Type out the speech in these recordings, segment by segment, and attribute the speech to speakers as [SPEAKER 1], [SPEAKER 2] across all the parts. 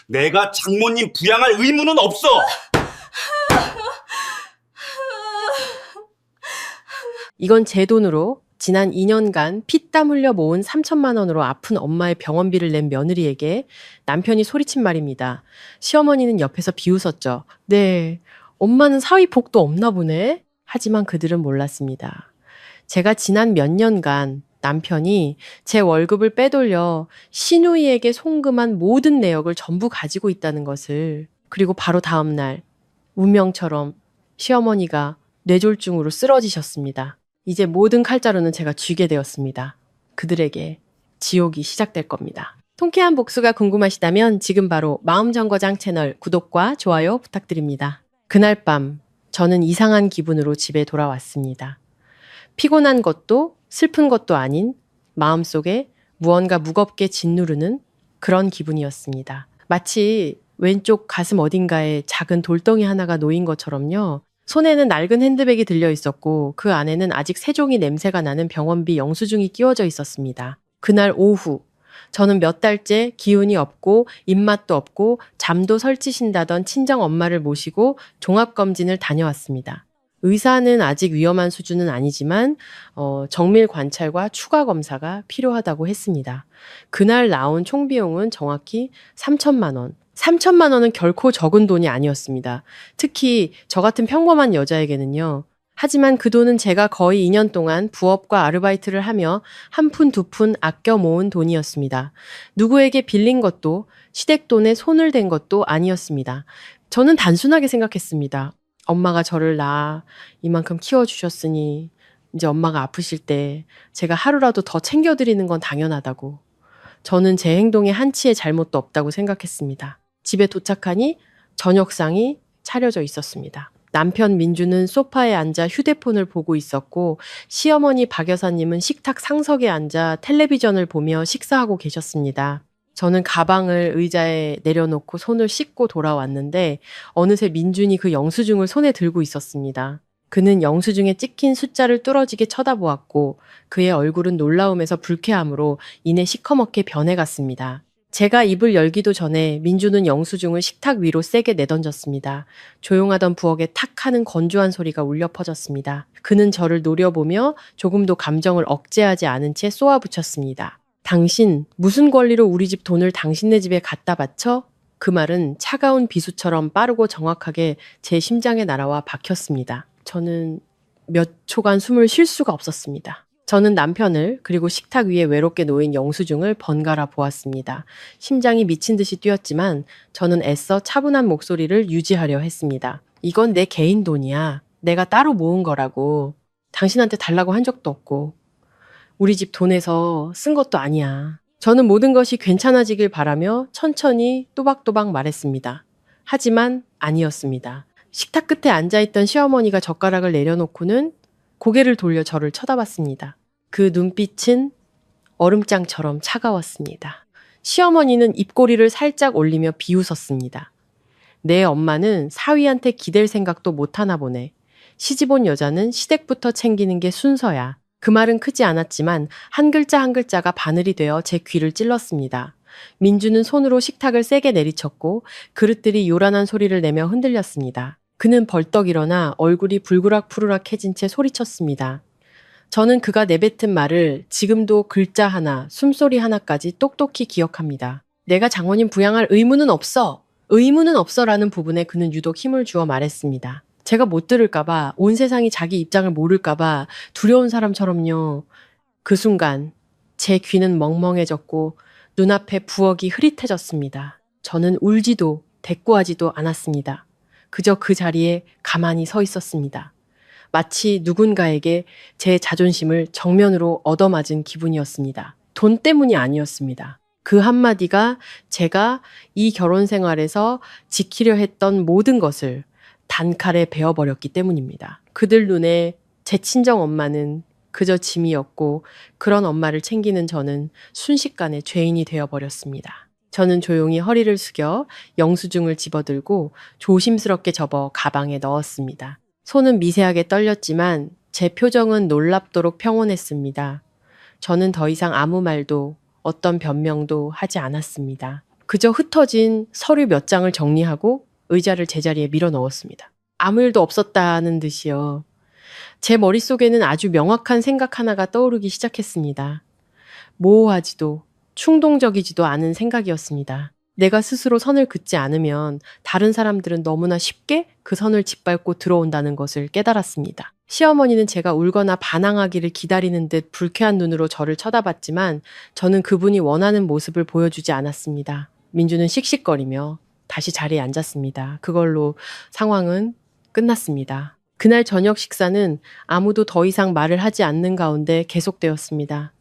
[SPEAKER 1] 내가 장모님 부양할 의무는 없어.
[SPEAKER 2] 이건 제 돈으로 지난 2년간 피땀 흘려 모은 3천만 원으로 아픈 엄마의 병원비를 낸 며느리에게 남편이 소리친 말입니다. 시어머니는 옆에서 비웃었죠. 네, 엄마는 사위 복도 없나 보네. 하지만 그들은 몰랐습니다. 제가 지난 몇 년간 남편이 제 월급을 빼돌려 시누이에게 송금한 모든 내역을 전부 가지고 있다는 것을, 그리고 바로 다음 날 운명처럼 시어머니가 뇌졸중으로 쓰러지셨습니다. 이제 모든 칼자루는 제가 쥐게 되었습니다. 그들에게 지옥이 시작될 겁니다. 통쾌한 복수가 궁금하시다면 지금 바로 마음정거장 채널 구독과 좋아요 부탁드립니다. 그날 밤 저는 이상한 기분으로 집에 돌아왔습니다. 피곤한 것도 슬픈 것도 아닌 마음속에 무언가 무겁게 짓누르는 그런 기분이었습니다. 마치 왼쪽 가슴 어딘가에 작은 돌덩이 하나가 놓인 것처럼요. 손에는 낡은 핸드백이 들려 있었고 그 안에는 아직 세종이 냄새가 나는 병원비 영수증이 끼워져 있었습니다. 그날 오후 저는 몇 달째 기운이 없고 입맛도 없고 잠도 설치신다던 친정 엄마를 모시고 종합검진을 다녀왔습니다. 의사는 아직 위험한 수준은 아니지만 정밀 관찰과 추가 검사가 필요하다고 했습니다. 그날 나온 총비용은 정확히 3천만 원. 3천만 원은 결코 적은 돈이 아니었습니다. 특히 저 같은 평범한 여자에게는요. 하지만 그 돈은 제가 거의 2년 동안 부업과 아르바이트를 하며 한 푼 두 푼 아껴 모은 돈이었습니다. 누구에게 빌린 것도 시댁돈에 손을 댄 것도 아니었습니다. 저는 단순하게 생각했습니다. 엄마가 저를 낳아 이만큼 키워주셨으니 이제 엄마가 아프실 때 제가 하루라도 더 챙겨드리는 건 당연하다고. 저는 제 행동에 한치의 잘못도 없다고 생각했습니다. 집에 도착하니 저녁상이 차려져 있었습니다. 남편 민주는 소파에 앉아 휴대폰을 보고 있었고 시어머니 박 여사님은 식탁 상석에 앉아 텔레비전을 보며 식사하고 계셨습니다. 저는 가방을 의자에 내려놓고 손을 씻고 돌아왔는데 어느새 민준이 그 영수증을 손에 들고 있었습니다. 그는 영수증에 찍힌 숫자를 뚫어지게 쳐다보았고 그의 얼굴은 놀라움에서 불쾌함으로 이내 시커멓게 변해갔습니다. 제가 입을 열기도 전에 민주는 영수증을 식탁 위로 세게 내던졌습니다. 조용하던 부엌에 탁 하는 건조한 소리가 울려 퍼졌습니다. 그는 저를 노려보며 조금도 감정을 억제하지 않은 채 쏘아붙였습니다. 당신 무슨 권리로 우리 집 돈을 당신네 집에 갖다 바쳐? 그 말은 차가운 비수처럼 빠르고 정확하게 제 심장에 날아와 박혔습니다. 저는 몇 초간 숨을 쉴 수가 없었습니다. 저는 남편을 그리고 식탁 위에 외롭게 놓인 영수증을 번갈아 보았습니다. 심장이 미친 듯이 뛰었지만 저는 애써 차분한 목소리를 유지하려 했습니다. 이건 내 개인 돈이야. 내가 따로 모은 거라고. 당신한테 달라고 한 적도 없고. 우리 집 돈에서 쓴 것도 아니야. 저는 모든 것이 괜찮아지길 바라며 천천히 또박또박 말했습니다. 하지만 아니었습니다. 식탁 끝에 앉아있던 시어머니가 젓가락을 내려놓고는 고개를 돌려 저를 쳐다봤습니다. 그 눈빛은 얼음장처럼 차가웠습니다. 시어머니는 입꼬리를 살짝 올리며 비웃었습니다. 내 엄마는 사위한테 기댈 생각도 못하나 보네. 시집 온 여자는 시댁부터 챙기는 게 순서야. 그 말은 크지 않았지만 한 글자 한 글자가 바늘이 되어 제 귀를 찔렀습니다. 민주는 손으로 식탁을 세게 내리쳤고 그릇들이 요란한 소리를 내며 흔들렸습니다. 그는 벌떡 일어나 얼굴이 불그락푸르락해진 채 소리쳤습니다. 저는 그가 내뱉은 말을 지금도 글자 하나, 숨소리 하나까지 똑똑히 기억합니다. 내가 장모님 부양할 의무는 없어! 의무는 없어라는 부분에 그는 유독 힘을 주어 말했습니다. 제가 못 들을까봐, 온 세상이 자기 입장을 모를까봐 두려운 사람처럼요. 그 순간 제 귀는 멍멍해졌고 눈앞에 부엌이 흐릿해졌습니다. 저는 울지도 대꾸하지도 않았습니다. 그저 그 자리에 가만히 서 있었습니다. 마치 누군가에게 제 자존심을 정면으로 얻어맞은 기분이었습니다. 돈 때문이 아니었습니다. 그 한마디가 제가 이 결혼 생활에서 지키려 했던 모든 것을 단칼에 베어버렸기 때문입니다. 그들 눈에 제 친정 엄마는 그저 짐이었고 그런 엄마를 챙기는 저는 순식간에 죄인이 되어버렸습니다. 저는 조용히 허리를 숙여 영수증을 집어들고 조심스럽게 접어 가방에 넣었습니다. 손은 미세하게 떨렸지만 제 표정은 놀랍도록 평온했습니다. 저는 더 이상 아무 말도 어떤 변명도 하지 않았습니다. 그저 흩어진 서류 몇 장을 정리하고 의자를 제자리에 밀어 넣었습니다. 아무 일도 없었다는 듯이요. 제 머릿속에는 아주 명확한 생각 하나가 떠오르기 시작했습니다. 모호하지도 충동적이지도 않은 생각이었습니다. 내가 스스로 선을 긋지 않으면 다른 사람들은 너무나 쉽게 그 선을 짓밟고 들어온다는 것을 깨달았습니다. 시어머니는 제가 울거나 반항하기를 기다리는 듯 불쾌한 눈으로 저를 쳐다봤지만 저는 그분이 원하는 모습을 보여주지 않았습니다. 민주는 씩씩거리며 다시 자리에 앉았습니다. 그걸로 상황은 끝났습니다. 그날 저녁 식사는 아무도 더 이상 말을 하지 않는 가운데 계속되었습니다.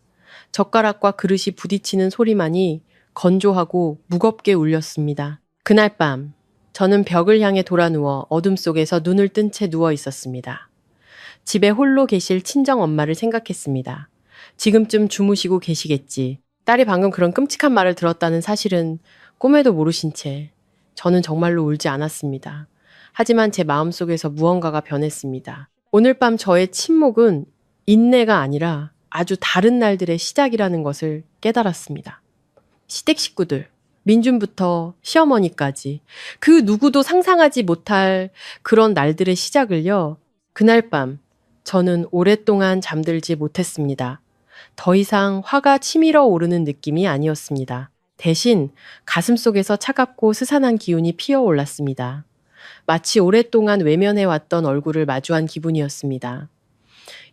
[SPEAKER 2] 젓가락과 그릇이 부딪히는 소리만이 건조하고 무겁게 울렸습니다. 그날 밤 저는 벽을 향해 돌아누워 어둠 속에서 눈을 뜬 채 누워 있었습니다. 집에 홀로 계실 친정 엄마를 생각했습니다. 지금쯤 주무시고 계시겠지. 딸이 방금 그런 끔찍한 말을 들었다는 사실은 꿈에도 모르신 채 저는 정말로 울지 않았습니다. 하지만 제 마음속에서 무언가가 변했습니다. 오늘 밤 저의 침묵은 인내가 아니라 아주 다른 날들의 시작이라는 것을 깨달았습니다. 시댁 식구들, 민준부터 시어머니까지 그 누구도 상상하지 못할 그런 날들의 시작을요. 그날 밤 저는 오랫동안 잠들지 못했습니다. 더 이상 화가 치밀어 오르는 느낌이 아니었습니다. 대신 가슴속에서 차갑고 스산한 기운이 피어올랐습니다. 마치 오랫동안 외면해왔던 얼굴을 마주한 기분이었습니다.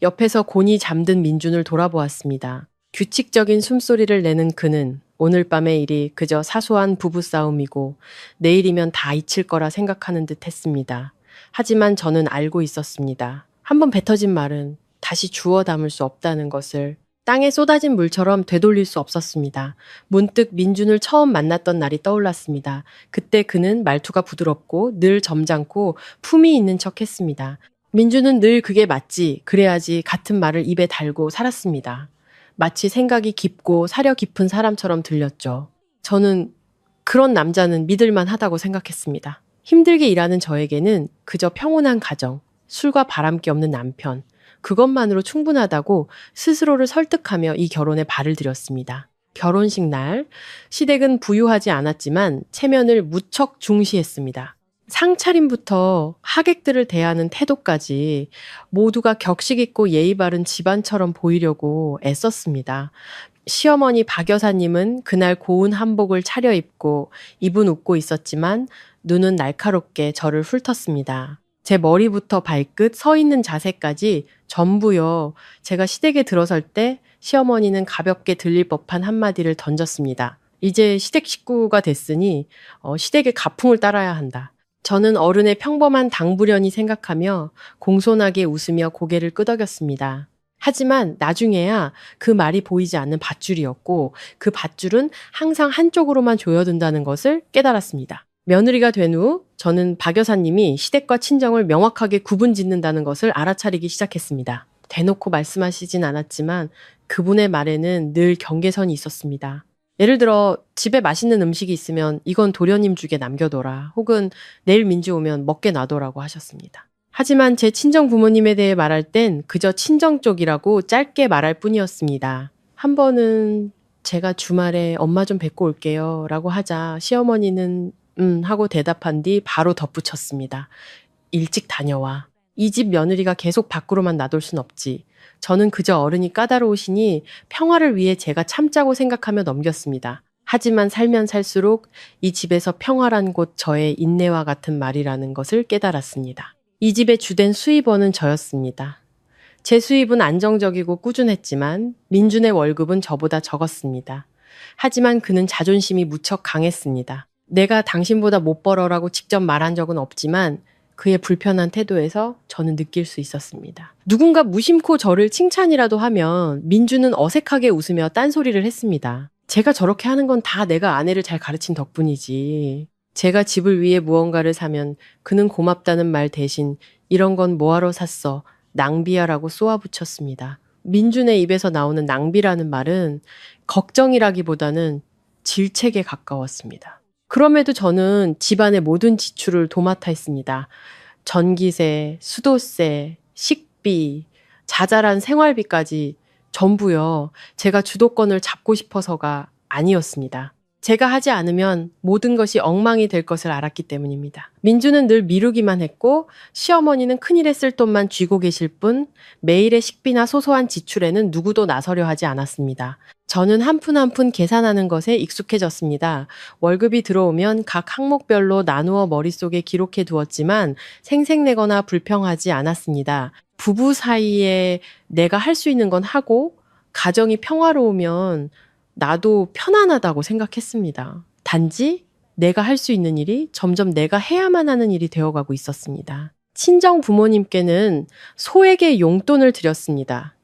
[SPEAKER 2] 옆에서 곤히 잠든 민준을 돌아보았습니다. 규칙적인 숨소리를 내는 그는 오늘 밤의 일이 그저 사소한 부부싸움이고 내일이면 다 잊힐 거라 생각하는 듯 했습니다. 하지만 저는 알고 있었습니다. 한번 뱉어진 말은 다시 주워 담을 수 없다는 것을. 땅에 쏟아진 물처럼 되돌릴 수 없었습니다. 문득 민준을 처음 만났던 날이 떠올랐습니다. 그때 그는 말투가 부드럽고 늘 점잖고 품이 있는 척 했습니다. 민준은 늘 그게 맞지, 그래야지 같은 말을 입에 달고 살았습니다. 마치 생각이 깊고 사려 깊은 사람처럼 들렸죠. 저는 그런 남자는 믿을만 하다고 생각했습니다. 힘들게 일하는 저에게는 그저 평온한 가정, 술과 바람기 없는 남편, 그것만으로 충분하다고 스스로를 설득하며 이 결혼에 발을 들였습니다. 결혼식 날, 시댁은 부유하지 않았지만 체면을 무척 중시했습니다. 상차림부터 하객들을 대하는 태도까지 모두가 격식 있고 예의 바른 집안처럼 보이려고 애썼습니다. 시어머니 박 여사님은 그날 고운 한복을 차려입고 입은 웃고 있었지만 눈은 날카롭게 저를 훑었습니다. 제 머리부터 발끝, 서 있는 자세까지 전부요. 제가 시댁에 들어설 때 시어머니는 가볍게 들릴 법한 한마디를 던졌습니다. 이제 시댁 식구가 됐으니 시댁의 가풍을 따라야 한다. 저는 어른의 평범한 당부련이 생각하며 공손하게 웃으며 고개를 끄덕였습니다. 하지만 나중에야 그 말이 보이지 않는 밧줄이었고 그 밧줄은 항상 한쪽으로만 조여든다는 것을 깨달았습니다. 며느리가 된 후 저는 박 여사님이 시댁과 친정을 명확하게 구분짓는다는 것을 알아차리기 시작했습니다. 대놓고 말씀하시진 않았지만 그분의 말에는 늘 경계선이 있었습니다. 예를 들어 집에 맛있는 음식이 있으면 이건 도련님 주게 남겨둬라 혹은 내일 민지 오면 먹게 놔둬라고 하셨습니다. 하지만 제 친정 부모님에 대해 말할 땐 그저 친정 쪽이라고 짧게 말할 뿐이었습니다. 한 번은 제가 주말에 엄마 좀 뵙고 올게요 라고 하자 시어머니는 하고 대답한 뒤 바로 덧붙였습니다. 일찍 다녀와. 이 집 며느리가 계속 밖으로만 놔둘 순 없지. 저는 그저 어른이 까다로우시니 평화를 위해 제가 참자고 생각하며 넘겼습니다. 하지만 살면 살수록 이 집에서 평화란 곳 저의 인내와 같은 말이라는 것을 깨달았습니다. 이 집의 주된 수입원은 저였습니다. 제 수입은 안정적이고 꾸준했지만 민준의 월급은 저보다 적었습니다. 하지만 그는 자존심이 무척 강했습니다. 내가 당신보다 못 벌어라고 직접 말한 적은 없지만 그의 불편한 태도에서 저는 느낄 수 있었습니다. 누군가 무심코 저를 칭찬이라도 하면 민주는 어색하게 웃으며 딴소리를 했습니다. 제가 저렇게 하는 건 다 내가 아내를 잘 가르친 덕분이지. 제가 집을 위해 무언가를 사면 그는 고맙다는 말 대신 이런 건 뭐하러 샀어? 낭비야라고 쏘아붙였습니다. 민준의 입에서 나오는 낭비라는 말은 걱정이라기보다는 질책에 가까웠습니다. 그럼에도 저는 집안의 모든 지출을 도맡아 했습니다. 전기세, 수도세, 식비, 자잘한 생활비까지 전부요. 제가 주도권을 잡고 싶어서가 아니었습니다. 제가 하지 않으면 모든 것이 엉망이 될 것을 알았기 때문입니다. 민주는 늘 미루기만 했고 시어머니는 큰일에 쓸 돈만 쥐고 계실 뿐 매일의 식비나 소소한 지출에는 누구도 나서려 하지 않았습니다. 저는 한 푼 한 푼 계산하는 것에 익숙해졌습니다. 월급이 들어오면 각 항목별로 나누어 머릿속에 기록해 두었지만 생색내거나 불평하지 않았습니다. 부부 사이에 내가 할 수 있는 건 하고 가정이 평화로우면 나도 편안하다고 생각했습니다. 단지 내가 할 수 있는 일이 점점 내가 해야만 하는 일이 되어가고 있었습니다. 친정 부모님께는 소액의 용돈을 드렸습니다.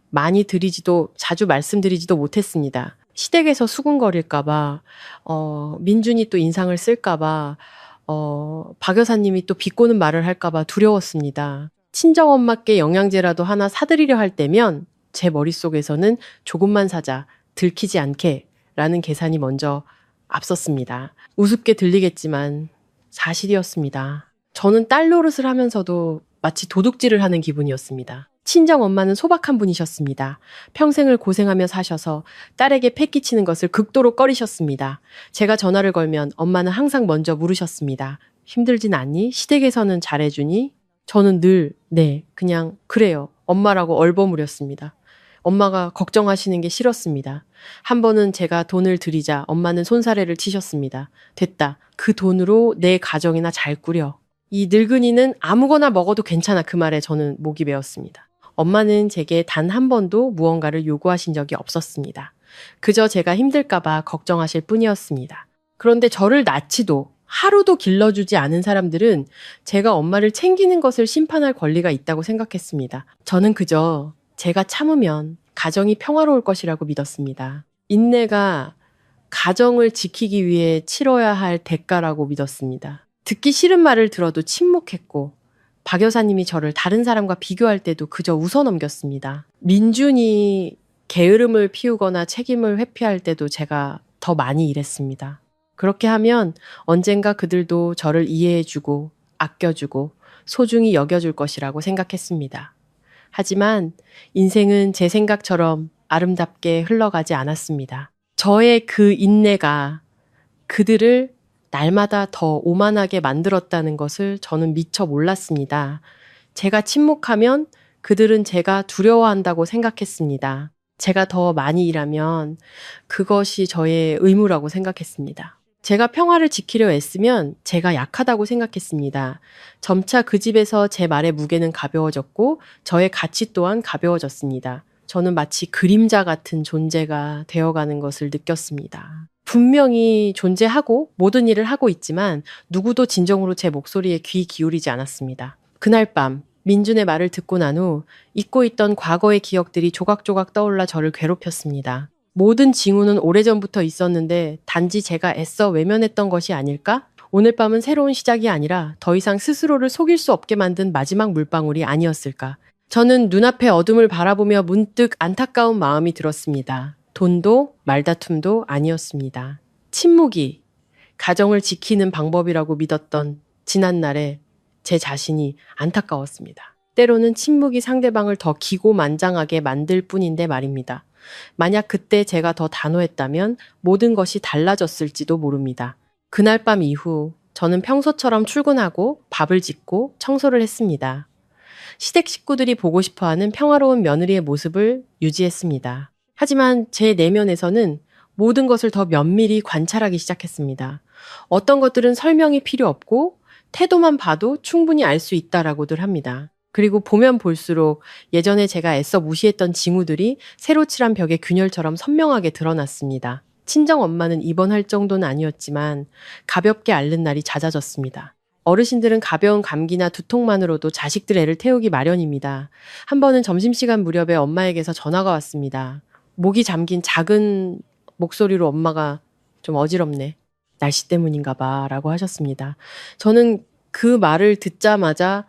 [SPEAKER 2] 많이 드리지도 자주 말씀드리지도 못했습니다. 시댁에서 수군거릴까봐, 민준이 또 인상을 쓸까봐, 박 여사님이 또 비꼬는 말을 할까봐 두려웠습니다. 친정엄마께 영양제라도 하나 사드리려 할 때면 제 머릿속에서는 조금만 사자, 들키지 않게 라는 계산이 먼저 앞섰습니다. 우습게 들리겠지만 사실이었습니다. 저는 딸 노릇을 하면서도 마치 도둑질을 하는 기분이었습니다. 친정 엄마는 소박한 분이셨습니다. 평생을 고생하며 사셔서 딸에게 패기치는 것을 극도로 꺼리셨습니다. 제가 전화를 걸면 엄마는 항상 먼저 물으셨습니다. 힘들진 않니? 시댁에서는 잘해주니? 저는 늘 네, 그냥 그래요. 엄마라고 얼버무렸습니다. 엄마가 걱정하시는 게 싫었습니다. 한 번은 제가 돈을 드리자 엄마는 손사래를 치셨습니다. 됐다. 그 돈으로 내 가정이나 잘 꾸려. 이 늙은이는 아무거나 먹어도 괜찮아. 그 말에 저는 목이 메었습니다. 엄마는 제게 단 한 번도 무언가를 요구하신 적이 없었습니다. 그저 제가 힘들까봐 걱정하실 뿐이었습니다. 그런데 저를 낳지도 하루도 길러주지 않은 사람들은 제가 엄마를 챙기는 것을 심판할 권리가 있다고 생각했습니다. 저는 그저 제가 참으면 가정이 평화로울 것이라고 믿었습니다. 인내가 가정을 지키기 위해 치러야 할 대가라고 믿었습니다. 듣기 싫은 말을 들어도 침묵했고 박 여사님이 저를 다른 사람과 비교할 때도 그저 웃어넘겼습니다. 민준이 게으름을 피우거나 책임을 회피할 때도 제가 더 많이 일했습니다. 그렇게 하면 언젠가 그들도 저를 이해해주고 아껴주고 소중히 여겨줄 것이라고 생각했습니다. 하지만 인생은 제 생각처럼 아름답게 흘러가지 않았습니다. 저의 그 인내가 그들을 날마다 더 오만하게 만들었다는 것을 저는 미처 몰랐습니다. 제가 침묵하면 그들은 제가 두려워한다고 생각했습니다. 제가 더 많이 일하면 그것이 저의 의무라고 생각했습니다. 제가 평화를 지키려 애쓰면 제가 약하다고 생각했습니다. 점차 그 집에서 제 말의 무게는 가벼워졌고 저의 가치 또한 가벼워졌습니다. 저는 마치 그림자 같은 존재가 되어가는 것을 느꼈습니다. 분명히 존재하고 모든 일을 하고 있지만 누구도 진정으로 제 목소리에 귀 기울이지 않았습니다. 그날 밤 민준의 말을 듣고 난 후 잊고 있던 과거의 기억들이 조각조각 떠올라 저를 괴롭혔습니다. 모든 징후는 오래전부터 있었는데 단지 제가 애써 외면했던 것이 아닐까? 오늘 밤은 새로운 시작이 아니라 더 이상 스스로를 속일 수 없게 만든 마지막 물방울이 아니었을까? 저는 눈앞의 어둠을 바라보며 문득 안타까운 마음이 들었습니다. 돈도 말다툼도 아니었습니다. 침묵이 가정을 지키는 방법이라고 믿었던 지난날에 제 자신이 안타까웠습니다. 때로는 침묵이 상대방을 더 기고만장하게 만들 뿐인데 말입니다. 만약 그때 제가 더 단호했다면 모든 것이 달라졌을지도 모릅니다. 그날 밤 이후 저는 평소처럼 출근하고 밥을 짓고 청소를 했습니다. 시댁 식구들이 보고 싶어하는 평화로운 며느리의 모습을 유지했습니다. 하지만 제 내면에서는 모든 것을 더 면밀히 관찰하기 시작했습니다. 어떤 것들은 설명이 필요 없고 태도만 봐도 충분히 알 수 있다라고들 합니다. 그리고 보면 볼수록 예전에 제가 애써 무시했던 징후들이 새로 칠한 벽의 균열처럼 선명하게 드러났습니다. 친정 엄마는 입원할 정도는 아니었지만 가볍게 앓는 날이 잦아졌습니다. 어르신들은 가벼운 감기나 두통만으로도 자식들 애를 태우기 마련입니다. 한 번은 점심시간 무렵에 엄마에게서 전화가 왔습니다. 목이 잠긴 작은 목소리로 엄마가 좀 어지럽네. 날씨 때문인가 봐 라고 하셨습니다. 저는 그 말을 듣자마자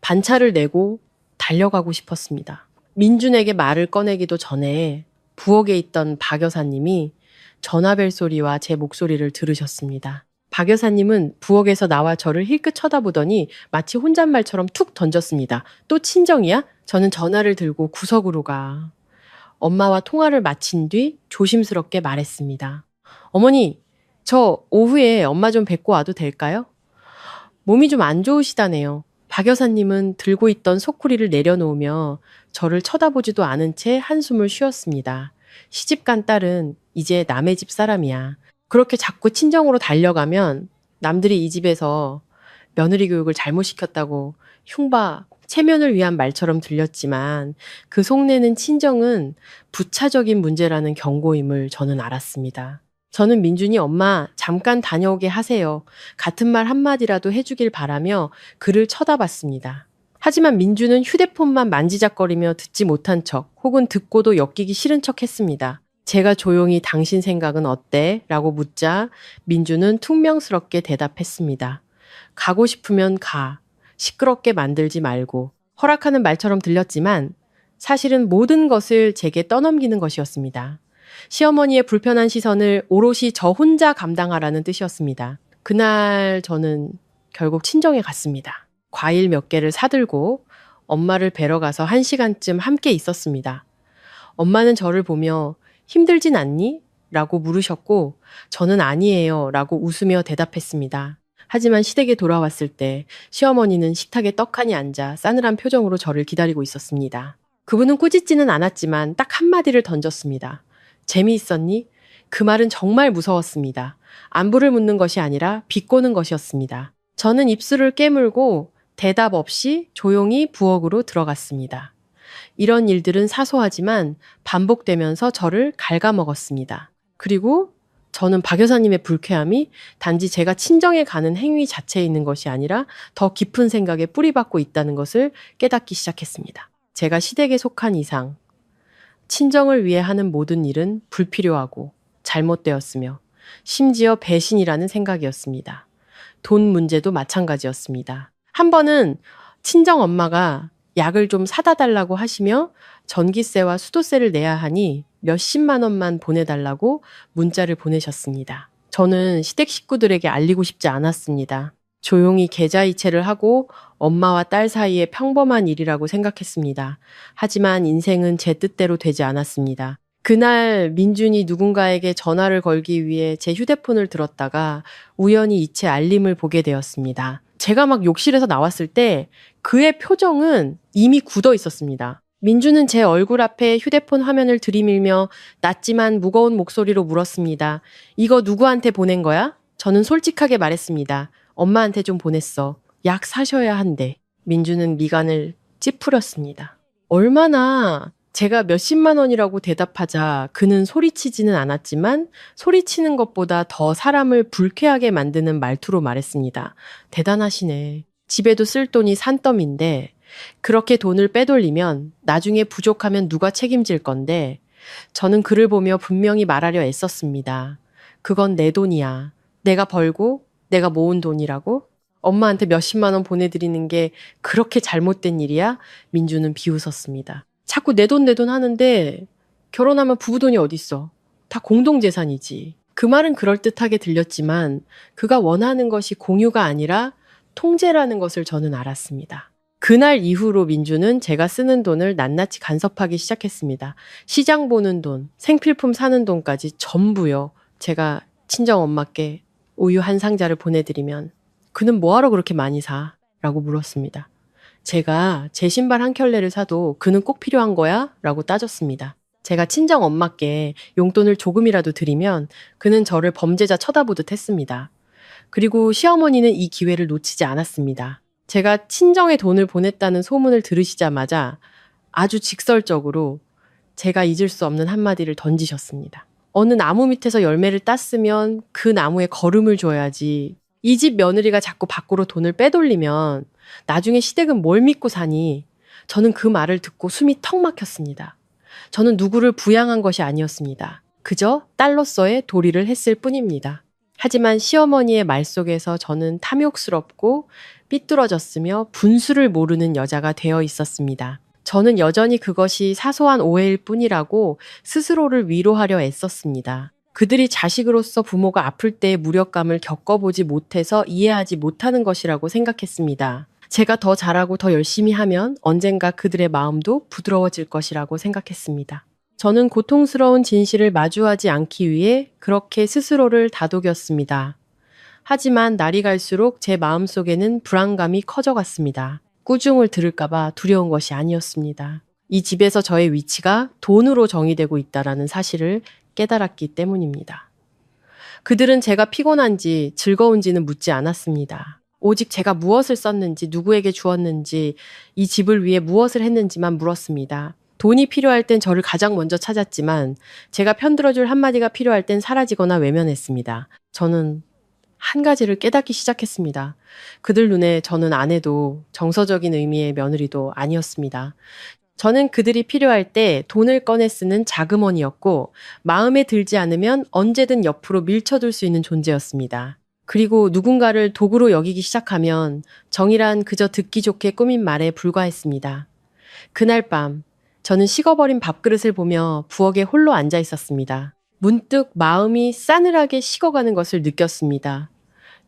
[SPEAKER 2] 반차를 내고 달려가고 싶었습니다. 민준에게 말을 꺼내기도 전에 부엌에 있던 박 여사님이 전화벨 소리와 제 목소리를 들으셨습니다. 박 여사님은 부엌에서 나와 저를 힐끗 쳐다보더니 마치 혼잣말처럼 툭 던졌습니다. 또 친정이야? 저는 전화를 들고 구석으로 가. 엄마와 통화를 마친 뒤 조심스럽게 말했습니다. 어머니, 저 오후에 엄마 좀 뵙고 와도 될까요? 몸이 좀 안 좋으시다네요. 박 여사님은 들고 있던 소쿠리를 내려놓으며 저를 쳐다보지도 않은 채 한숨을 쉬었습니다. 시집간 딸은 이제 남의 집 사람이야. 그렇게 자꾸 친정으로 달려가면 남들이 이 집에서 며느리 교육을 잘못 시켰다고 흉봐, 체면을 위한 말처럼 들렸지만 그 속내는 친정은 부차적인 문제라는 경고임을 저는 알았습니다. 저는 민준이 엄마 잠깐 다녀오게 하세요. 같은 말 한마디라도 해주길 바라며 그를 쳐다봤습니다. 하지만 민준은 휴대폰만 만지작거리며 듣지 못한 척 혹은 듣고도 엮이기 싫은 척 했습니다. 제가 조용히 당신 생각은 어때? 라고 묻자 민준은 퉁명스럽게 대답했습니다. 가고 싶으면 가. 시끄럽게 만들지 말고. 허락하는 말처럼 들렸지만 사실은 모든 것을 제게 떠넘기는 것이었습니다. 시어머니의 불편한 시선을 오롯이 저 혼자 감당하라는 뜻이었습니다. 그날 저는 결국 친정에 갔습니다. 과일 몇 개를 사들고 엄마를 뵈러 가서 1시간쯤 함께 있었습니다. 엄마는 저를 보며 힘들진 않니? 라고 물으셨고 저는 아니에요 라고 웃으며 대답했습니다. 하지만 시댁에 돌아왔을 때 시어머니는 식탁에 떡하니 앉아 싸늘한 표정으로 저를 기다리고 있었습니다. 그분은 꾸짖지는 않았지만 딱 한마디를 던졌습니다. 재미있었니? 그 말은 정말 무서웠습니다. 안부를 묻는 것이 아니라 비꼬는 것이었습니다. 저는 입술을 깨물고 대답 없이 조용히 부엌으로 들어갔습니다. 이런 일들은 사소하지만 반복되면서 저를 갉아먹었습니다. 그리고 저는 박 여사님의 불쾌함이 단지 제가 친정에 가는 행위 자체에 있는 것이 아니라 더 깊은 생각에 뿌리박고 있다는 것을 깨닫기 시작했습니다. 제가 시댁에 속한 이상 친정을 위해 하는 모든 일은 불필요하고 잘못되었으며 심지어 배신이라는 생각이었습니다. 돈 문제도 마찬가지였습니다. 한 번은 친정 엄마가 약을 좀 사다 달라고 하시며 전기세와 수도세를 내야 하니 몇십만 원만 보내달라고 문자를 보내셨습니다. 저는 시댁 식구들에게 알리고 싶지 않았습니다. 조용히 계좌이체를 하고 엄마와 딸 사이의 평범한 일이라고 생각했습니다. 하지만 인생은 제 뜻대로 되지 않았습니다. 그날 민준이 누군가에게 전화를 걸기 위해 제 휴대폰을 들었다가 우연히 이체 알림을 보게 되었습니다. 제가 막 욕실에서 나왔을 때 그의 표정은 이미 굳어 있었습니다. 민준은 제 얼굴 앞에 휴대폰 화면을 들이밀며 낮지만 무거운 목소리로 물었습니다. 이거 누구한테 보낸 거야? 저는 솔직하게 말했습니다. 엄마한테 좀 보냈어. 약 사셔야 한대. 민준은 미간을 찌푸렸습니다. 얼마나 제가 몇십만 원이라고 대답하자 그는 소리치지는 않았지만 소리치는 것보다 더 사람을 불쾌하게 만드는 말투로 말했습니다. 대단하시네. 집에도 쓸 돈이 산더미인데 그렇게 돈을 빼돌리면 나중에 부족하면 누가 책임질 건데 저는 그를 보며 분명히 말하려 애썼습니다. 그건 내 돈이야. 내가 벌고 내가 모은 돈이라고? 엄마한테 몇십만 원 보내드리는 게 그렇게 잘못된 일이야? 민주는 비웃었습니다. 자꾸 내 돈 하는데 결혼하면 부부 돈이 어딨어. 다 공동재산이지. 그 말은 그럴듯하게 들렸지만 그가 원하는 것이 공유가 아니라 통제라는 것을 저는 알았습니다. 그날 이후로 민주는 제가 쓰는 돈을 낱낱이 간섭하기 시작했습니다. 시장 보는 돈, 생필품 사는 돈까지 전부요. 제가 친정 엄마께 우유 한 상자를 보내드리면 그는 뭐하러 그렇게 많이 사? 라고 물었습니다. 제가 제 신발 한 켤레를 사도 그는 꼭 필요한 거야? 라고 따졌습니다. 제가 친정 엄마께 용돈을 조금이라도 드리면 그는 저를 범죄자 쳐다보듯 했습니다. 그리고 시어머니는 이 기회를 놓치지 않았습니다. 제가 친정에 돈을 보냈다는 소문을 들으시자마자 아주 직설적으로 제가 잊을 수 없는 한마디를 던지셨습니다. 어느 나무 밑에서 열매를 땄으면 그 나무에 거름을 줘야지. 이 집 며느리가 자꾸 밖으로 돈을 빼돌리면 나중에 시댁은 뭘 믿고 사니? 저는 그 말을 듣고 숨이 턱 막혔습니다. 저는 누구를 부양한 것이 아니었습니다. 그저 딸로서의 도리를 했을 뿐입니다. 하지만 시어머니의 말 속에서 저는 탐욕스럽고 삐뚤어졌으며 분수를 모르는 여자가 되어 있었습니다. 저는 여전히 그것이 사소한 오해일 뿐이라고 스스로를 위로하려 애썼습니다. 그들이 자식으로서 부모가 아플 때의 무력감을 겪어보지 못해서 이해하지 못하는 것이라고 생각했습니다. 제가 더 잘하고 더 열심히 하면 언젠가 그들의 마음도 부드러워질 것이라고 생각했습니다. 저는 고통스러운 진실을 마주하지 않기 위해 그렇게 스스로를 다독였습니다. 하지만 날이 갈수록 제 마음속에는 불안감이 커져갔습니다. 꾸중을 들을까봐 두려운 것이 아니었습니다. 이 집에서 저의 위치가 돈으로 정의되고 있다는 사실을 깨달았기 때문입니다. 그들은 제가 피곤한지 즐거운지는 묻지 않았습니다. 오직 제가 무엇을 썼는지, 누구에게 주었는지, 이 집을 위해 무엇을 했는지만 물었습니다. 돈이 필요할 땐 저를 가장 먼저 찾았지만 제가 편들어줄 한마디가 필요할 땐 사라지거나 외면했습니다. 저는 한 가지를 깨닫기 시작했습니다. 그들 눈에 저는 아내도 정서적인 의미의 며느리도 아니었습니다. 저는 그들이 필요할 때 돈을 꺼내 쓰는 자금원이었고 마음에 들지 않으면 언제든 옆으로 밀쳐둘 수 있는 존재였습니다. 그리고 누군가를 도구로 여기기 시작하면 정이란 그저 듣기 좋게 꾸민 말에 불과했습니다. 그날 밤 저는 식어버린 밥그릇을 보며 부엌에 홀로 앉아 있었습니다. 문득 마음이 싸늘하게 식어가는 것을 느꼈습니다.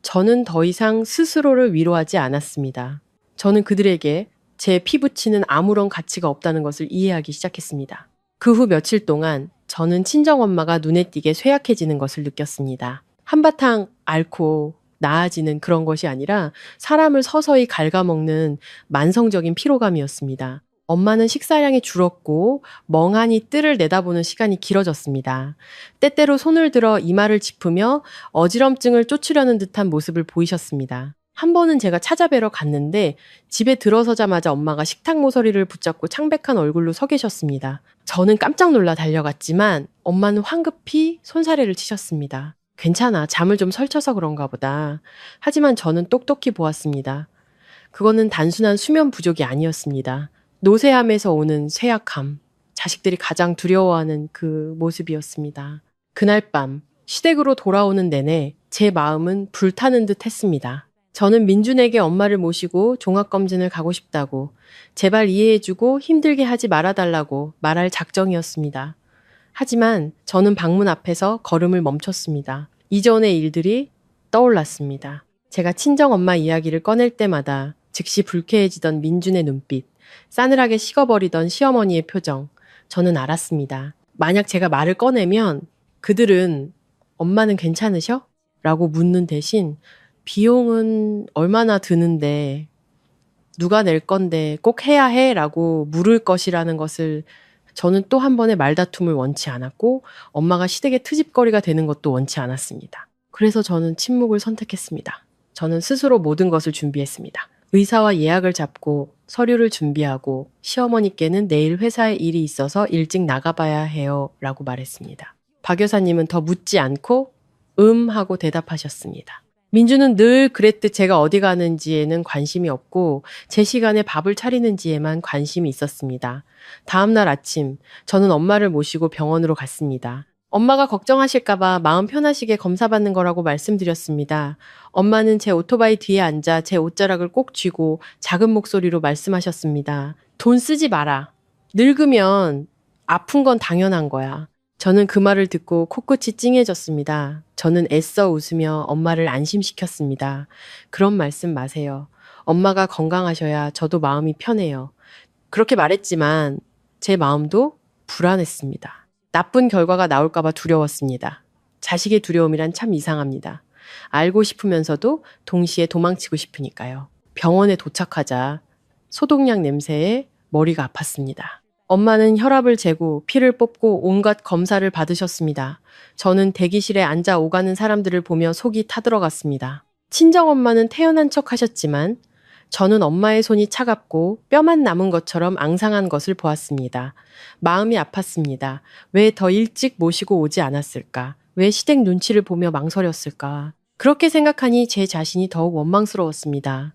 [SPEAKER 2] 저는 더 이상 스스로를 위로하지 않았습니다. 저는 그들에게 제 피부치는 아무런 가치가 없다는 것을 이해하기 시작했습니다. 그 후 며칠 동안 저는 친정엄마가 눈에 띄게 쇠약해지는 것을 느꼈습니다. 한바탕 앓고 나아지는 그런 것이 아니라 사람을 서서히 갉아먹는 만성적인 피로감이었습니다. 엄마는 식사량이 줄었고 멍하니 뜰을 내다보는 시간이 길어졌습니다. 때때로 손을 들어 이마를 짚으며 어지럼증을 쫓으려는 듯한 모습을 보이셨습니다. 한 번은 제가 찾아뵈러 갔는데 집에 들어서자마자 엄마가 식탁 모서리를 붙잡고 창백한 얼굴로 서 계셨습니다. 저는 깜짝 놀라 달려갔지만 엄마는 황급히 손사래를 치셨습니다. 괜찮아, 잠을 좀 설쳐서 그런가 보다. 하지만 저는 똑똑히 보았습니다. 그거는 단순한 수면 부족이 아니었습니다. 노쇠함에서 오는 쇠약함, 자식들이 가장 두려워하는 그 모습이었습니다. 그날 밤 시댁으로 돌아오는 내내 제 마음은 불타는 듯 했습니다. 저는 민준에게 엄마를 모시고 종합검진을 가고 싶다고, 제발 이해해주고 힘들게 하지 말아달라고 말할 작정이었습니다. 하지만 저는 방문 앞에서 걸음을 멈췄습니다. 이전의 일들이 떠올랐습니다. 제가 친정엄마 이야기를 꺼낼 때마다 즉시 불쾌해지던 민준의 눈빛, 싸늘하게 식어버리던 시어머니의 표정, 저는 알았습니다. 만약 제가 말을 꺼내면 그들은 엄마는 괜찮으셔? 라고 묻는 대신 비용은 얼마나 드는데 누가 낼 건데 꼭 해야 해? 라고 물을 것이라는 것을 저는 또 한 번의 말다툼을 원치 않았고 엄마가 시댁의 트집거리가 되는 것도 원치 않았습니다. 그래서 저는 침묵을 선택했습니다. 저는 스스로 모든 것을 준비했습니다. 의사와 예약을 잡고 서류를 준비하고 시어머니께는 내일 회사에 일이 있어서 일찍 나가봐야 해요 라고 말했습니다. 박 여사님은 더 묻지 않고 하고 대답하셨습니다. 민주는 늘 그랬듯 제가 어디 가는지에는 관심이 없고 제 시간에 밥을 차리는지에만 관심이 있었습니다. 다음날 아침 저는 엄마를 모시고 병원으로 갔습니다. 엄마가 걱정하실까봐 마음 편하시게 검사받는 거라고 말씀드렸습니다. 엄마는 제 오토바이 뒤에 앉아 제 옷자락을 꼭 쥐고 작은 목소리로 말씀하셨습니다. 돈 쓰지 마라. 늙으면 아픈 건 당연한 거야. 저는 그 말을 듣고 코끝이 찡해졌습니다. 저는 애써 웃으며 엄마를 안심시켰습니다. 그런 말씀 마세요. 엄마가 건강하셔야 저도 마음이 편해요. 그렇게 말했지만 제 마음도 불안했습니다. 나쁜 결과가 나올까봐 두려웠습니다. 자식의 두려움이란 참 이상합니다. 알고 싶으면서도 동시에 도망치고 싶으니까요. 병원에 도착하자 소독약 냄새에 머리가 아팠습니다. 엄마는 혈압을 재고 피를 뽑고 온갖 검사를 받으셨습니다. 저는 대기실에 앉아 오가는 사람들을 보며 속이 타들어갔습니다. 친정엄마는 태연한 척 하셨지만 저는 엄마의 손이 차갑고 뼈만 남은 것처럼 앙상한 것을 보았습니다. 마음이 아팠습니다. 왜 더 일찍 모시고 오지 않았을까? 왜 시댁 눈치를 보며 망설였을까? 그렇게 생각하니 제 자신이 더욱 원망스러웠습니다.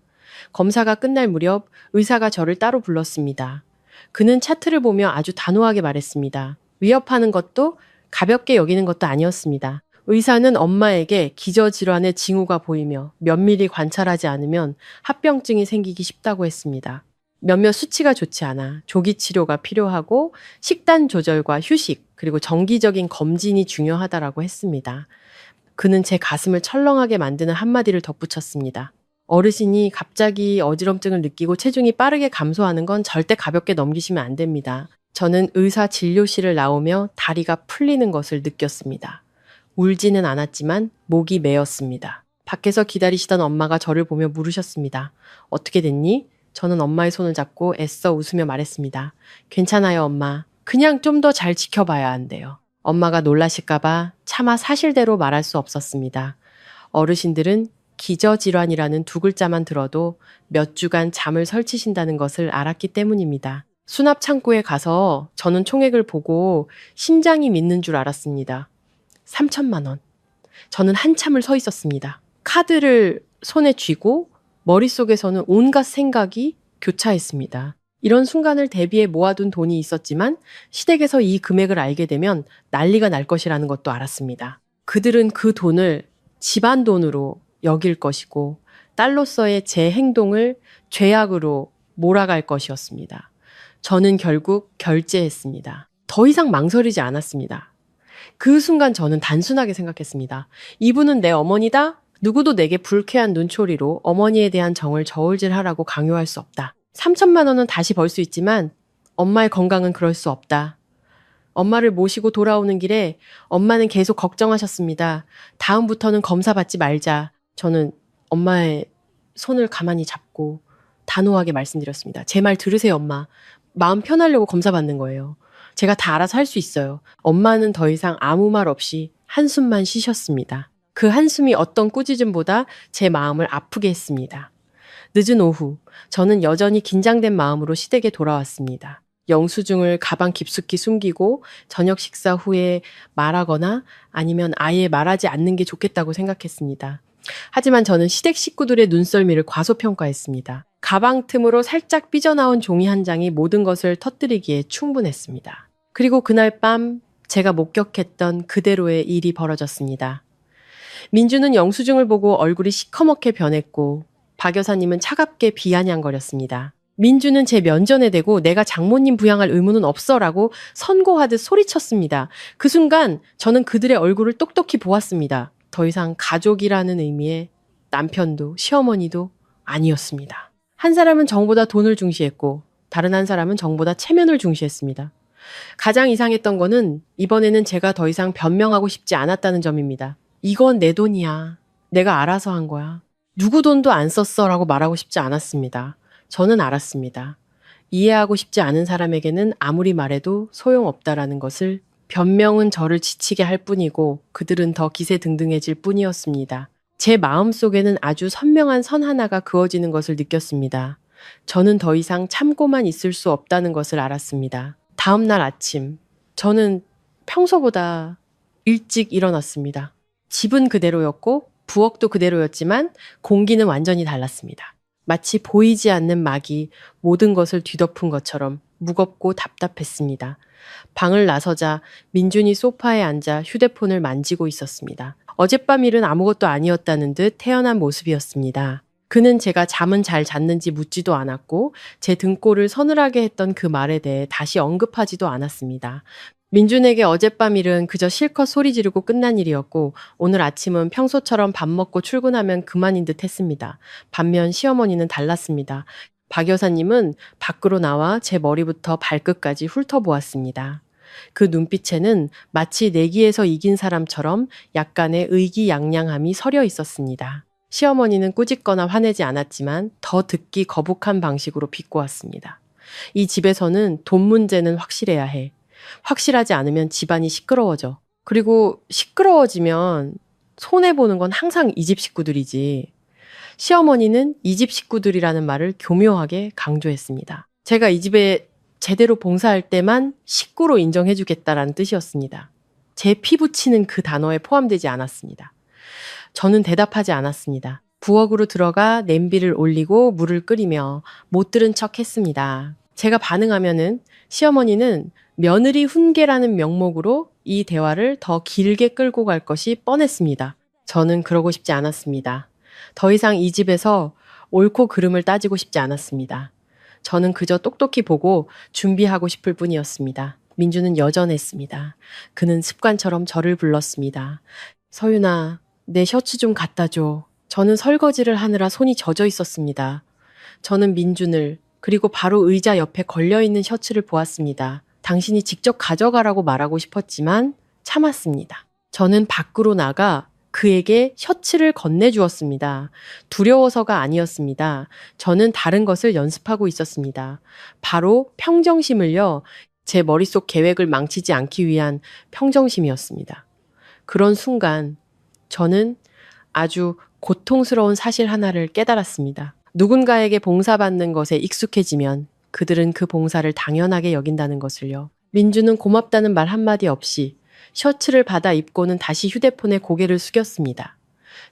[SPEAKER 2] 검사가 끝날 무렵 의사가 저를 따로 불렀습니다. 그는 차트를 보며 아주 단호하게 말했습니다. 위협하는 것도 가볍게 여기는 것도 아니었습니다. 의사는 엄마에게 기저질환의 징후가 보이며 면밀히 관찰하지 않으면 합병증이 생기기 쉽다고 했습니다. 몇몇 수치가 좋지 않아 조기 치료가 필요하고 식단 조절과 휴식 그리고 정기적인 검진이 중요하다라고 했습니다. 그는 제 가슴을 철렁하게 만드는 한마디를 덧붙였습니다. 어르신이 갑자기 어지럼증을 느끼고 체중이 빠르게 감소하는 건 절대 가볍게 넘기시면 안 됩니다. 저는 의사 진료실을 나오며 다리가 풀리는 것을 느꼈습니다. 울지는 않았지만 목이 메었습니다. 밖에서 기다리시던 엄마가 저를 보며 물으셨습니다. 어떻게 됐니? 저는 엄마의 손을 잡고 애써 웃으며 말했습니다. 괜찮아요, 엄마. 그냥 좀 더 잘 지켜봐야 한대요. 엄마가 놀라실까봐 차마 사실대로 말할 수 없었습니다. 어르신들은 기저질환이라는 두 글자만 들어도 몇 주간 잠을 설치신다는 것을 알았기 때문입니다. 수납 창고에 가서 저는 총액을 보고 심장이 믿는 줄 알았습니다. 3천만 원. 저는 한참을 서 있었습니다. 카드를 손에 쥐고 머릿속에서는 온갖 생각이 교차했습니다. 이런 순간을 대비해 모아둔 돈이 있었지만 시댁에서 이 금액을 알게 되면 난리가 날 것이라는 것도 알았습니다. 그들은 그 돈을 집안 돈으로 여길 것이고 딸로서의 제 행동을 죄악으로 몰아갈 것이었습니다. 저는 결국 결제했습니다. 더 이상 망설이지 않았습니다. 그 순간 저는 단순하게 생각했습니다. 이분은 내 어머니다? 누구도 내게 불쾌한 눈초리로 어머니에 대한 정을 저울질하라고 강요할 수 없다. 3천만 원은 다시 벌 수 있지만 엄마의 건강은 그럴 수 없다. 엄마를 모시고 돌아오는 길에 엄마는 계속 걱정하셨습니다. 다음부터는 검사 받지 말자. 저는 엄마의 손을 가만히 잡고 단호하게 말씀드렸습니다. 제 말 들으세요, 엄마. 마음 편하려고 검사 받는 거예요. 제가 다 알아서 할 수 있어요. 엄마는 더 이상 아무 말 없이 한숨만 쉬셨습니다. 그 한숨이 어떤 꾸짖음보다 제 마음을 아프게 했습니다. 늦은 오후, 저는 여전히 긴장된 마음으로 시댁에 돌아왔습니다. 영수증을 가방 깊숙이 숨기고 저녁 식사 후에 말하거나 아니면 아예 말하지 않는 게 좋겠다고 생각했습니다. 하지만 저는 시댁 식구들의 눈썰미를 과소평가했습니다. 가방 틈으로 살짝 삐져나온 종이 한 장이 모든 것을 터뜨리기에 충분했습니다. 그리고 그날 밤 제가 목격했던 그대로의 일이 벌어졌습니다. 민주는 영수증을 보고 얼굴이 시커멓게 변했고 박 여사님은 차갑게 비아냥거렸습니다. 민주는 제 면전에 대고 내가 장모님 부양할 의무는 없어라고 선고하듯 소리쳤습니다. 그 순간 저는 그들의 얼굴을 똑똑히 보았습니다. 더 이상 가족이라는 의미의 남편도 시어머니도 아니었습니다. 한 사람은 정보다 돈을 중시했고 다른 한 사람은 정보다 체면을 중시했습니다. 가장 이상했던 거는 이번에는 제가 더 이상 변명하고 싶지 않았다는 점입니다. 이건 내 돈이야. 내가 알아서 한 거야. 누구 돈도 안 썼어 라고 말하고 싶지 않았습니다. 저는 알았습니다. 이해하고 싶지 않은 사람에게는 아무리 말해도 소용없다라는 것을. 변명은 저를 지치게 할 뿐이고 그들은 더 기세등등해질 뿐이었습니다. 제 마음속에는 아주 선명한 선 하나가 그어지는 것을 느꼈습니다. 저는 더 이상 참고만 있을 수 없다는 것을 알았습니다. 다음 날 아침, 저는 평소보다 일찍 일어났습니다. 집은 그대로였고 부엌도 그대로였지만 공기는 완전히 달랐습니다. 마치 보이지 않는 막이 모든 것을 뒤덮은 것처럼 무겁고 답답했습니다. 방을 나서자 민준이 소파에 앉아 휴대폰을 만지고 있었습니다. 어젯밤 일은 아무것도 아니었다는 듯 태연한 모습이었습니다. 그는 제가 잠은 잘 잤는지 묻지도 않았고 제 등골을 서늘하게 했던 그 말에 대해 다시 언급하지도 않았습니다. 민준에게 어젯밤 일은 그저 실컷 소리 지르고 끝난 일이었고 오늘 아침은 평소처럼 밥 먹고 출근하면 그만인 듯 했습니다. 반면 시어머니는 달랐습니다. 박 여사님은 밖으로 나와 제 머리부터 발끝까지 훑어보았습니다. 그 눈빛에는 마치 내기에서 이긴 사람처럼 약간의 의기양양함이 서려 있었습니다. 시어머니는 꾸짖거나 화내지 않았지만 더 듣기 거북한 방식으로 비꼬았습니다. 이 집에서는 돈 문제는 확실해야 해. 확실하지 않으면 집안이 시끄러워져. 그리고 시끄러워지면 손해보는 건 항상 이 집 식구들이지. 시어머니는 이 집 식구들이라는 말을 교묘하게 강조했습니다. 제가 이 집에 제대로 봉사할 때만 식구로 인정해주겠다라는 뜻이었습니다. 제 피 붙이는 그 단어에 포함되지 않았습니다. 저는 대답하지 않았습니다. 부엌으로 들어가 냄비를 올리고 물을 끓이며 못 들은 척 했습니다. 제가 반응하면은 시어머니는 며느리 훈계라는 명목으로 이 대화를 더 길게 끌고 갈 것이 뻔했습니다. 저는 그러고 싶지 않았습니다. 더 이상 이 집에서 옳고 그름을 따지고 싶지 않았습니다. 저는 그저 똑똑히 보고 준비하고 싶을 뿐이었습니다. 민주는 여전했습니다. 그는 습관처럼 저를 불렀습니다. 서윤아, 내 셔츠 좀 갖다 줘. 저는 설거지를 하느라 손이 젖어 있었습니다. 저는 민준을 그리고 바로 의자 옆에 걸려있는 셔츠를 보았습니다. 당신이 직접 가져가라고 말하고 싶었지만 참았습니다. 저는 밖으로 나가 그에게 셔츠를 건네주었습니다. 두려워서가 아니었습니다. 저는 다른 것을 연습하고 있었습니다. 바로 평정심을요, 제 머릿속 계획을 망치지 않기 위한 평정심이었습니다. 그런 순간 저는 아주 고통스러운 사실 하나를 깨달았습니다. 누군가에게 봉사받는 것에 익숙해지면 그들은 그 봉사를 당연하게 여긴다는 것을요. 민주는 고맙다는 말 한마디 없이 셔츠를 받아 입고는 다시 휴대폰에 고개를 숙였습니다.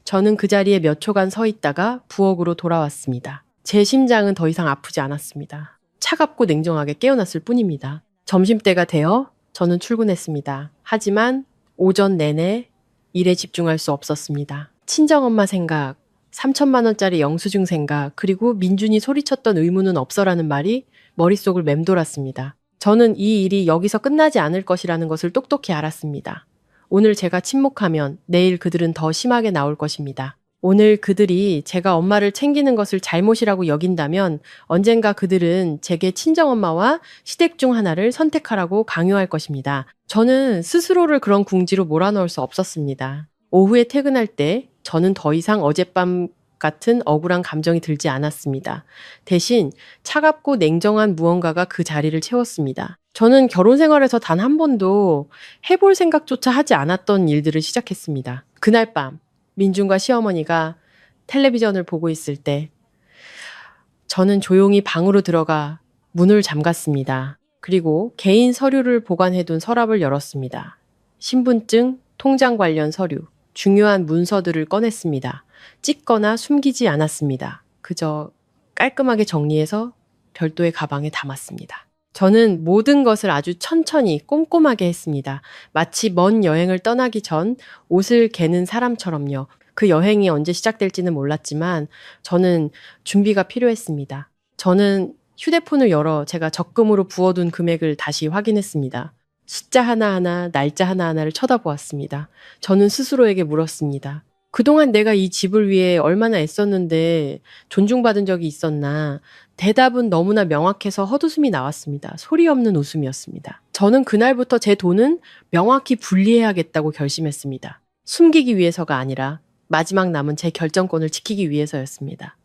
[SPEAKER 2] 저는 그 자리에 몇 초간 서 있다가 부엌으로 돌아왔습니다. 제 심장은 더 이상 아프지 않았습니다. 차갑고 냉정하게 깨어났을 뿐입니다. 점심때가 되어 저는 출근했습니다. 하지만 오전 내내 일에 집중할 수 없었습니다. 친정엄마 생각, 3천만 원짜리 영수증 생각, 그리고 민준이 소리쳤던 의무는 없어라는 말이 머릿속을 맴돌았습니다. 저는 이 일이 여기서 끝나지 않을 것이라는 것을 똑똑히 알았습니다. 오늘 제가 침묵하면 내일 그들은 더 심하게 나올 것입니다. 오늘 그들이 제가 엄마를 챙기는 것을 잘못이라고 여긴다면 언젠가 그들은 제게 친정엄마와 시댁 중 하나를 선택하라고 강요할 것입니다. 저는 스스로를 그런 궁지로 몰아넣을 수 없었습니다. 오후에 퇴근할 때 저는 더 이상 어젯밤 같은 억울한 감정이 들지 않았습니다. 대신 차갑고 냉정한 무언가가 그 자리를 채웠습니다. 저는 결혼 생활에서 단 한 번도 해볼 생각조차 하지 않았던 일들을 시작했습니다. 그날 밤 민준과 시어머니가 텔레비전을 보고 있을 때 저는 조용히 방으로 들어가 문을 잠갔습니다. 그리고 개인 서류를 보관해둔 서랍을 열었습니다. 신분증, 통장 관련 서류, 중요한 문서들을 꺼냈습니다. 찢거나 숨기지 않았습니다. 그저 깔끔하게 정리해서 별도의 가방에 담았습니다. 저는 모든 것을 아주 천천히 꼼꼼하게 했습니다. 마치 먼 여행을 떠나기 전 옷을 개는 사람처럼요. 그 여행이 언제 시작될지는 몰랐지만 저는 준비가 필요했습니다. 저는 휴대폰을 열어 제가 적금으로 부어둔 금액을 다시 확인했습니다. 숫자 하나하나, 날짜 하나하나를 쳐다보았습니다. 저는 스스로에게 물었습니다. 그동안 내가 이 집을 위해 얼마나 애썼는데 존중받은 적이 있었나? 대답은 너무나 명확해서 헛웃음이 나왔습니다. 소리 없는 웃음이었습니다. 저는 그날부터 제 돈은 명확히 분리해야겠다고 결심했습니다. 숨기기 위해서가 아니라 마지막 남은 제 결정권을 지키기 위해서였습니다.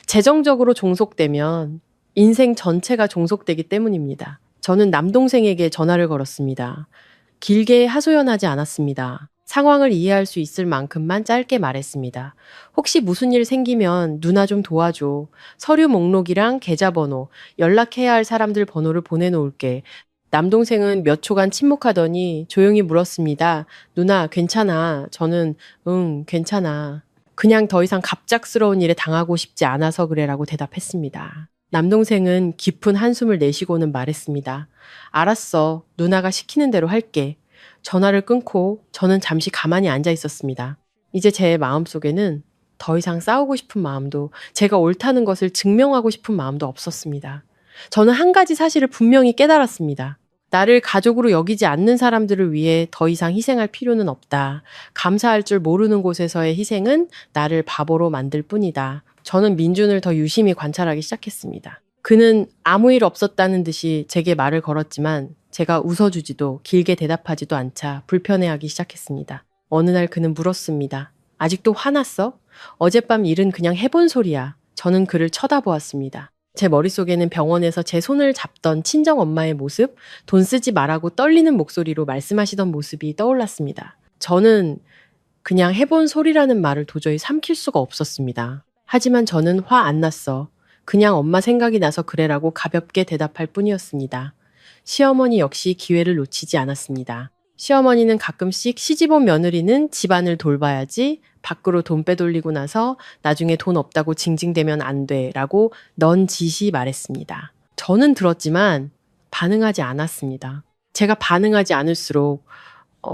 [SPEAKER 2] 재정적으로 종속되면 인생 전체가 종속되기 때문입니다. 저는 남동생에게 전화를 걸었습니다. 길게 하소연하지 않았습니다. 상황을 이해할 수 있을 만큼만 짧게 말했습니다. 혹시 무슨 일 생기면 누나 좀 도와줘. 서류 목록이랑 계좌번호, 연락해야 할 사람들 번호를 보내놓을게. 남동생은 몇 초간 침묵하더니 조용히 물었습니다. 누나, 괜찮아. 저는 괜찮아. 그냥 더 이상 갑작스러운 일에 당하고 싶지 않아서 그래라고 대답했습니다. 남동생은 깊은 한숨을 내쉬고는 말했습니다. 알았어. 누나가 시키는 대로 할게. 전화를 끊고 저는 잠시 가만히 앉아 있었습니다. 이제 제 마음속에는 더 이상 싸우고 싶은 마음도 제가 옳다는 것을 증명하고 싶은 마음도 없었습니다. 저는 한 가지 사실을 분명히 깨달았습니다. 나를 가족으로 여기지 않는 사람들을 위해 더 이상 희생할 필요는 없다. 감사할 줄 모르는 곳에서의 희생은 나를 바보로 만들 뿐이다. 저는 민준을 더 유심히 관찰하기 시작했습니다. 그는 아무 일 없었다는 듯이 제게 말을 걸었지만 제가 웃어주지도 길게 대답하지도 않자 불편해하기 시작했습니다. 어느 날 그는 물었습니다. 아직도 화났어? 어젯밤 일은 그냥 해본 소리야. 저는 그를 쳐다보았습니다. 제 머릿속에는 병원에서 제 손을 잡던 친정엄마의 모습, 돈 쓰지 말라고 떨리는 목소리로 말씀하시던 모습이 떠올랐습니다. 저는 그냥 해본 소리라는 말을 도저히 삼킬 수가 없었습니다. 하지만 저는 화 안 났어. 그냥 엄마 생각이 나서 그래라고 가볍게 대답할 뿐이었습니다. 시어머니 역시 기회를 놓치지 않았습니다. 시어머니는 가끔씩 시집온 며느리는 집안을 돌봐야지 밖으로 돈 빼돌리고 나서 나중에 돈 없다고 징징대면 안 돼 라고 넌지시 말했습니다. 저는 들었지만 반응하지 않았습니다. 제가 반응하지 않을수록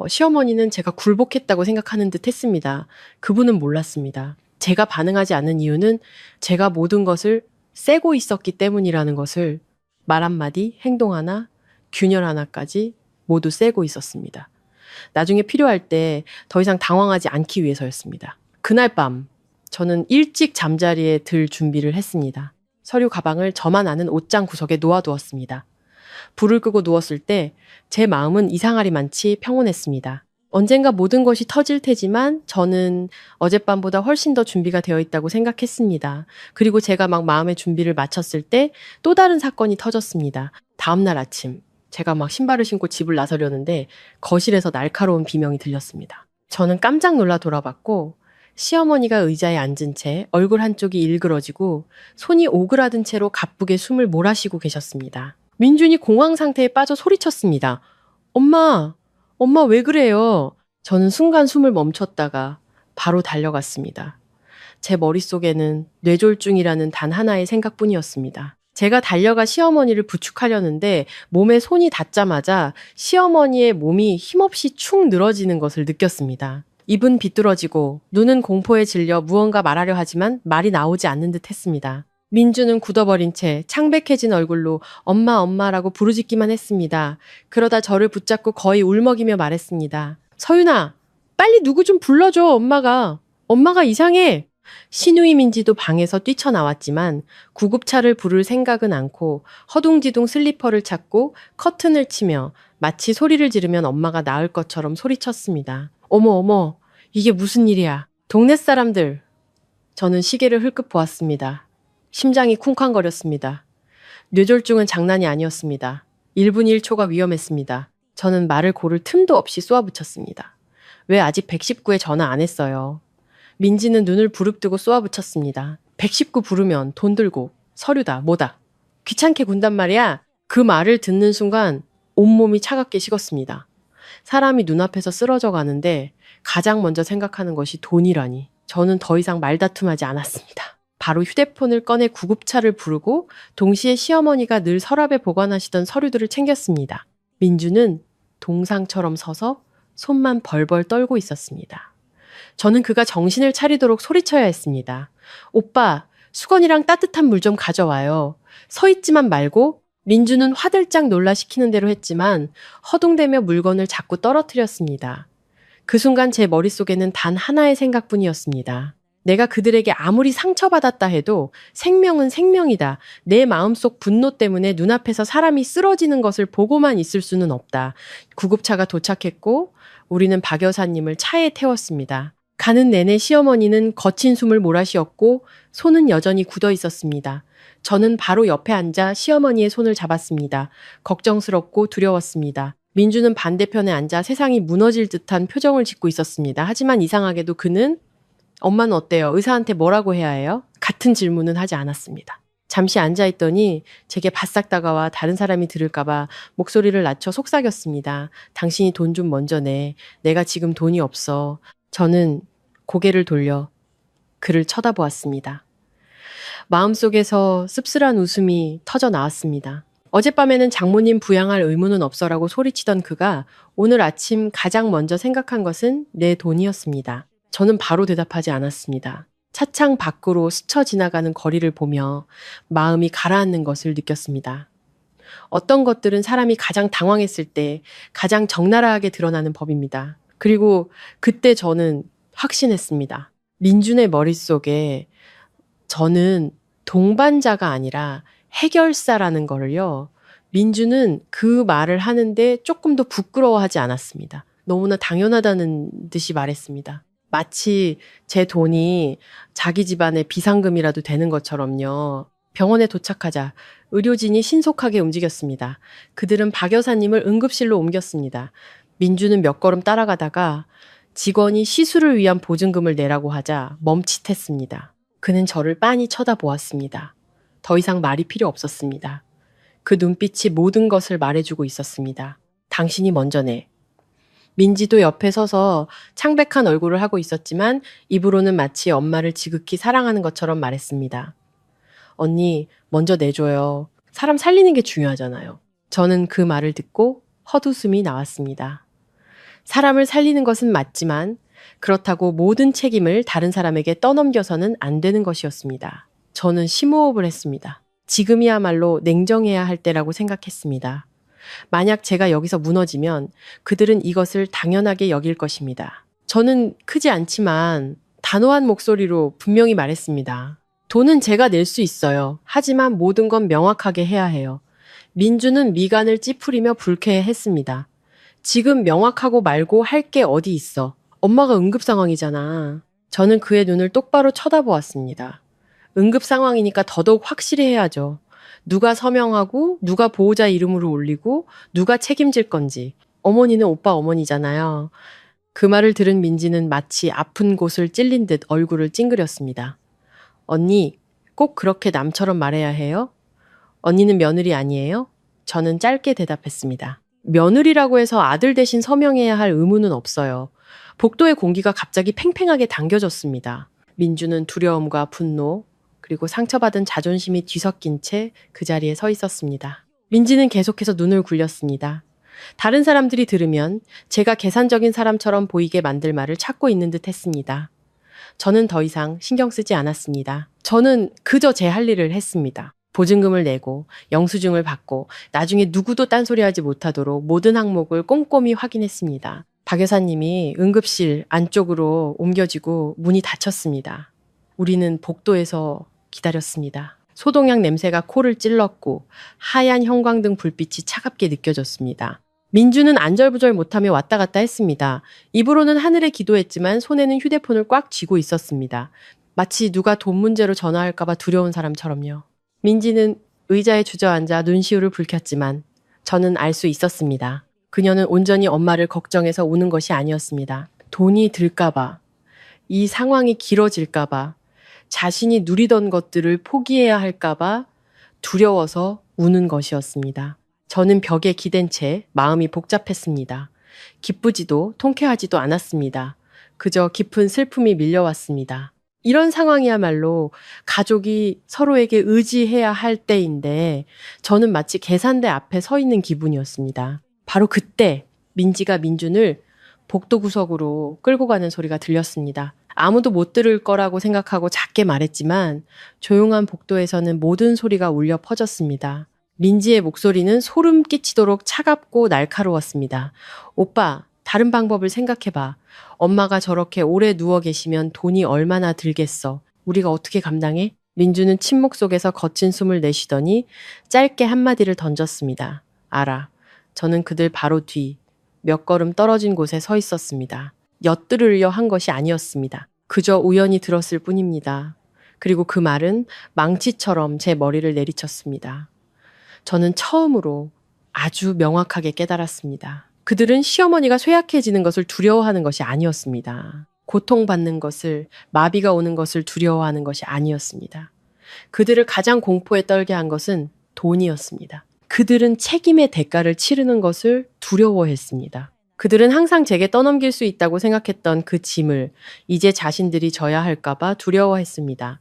[SPEAKER 2] 시어머니는 제가 굴복했다고 생각하는 듯 했습니다. 그분은 몰랐습니다. 제가 반응하지 않는 이유는 제가 모든 것을 쐬고 있었기 때문이라는 것을 말 한마디, 행동 하나, 균열 하나까지 모두 쐬고 있었습니다. 나중에 필요할 때 더 이상 당황하지 않기 위해서였습니다. 그날 밤 저는 일찍 잠자리에 들 준비를 했습니다. 서류 가방을 저만 아는 옷장 구석에 놓아두었습니다. 불을 끄고 누웠을 때 제 마음은 이상하리만치 평온했습니다. 언젠가 모든 것이 터질 테지만 저는 어젯밤보다 훨씬 더 준비가 되어 있다고 생각했습니다. 그리고 제가 막 마음의 준비를 마쳤을 때 또 다른 사건이 터졌습니다. 다음날 아침 제가 막 신발을 신고 집을 나서려는데 거실에서 날카로운 비명이 들렸습니다. 저는 깜짝 놀라 돌아봤고 시어머니가 의자에 앉은 채 얼굴 한쪽이 일그러지고 손이 오그라든 채로 가쁘게 숨을 몰아쉬고 계셨습니다. 민준이 공황 상태에 빠져 소리쳤습니다. 엄마 왜 그래요? 저는 순간 숨을 멈췄다가 바로 달려갔습니다. 제 머릿속에는 뇌졸중이라는 단 하나의 생각뿐이었습니다. 제가 달려가 시어머니를 부축하려는데 몸에 손이 닿자마자 시어머니의 몸이 힘없이 축 늘어지는 것을 느꼈습니다. 입은 비뚤어지고 눈은 공포에 질려 무언가 말하려 하지만 말이 나오지 않는 듯 했습니다. 민주는 굳어버린 채 창백해진 얼굴로 엄마라고 부르짖기만 했습니다. 그러다 저를 붙잡고 거의 울먹이며 말했습니다. 서윤아, 빨리 누구 좀 불러줘, 엄마가 이상해. 신우이민지도 방에서 뛰쳐나왔지만 구급차를 부를 생각은 않고 허둥지둥 슬리퍼를 찾고 커튼을 치며 마치 소리를 지르면 엄마가 나을 것처럼 소리쳤습니다. 어머, 이게 무슨 일이야. 동네 사람들. 저는 시계를 흘끗 보았습니다. 심장이 쿵쾅거렸습니다. 뇌졸중은 장난이 아니었습니다. 1분 1초가 위험했습니다. 저는 말을 고를 틈도 없이 쏘아붙였습니다. 왜 아직 119에 전화 안 했어요? 민지는 눈을 부릅뜨고 쏘아붙였습니다. 119 부르면 돈 들고 서류다 뭐다. 귀찮게 군단 말이야. 그 말을 듣는 순간 온몸이 차갑게 식었습니다. 사람이 눈앞에서 쓰러져 가는데 가장 먼저 생각하는 것이 돈이라니. 저는 더 이상 말다툼하지 않았습니다. 바로 휴대폰을 꺼내 구급차를 부르고 동시에 시어머니가 늘 서랍에 보관하시던 서류들을 챙겼습니다. 민주는 동상처럼 서서 손만 벌벌 떨고 있었습니다. 저는 그가 정신을 차리도록 소리쳐야 했습니다. 오빠, 수건이랑 따뜻한 물 좀 가져와요. 서 있지만 말고. 민주는 화들짝 놀라 시키는 대로 했지만 허둥대며 물건을 자꾸 떨어뜨렸습니다. 그 순간 제 머릿속에는 단 하나의 생각뿐이었습니다. 내가 그들에게 아무리 상처받았다 해도 생명은 생명이다. 내 마음속 분노 때문에 눈앞에서 사람이 쓰러지는 것을 보고만 있을 수는 없다. 구급차가 도착했고 우리는 박 여사님을 차에 태웠습니다. 가는 내내 시어머니는 거친 숨을 몰아쉬었고 손은 여전히 굳어 있었습니다. 저는 바로 옆에 앉아 시어머니의 손을 잡았습니다. 걱정스럽고 두려웠습니다. 민주는 반대편에 앉아 세상이 무너질 듯한 표정을 짓고 있었습니다. 하지만 이상하게도 그는 엄마는 어때요? 의사한테 뭐라고 해야 해요? 같은 질문은 하지 않았습니다. 잠시 앉아있더니 제게 바싹 다가와 다른 사람이 들을까봐 목소리를 낮춰 속삭였습니다. 당신이 돈 좀 먼저 내. 내가 지금 돈이 없어. 저는 고개를 돌려 그를 쳐다보았습니다. 마음속에서 씁쓸한 웃음이 터져 나왔습니다. 어젯밤에는 장모님 부양할 의무는 없어라고 소리치던 그가 오늘 아침 가장 먼저 생각한 것은 내 돈이었습니다. 저는 바로 대답하지 않았습니다. 차창 밖으로 스쳐 지나가는 거리를 보며 마음이 가라앉는 것을 느꼈습니다. 어떤 것들은 사람이 가장 당황했을 때 가장 적나라하게 드러나는 법입니다. 그리고 그때 저는 확신했습니다. 민준의 머릿속에 저는 동반자가 아니라 해결사라는 거를요. 민준은 그 말을 하는데 조금 더 부끄러워하지 않았습니다. 너무나 당연하다는 듯이 말했습니다. 마치 제 돈이 자기 집안의 비상금이라도 되는 것처럼요. 병원에 도착하자 의료진이 신속하게 움직였습니다. 그들은 박 여사님을 응급실로 옮겼습니다. 민주는 몇 걸음 따라가다가 직원이 시술을 위한 보증금을 내라고 하자 멈칫했습니다. 그는 저를 빤히 쳐다보았습니다. 더 이상 말이 필요 없었습니다. 그 눈빛이 모든 것을 말해주고 있었습니다. 당신이 먼저 내. 민지도 옆에 서서 창백한 얼굴을 하고 있었지만 입으로는 마치 엄마를 지극히 사랑하는 것처럼 말했습니다. 언니, 먼저 내줘요. 사람 살리는 게 중요하잖아요. 저는 그 말을 듣고 헛웃음이 나왔습니다. 사람을 살리는 것은 맞지만 그렇다고 모든 책임을 다른 사람에게 떠넘겨서는 안 되는 것이었습니다. 저는 심호흡을 했습니다. 지금이야말로 냉정해야 할 때라고 생각했습니다. 만약 제가 여기서 무너지면 그들은 이것을 당연하게 여길 것입니다. 저는 크지 않지만 단호한 목소리로 분명히 말했습니다. 돈은 제가 낼 수 있어요. 하지만 모든 건 명확하게 해야 해요. 민주는 미간을 찌푸리며 불쾌해했습니다. 지금 명확하고 말고 할 게 어디 있어. 엄마가 응급 상황이잖아. 저는 그의 눈을 똑바로 쳐다보았습니다. 응급 상황이니까 더더욱 확실히 해야죠. 누가 서명하고 누가 보호자 이름으로 올리고 누가 책임질 건지. 어머니는 오빠 어머니잖아요. 그 말을 들은 민지는 마치 아픈 곳을 찔린 듯 얼굴을 찡그렸습니다. 언니, 꼭 그렇게 남처럼 말해야 해요? 언니는 며느리 아니에요? 저는 짧게 대답했습니다. 며느리라고 해서 아들 대신 서명해야 할 의무는 없어요. 복도의 공기가 갑자기 팽팽하게 당겨졌습니다. 민주는 두려움과 분노, 그리고 상처받은 자존심이 뒤섞인 채 그 자리에 서 있었습니다. 민지는 계속해서 눈을 굴렸습니다. 다른 사람들이 들으면 제가 계산적인 사람처럼 보이게 만들 말을 찾고 있는 듯 했습니다. 저는 더 이상 신경 쓰지 않았습니다. 저는 그저 제 할 일을 했습니다. 보증금을 내고 영수증을 받고 나중에 누구도 딴소리하지 못하도록 모든 항목을 꼼꼼히 확인했습니다. 박 여사님이 응급실 안쪽으로 옮겨지고 문이 닫혔습니다. 우리는 복도에서 기다렸습니다. 소독약 냄새가 코를 찔렀고 하얀 형광등 불빛이 차갑게 느껴졌습니다. 민주는 안절부절 못하며 왔다 갔다 했습니다. 입으로는 하늘에 기도했지만 손에는 휴대폰을 꽉 쥐고 있었습니다. 마치 누가 돈 문제로 전화할까봐 두려운 사람처럼요. 민지는 의자에 주저앉아 눈시울을 붉혔지만 저는 알 수 있었습니다. 그녀는 온전히 엄마를 걱정해서 우는 것이 아니었습니다. 돈이 들까봐, 이 상황이 길어질까봐, 자신이 누리던 것들을 포기해야 할까봐 두려워서 우는 것이었습니다. 저는 벽에 기댄 채 마음이 복잡했습니다. 기쁘지도 통쾌하지도 않았습니다. 그저 깊은 슬픔이 밀려왔습니다. 이런 상황이야말로 가족이 서로에게 의지해야 할 때인데 저는 마치 계산대 앞에 서 있는 기분이었습니다. 바로 그때 민지가 민준을 복도 구석으로 끌고 가는 소리가 들렸습니다. 아무도 못 들을 거라고 생각하고 작게 말했지만 조용한 복도에서는 모든 소리가 울려 퍼졌습니다. 민지의 목소리는 소름 끼치도록 차갑고 날카로웠습니다. 오빠, 다른 방법을 생각해봐. 엄마가 저렇게 오래 누워 계시면 돈이 얼마나 들겠어. 우리가 어떻게 감당해? 민주는 침묵 속에서 거친 숨을 내쉬더니 짧게 한마디를 던졌습니다. 알아. 저는 그들 바로 뒤, 몇 걸음 떨어진 곳에 서 있었습니다. 엿들으려 한 것이 아니었습니다. 그저 우연히 들었을 뿐입니다. 그리고 그 말은 망치처럼 제 머리를 내리쳤습니다. 저는 처음으로 아주 명확하게 깨달았습니다. 그들은 시어머니가 쇠약해지는 것을 두려워하는 것이 아니었습니다. 고통받는 것을, 마비가 오는 것을 두려워하는 것이 아니었습니다. 그들을 가장 공포에 떨게 한 것은 돈이었습니다. 그들은 책임의 대가를 치르는 것을 두려워했습니다. 그들은 항상 제게 떠넘길 수 있다고 생각했던 그 짐을 이제 자신들이 져야 할까봐 두려워했습니다.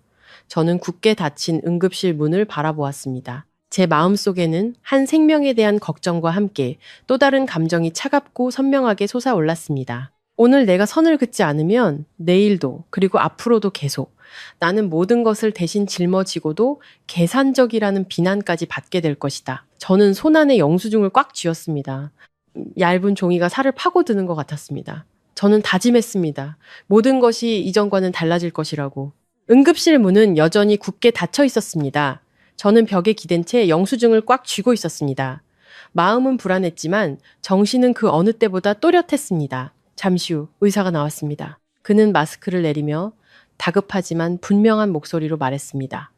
[SPEAKER 2] 저는 굳게 닫힌 응급실 문을 바라보았습니다. 제 마음속에는 한 생명에 대한 걱정과 함께 또 다른 감정이 차갑고 선명하게 솟아올랐습니다. 오늘 내가 선을 긋지 않으면 내일도 그리고 앞으로도 계속 나는 모든 것을 대신 짊어지고도 계산적이라는 비난까지 받게 될 것이다. 저는 손안에 영수증을 꽉 쥐었습니다. 얇은 종이가 살을 파고드는 것 같았습니다. 저는 다짐했습니다. 모든 것이 이전과는 달라질 것이라고. 응급실 문은 여전히 굳게 닫혀 있었습니다. 저는 벽에 기댄 채 영수증을 꽉 쥐고 있었습니다. 마음은 불안했지만 정신은 그 어느 때보다 또렷했습니다. 잠시 후 의사가 나왔습니다. 그는 마스크를 내리며 다급하지만 분명한 목소리로 말했습니다.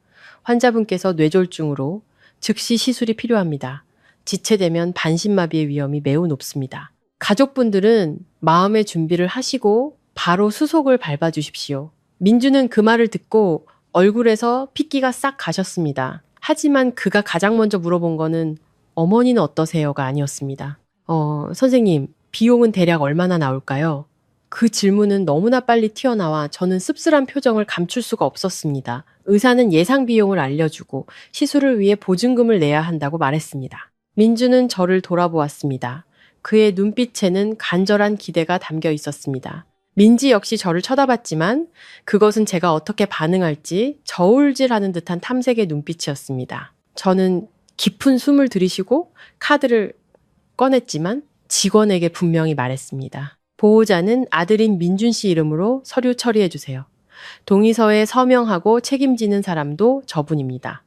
[SPEAKER 2] 환자분께서 뇌졸중으로 즉시 시술이 필요합니다. 지체되면 반신마비의 위험이 매우 높습니다. 가족분들은 마음의 준비를 하시고 바로 수속을 밟아주십시오. 민주는 그 말을 듣고 얼굴에서 핏기가 싹 가셨습니다. 하지만 그가 가장 먼저 물어본 거는 어머니는 어떠세요가 아니었습니다. 선생님, 비용은 대략 얼마나 나올까요? 그 질문은 너무나 빨리 튀어나와 저는 씁쓸한 표정을 감출 수가 없었습니다. 의사는 예상 비용을 알려주고 시술을 위해 보증금을 내야 한다고 말했습니다. 민주는 저를 돌아보았습니다. 그의 눈빛에는 간절한 기대가 담겨 있었습니다. 민지 역시 저를 쳐다봤지만 그것은 제가 어떻게 반응할지 저울질하는 듯한 탐색의 눈빛이었습니다. 저는 깊은 숨을 들이쉬고 카드를 꺼냈지만 직원에게 분명히 말했습니다. 보호자는 아들인 민준 씨 이름으로 서류 처리해 주세요. 동의서에 서명하고 책임지는 사람도 저분입니다.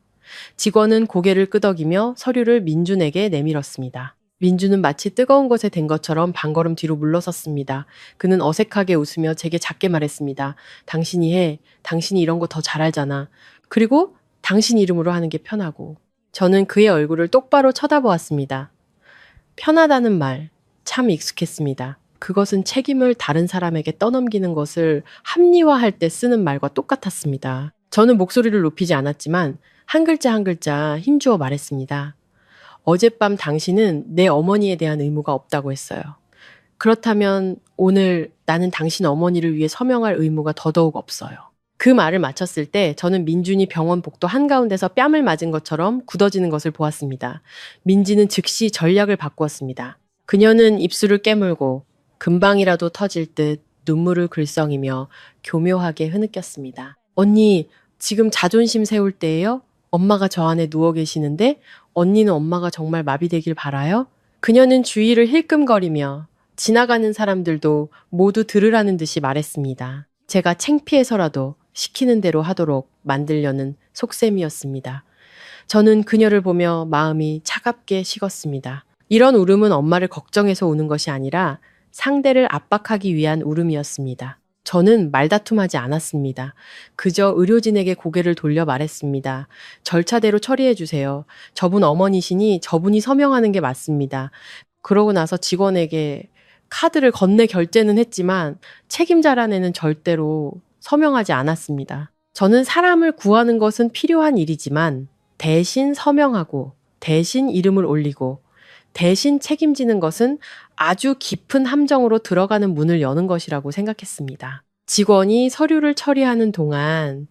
[SPEAKER 2] 직원은 고개를 끄덕이며 서류를 민준에게 내밀었습니다. 민준은 마치 뜨거운 것에 댄 것처럼 반걸음 뒤로 물러섰습니다. 그는 어색하게 웃으며 제게 작게 말했습니다. 당신이 해. 당신이 이런 거 더 잘 알잖아. 그리고 당신 이름으로 하는 게 편하고. 저는 그의 얼굴을 똑바로 쳐다보았습니다. 편하다는 말, 참 익숙했습니다. 그것은 책임을 다른 사람에게 떠넘기는 것을 합리화할 때 쓰는 말과 똑같았습니다. 저는 목소리를 높이지 않았지만 한 글자 한 글자 힘주어 말했습니다. 어젯밤 당신은 내 어머니에 대한 의무가 없다고 했어요. 그렇다면 오늘 나는 당신 어머니를 위해 서명할 의무가 더더욱 없어요. 그 말을 마쳤을 때 저는 민준이 병원 복도 한가운데서 뺨을 맞은 것처럼 굳어지는 것을 보았습니다. 민지는 즉시 전략을 바꾸었습니다. 그녀는 입술을 깨물고 금방이라도 터질 듯 눈물을 글썽이며 교묘하게 흐느꼈습니다. 언니, 지금 자존심 세울 때예요? 엄마가 저 안에 누워 계시는데 언니는 엄마가 정말 마비되길 바라요? 그녀는 주위를 힐끔거리며 지나가는 사람들도 모두 들으라는 듯이 말했습니다. 제가 창피해서라도 시키는 대로 하도록 만들려는 속셈이었습니다. 저는 그녀를 보며 마음이 차갑게 식었습니다. 이런 울음은 엄마를 걱정해서 우는 것이 아니라 상대를 압박하기 위한 울음이었습니다. 저는 말다툼하지 않았습니다. 그저 의료진에게 고개를 돌려 말했습니다. 절차대로 처리해 주세요. 저분 어머니시니 저분이 서명하는 게 맞습니다. 그러고 나서 직원에게 카드를 건네 결제는 했지만 책임자란 애는 절대로 서명하지 않았습니다. 저는 사람을 구하는 것은 필요한 일이지만 대신 서명하고 대신 이름을 올리고 대신 책임지는 것은 아주 깊은 함정으로 들어가는 문을 여는 것이라고 생각했습니다. 직원이 서류를 처리하는 동안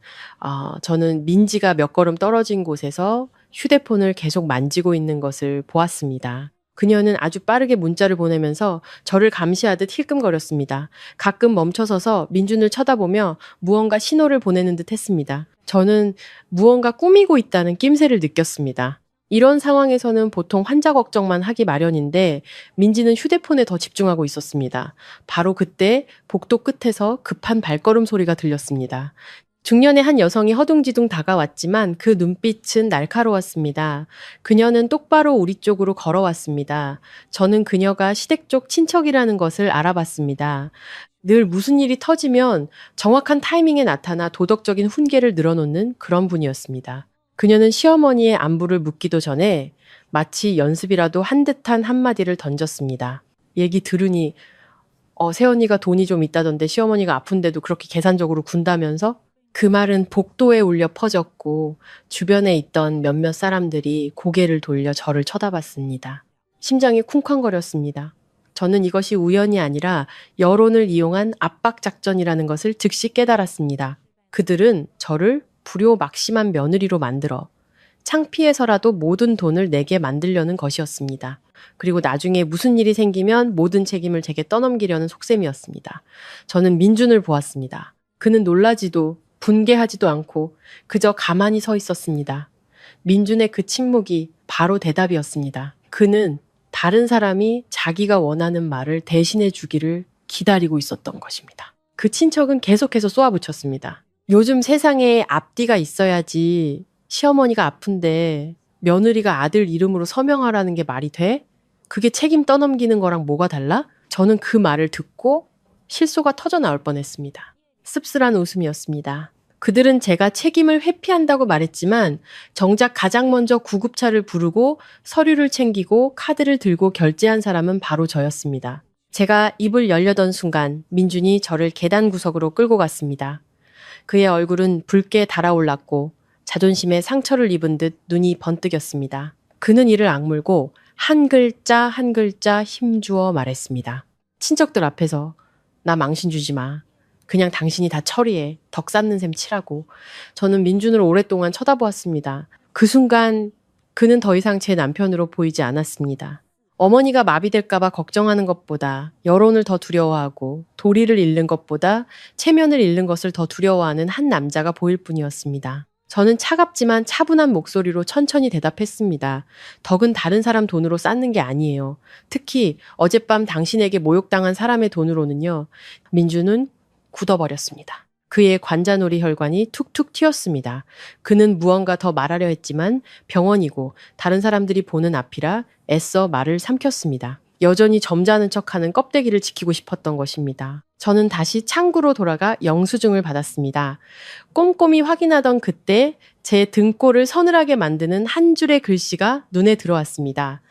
[SPEAKER 2] 저는 민지가 몇 걸음 떨어진 곳에서 휴대폰을 계속 만지고 있는 것을 보았습니다. 그녀는 아주 빠르게 문자를 보내면서 저를 감시하듯 힐끔거렸습니다. 가끔 멈춰서서 민준을 쳐다보며 무언가 신호를 보내는 듯 했습니다. 저는 무언가 꾸미고 있다는 낌새를 느꼈습니다. 이런 상황에서는 보통 환자 걱정만 하기 마련인데 민지는 휴대폰에 더 집중하고 있었습니다. 바로 그때 복도 끝에서 급한 발걸음 소리가 들렸습니다. 중년의 한 여성이 허둥지둥 다가왔지만 그 눈빛은 날카로웠습니다. 그녀는 똑바로 우리 쪽으로 걸어왔습니다. 저는 그녀가 시댁 쪽 친척이라는 것을 알아봤습니다. 늘 무슨 일이 터지면 정확한 타이밍에 나타나 도덕적인 훈계를 늘어놓는 그런 분이었습니다. 그녀는 시어머니의 안부를 묻기도 전에 마치 연습이라도 한 듯한 한마디를 던졌습니다. 얘기 들으니 새언니가 돈이 좀 있다던데 시어머니가 아픈데도 그렇게 계산적으로 군다면서? 그 말은 복도에 울려 퍼졌고 주변에 있던 몇몇 사람들이 고개를 돌려 저를 쳐다봤습니다. 심장이 쿵쾅거렸습니다. 저는 이것이 우연이 아니라 여론을 이용한 압박 작전이라는 것을 즉시 깨달았습니다. 그들은 저를 불효막심한 며느리로 만들어 창피해서라도 모든 돈을 내게 만들려는 것이었습니다. 그리고 나중에 무슨 일이 생기면 모든 책임을 제게 떠넘기려는 속셈이었습니다. 저는 민준을 보았습니다. 그는 놀라지도 분개하지도 않고 그저 가만히 서 있었습니다. 민준의 그 침묵이 바로 대답이었습니다. 그는 다른 사람이 자기가 원하는 말을 대신해 주기를 기다리고 있었던 것입니다. 그 친척은 계속해서 쏘아붙였습니다. 요즘 세상에 앞뒤가 있어야지 시어머니가 아픈데 며느리가 아들 이름으로 서명하라는 게 말이 돼? 그게 책임 떠넘기는 거랑 뭐가 달라? 저는 그 말을 듣고 실소가 터져 나올 뻔했습니다. 씁쓸한 웃음이었습니다. 그들은 제가 책임을 회피한다고 말했지만 정작 가장 먼저 구급차를 부르고 서류를 챙기고 카드를 들고 결제한 사람은 바로 저였습니다. 제가 입을 열려던 순간 민준이 저를 계단 구석으로 끌고 갔습니다. 그의 얼굴은 붉게 달아올랐고 자존심에 상처를 입은 듯 눈이 번뜩였습니다. 그는 이를 악물고 한 글자 한 글자 힘주어 말했습니다. 친척들 앞에서 나 망신 주지 마. 그냥 당신이 다 처리해. 덕 쌓는 셈 치라고. 저는 민준을 오랫동안 쳐다보았습니다. 그 순간 그는 더 이상 제 남편으로 보이지 않았습니다. 어머니가 마비될까봐 걱정하는 것보다 여론을 더 두려워하고 도리를 잃는 것보다 체면을 잃는 것을 더 두려워하는 한 남자가 보일 뿐이었습니다. 저는 차갑지만 차분한 목소리로 천천히 대답했습니다. 덕은 다른 사람 돈으로 쌓는 게 아니에요. 특히 어젯밤 당신에게 모욕당한 사람의 돈으로는요. 민준은 굳어버렸습니다. 그의 관자놀이 혈관이 툭툭 튀었습니다. 그는 무언가 더 말하려 했지만 병원이고 다른 사람들이 보는 앞이라 애써 말을 삼켰습니다. 여전히 점잖은 척하는 껍데기를 지키고 싶었던 것입니다. 저는 다시 창구로 돌아가 영수증을 받았습니다. 꼼꼼히 확인하던 그때 제 등골을 서늘하게 만드는 한 줄의 글씨가 눈에 들어왔습니다.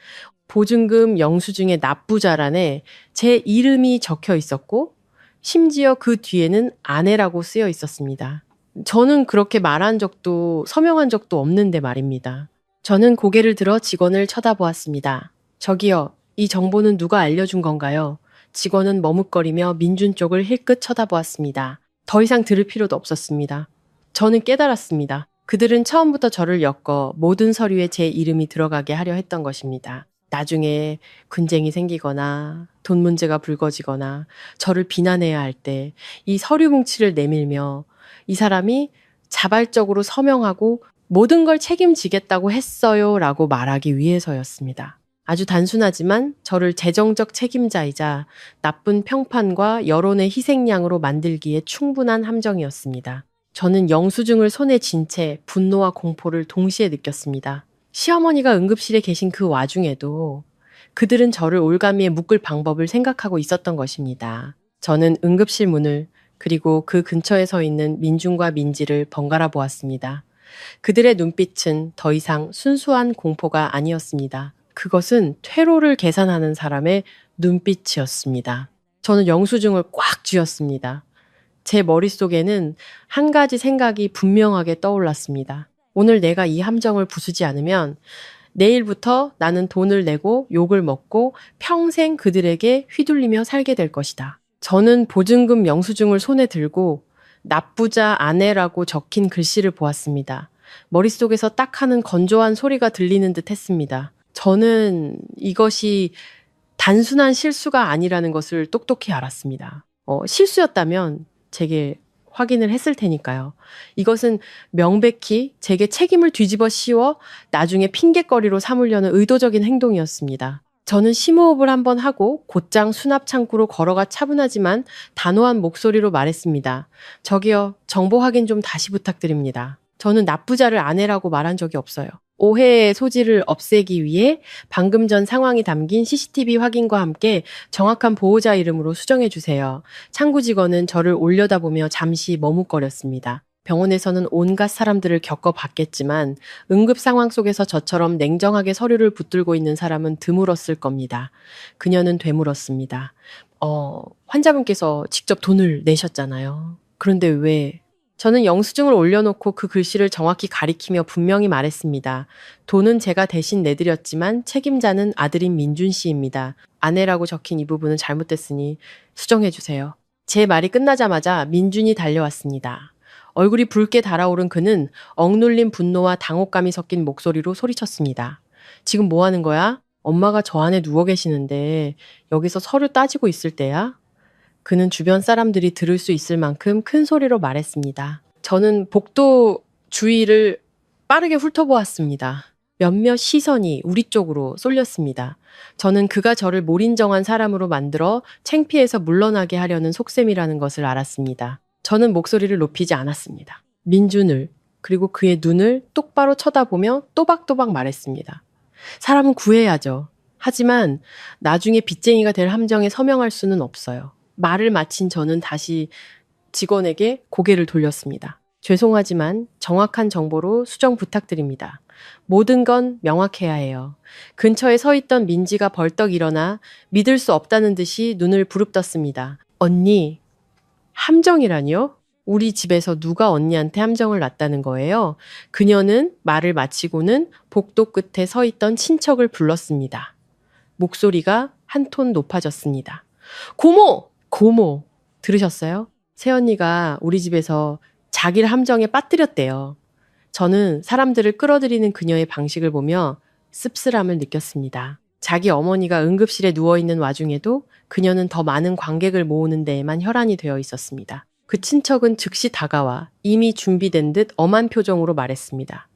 [SPEAKER 2] 보증금 영수증의 납부자란에 제 이름이 적혀 있었고 심지어 그 뒤에는 아내라고 쓰여 있었습니다. 저는 그렇게 말한 적도 서명한 적도 없는데 말입니다. 저는 고개를 들어 직원을 쳐다보았습니다. 저기요, 이 정보는 누가 알려준 건가요? 직원은 머뭇거리며 민준 쪽을 힐끗 쳐다보았습니다. 더 이상 들을 필요도 없었습니다. 저는 깨달았습니다. 그들은 처음부터 저를 엮어 모든 서류에 제 이름이 들어가게 하려 했던 것입니다. 나중에 분쟁이 생기거나 돈 문제가 불거지거나 저를 비난해야 할 때 이 서류 뭉치를 내밀며 이 사람이 자발적으로 서명하고 모든 걸 책임지겠다고 했어요 라고 말하기 위해서였습니다. 아주 단순하지만 저를 재정적 책임자이자 나쁜 평판과 여론의 희생양으로 만들기에 충분한 함정이었습니다. 저는 영수증을 손에 쥔 채 분노와 공포를 동시에 느꼈습니다. 시어머니가 응급실에 계신 그 와중에도 그들은 저를 올가미에 묶을 방법을 생각하고 있었던 것입니다. 저는 응급실 문을 그리고 그 근처에 서 있는 민준과 민지를 번갈아 보았습니다. 그들의 눈빛은 더 이상 순수한 공포가 아니었습니다. 그것은 퇴로를 계산하는 사람의 눈빛이었습니다. 저는 영수증을 꽉 쥐었습니다. 제 머릿속에는 한 가지 생각이 분명하게 떠올랐습니다. 오늘 내가 이 함정을 부수지 않으면 내일부터 나는 돈을 내고 욕을 먹고 평생 그들에게 휘둘리며 살게 될 것이다. 저는 보증금 영수증을 손에 들고 납부자 아내라고 적힌 글씨를 보았습니다. 머릿속에서 딱 하는 건조한 소리가 들리는 듯 했습니다. 저는 이것이 단순한 실수가 아니라는 것을 똑똑히 알았습니다. 실수였다면 제게 확인을 했을 테니까요. 이것은 명백히 제게 책임을 뒤집어 씌워 나중에 핑곗거리로 삼으려는 의도적인 행동이었습니다. 저는 심호흡을 한번 하고 곧장 수납 창구로 걸어가 차분하지만 단호한 목소리로 말했습니다. 저기요, 정보 확인 좀 다시 부탁드립니다. 저는 납부자를 아내라고 말한 적이 없어요. 오해의 소지를 없애기 위해 방금 전 상황이 담긴 CCTV 확인과 함께 정확한 보호자 이름으로 수정해 주세요. 창구 직원은 저를 올려다보며 잠시 머뭇거렸습니다. 병원에서는 온갖 사람들을 겪어봤겠지만 응급 상황 속에서 저처럼 냉정하게 서류를 붙들고 있는 사람은 드물었을 겁니다. 그녀는 되물었습니다. 환자분께서 직접 돈을 내셨잖아요. 그런데 왜? 저는 영수증을 올려놓고 그 글씨를 정확히 가리키며 분명히 말했습니다. 돈은 제가 대신 내드렸지만 책임자는 아들인 민준 씨입니다. 아내라고 적힌 이 부분은 잘못됐으니 수정해 주세요. 제 말이 끝나자마자 민준이 달려왔습니다. 얼굴이 붉게 달아오른 그는 억눌린 분노와 당혹감이 섞인 목소리로 소리쳤습니다. 지금 뭐 하는 거야? 엄마가 저 안에 누워 계시는데 여기서 서류 따지고 있을 때야? 그는 주변 사람들이 들을 수 있을 만큼 큰 소리로 말했습니다. 저는 복도 주위를 빠르게 훑어보았습니다. 몇몇 시선이 우리 쪽으로 쏠렸습니다. 저는 그가 저를 몰인정한 사람으로 만들어 창피해서 물러나게 하려는 속셈이라는 것을 알았습니다. 저는 목소리를 높이지 않았습니다. 민준을 그리고 그의 눈을 똑바로 쳐다보며 또박또박 말했습니다. 사람은 구해야죠. 하지만 나중에 빚쟁이가 될 함정에 서명할 수는 없어요. 말을 마친 저는 다시 직원에게 고개를 돌렸습니다. 죄송하지만 정확한 정보로 수정 부탁드립니다. 모든 건 명확해야 해요. 근처에 서 있던 민지가 벌떡 일어나 믿을 수 없다는 듯이 눈을 부릅떴습니다. 언니, 함정이라니요? 우리 집에서 누가 언니한테 함정을 놨다는 거예요? 그녀는 말을 마치고는 복도 끝에 서 있던 친척을 불렀습니다. 목소리가 한 톤 높아졌습니다. 고모! 고모! 들으셨어요? 새언니가 우리 집에서 자기를 함정에 빠뜨렸대요. 저는 사람들을 끌어들이는 그녀의 방식을 보며 씁쓸함을 느꼈습니다. 자기 어머니가 응급실에 누워있는 와중에도 그녀는 더 많은 관객을 모으는 데에만 혈안이 되어 있었습니다. 그 친척은 즉시 다가와 이미 준비된 듯 엄한 표정으로 말했습니다.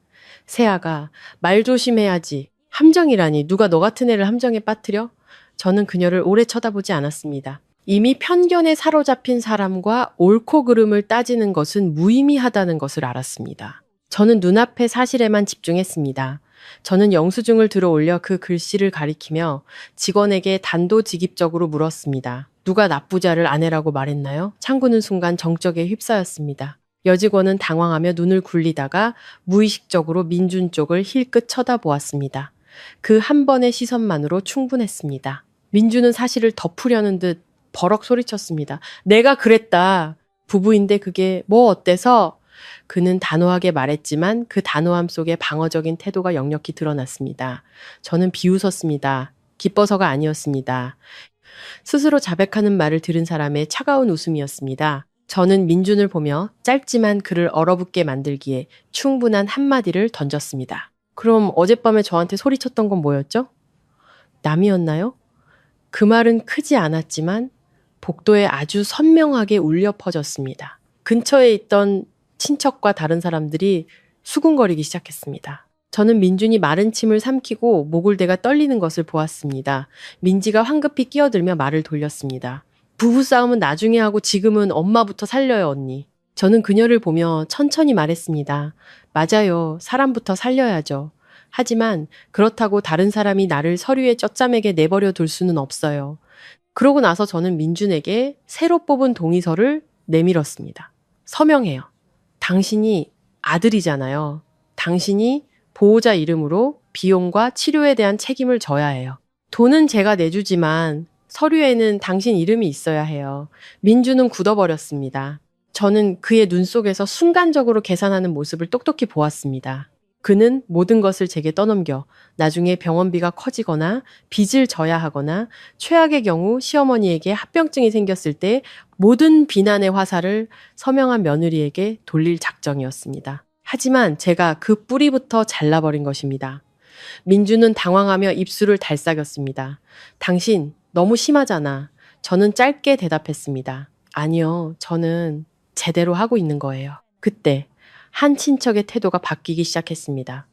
[SPEAKER 2] 세아가 말 조심해야지. 함정이라니 누가 너 같은 애를 함정에 빠뜨려? 저는 그녀를 오래 쳐다보지 않았습니다. 이미 편견에 사로잡힌 사람과 옳고 그름을 따지는 것은 무의미하다는 것을 알았습니다. 저는 눈앞의 사실에만 집중했습니다. 저는 영수증을 들어 올려 그 글씨를 가리키며 직원에게 단도직입적으로 물었습니다. 누가 납부자를 아내라고 말했나요? 창구는 순간 정적에 휩싸였습니다. 여직원은 당황하며 눈을 굴리다가 무의식적으로 민준 쪽을 힐끗 쳐다보았습니다. 그 한 번의 시선만으로 충분했습니다. 민준은 사실을 덮으려는 듯 버럭 소리쳤습니다. 내가 그랬다. 부부인데 그게 뭐 어때서? 그는 단호하게 말했지만 그 단호함 속에 방어적인 태도가 역력히 드러났습니다. 저는 비웃었습니다. 기뻐서가 아니었습니다. 스스로 자백하는 말을 들은 사람의 차가운 웃음이었습니다. 저는 민준을 보며 짧지만 그를 얼어붙게 만들기에 충분한 한마디를 던졌습니다. 그럼 어젯밤에 저한테 소리쳤던 건 뭐였죠? 남이었나요? 그 말은 크지 않았지만 복도에 아주 선명하게 울려 퍼졌습니다. 근처에 있던 친척과 다른 사람들이 수군거리기 시작했습니다. 저는 민준이 마른 침을 삼키고 목을 대가 떨리는 것을 보았습니다. 민지가 황급히 끼어들며 말을 돌렸습니다. 부부싸움은 나중에 하고 지금은 엄마부터 살려요, 언니. 저는 그녀를 보며 천천히 말했습니다. 맞아요. 사람부터 살려야죠. 하지만 그렇다고 다른 사람이 나를 서류에 쩌짜매게 내버려 둘 수는 없어요. 그러고 나서 저는 민준에게 새로 뽑은 동의서를 내밀었습니다. 서명해요. 당신이 아들이잖아요. 당신이 보호자 이름으로 비용과 치료에 대한 책임을 져야 해요. 돈은 제가 내주지만 서류에는 당신 이름이 있어야 해요. 민준은 굳어버렸습니다. 저는 그의 눈 속에서 순간적으로 계산하는 모습을 똑똑히 보았습니다. 그는 모든 것을 제게 떠넘겨 나중에 병원비가 커지거나 빚을 져야 하거나 최악의 경우 시어머니에게 합병증이 생겼을 때 모든 비난의 화살을 서명한 며느리에게 돌릴 작정이었습니다. 하지만 제가 그 뿌리부터 잘라버린 것입니다. 민주는 당황하며 입술을 달싹였습니다. 당신 너무 심하잖아. 저는 짧게 대답했습니다. 아니요, 저는 제대로 하고 있는 거예요. 그때 한 친척의 태도가 바뀌기 시작했습니다.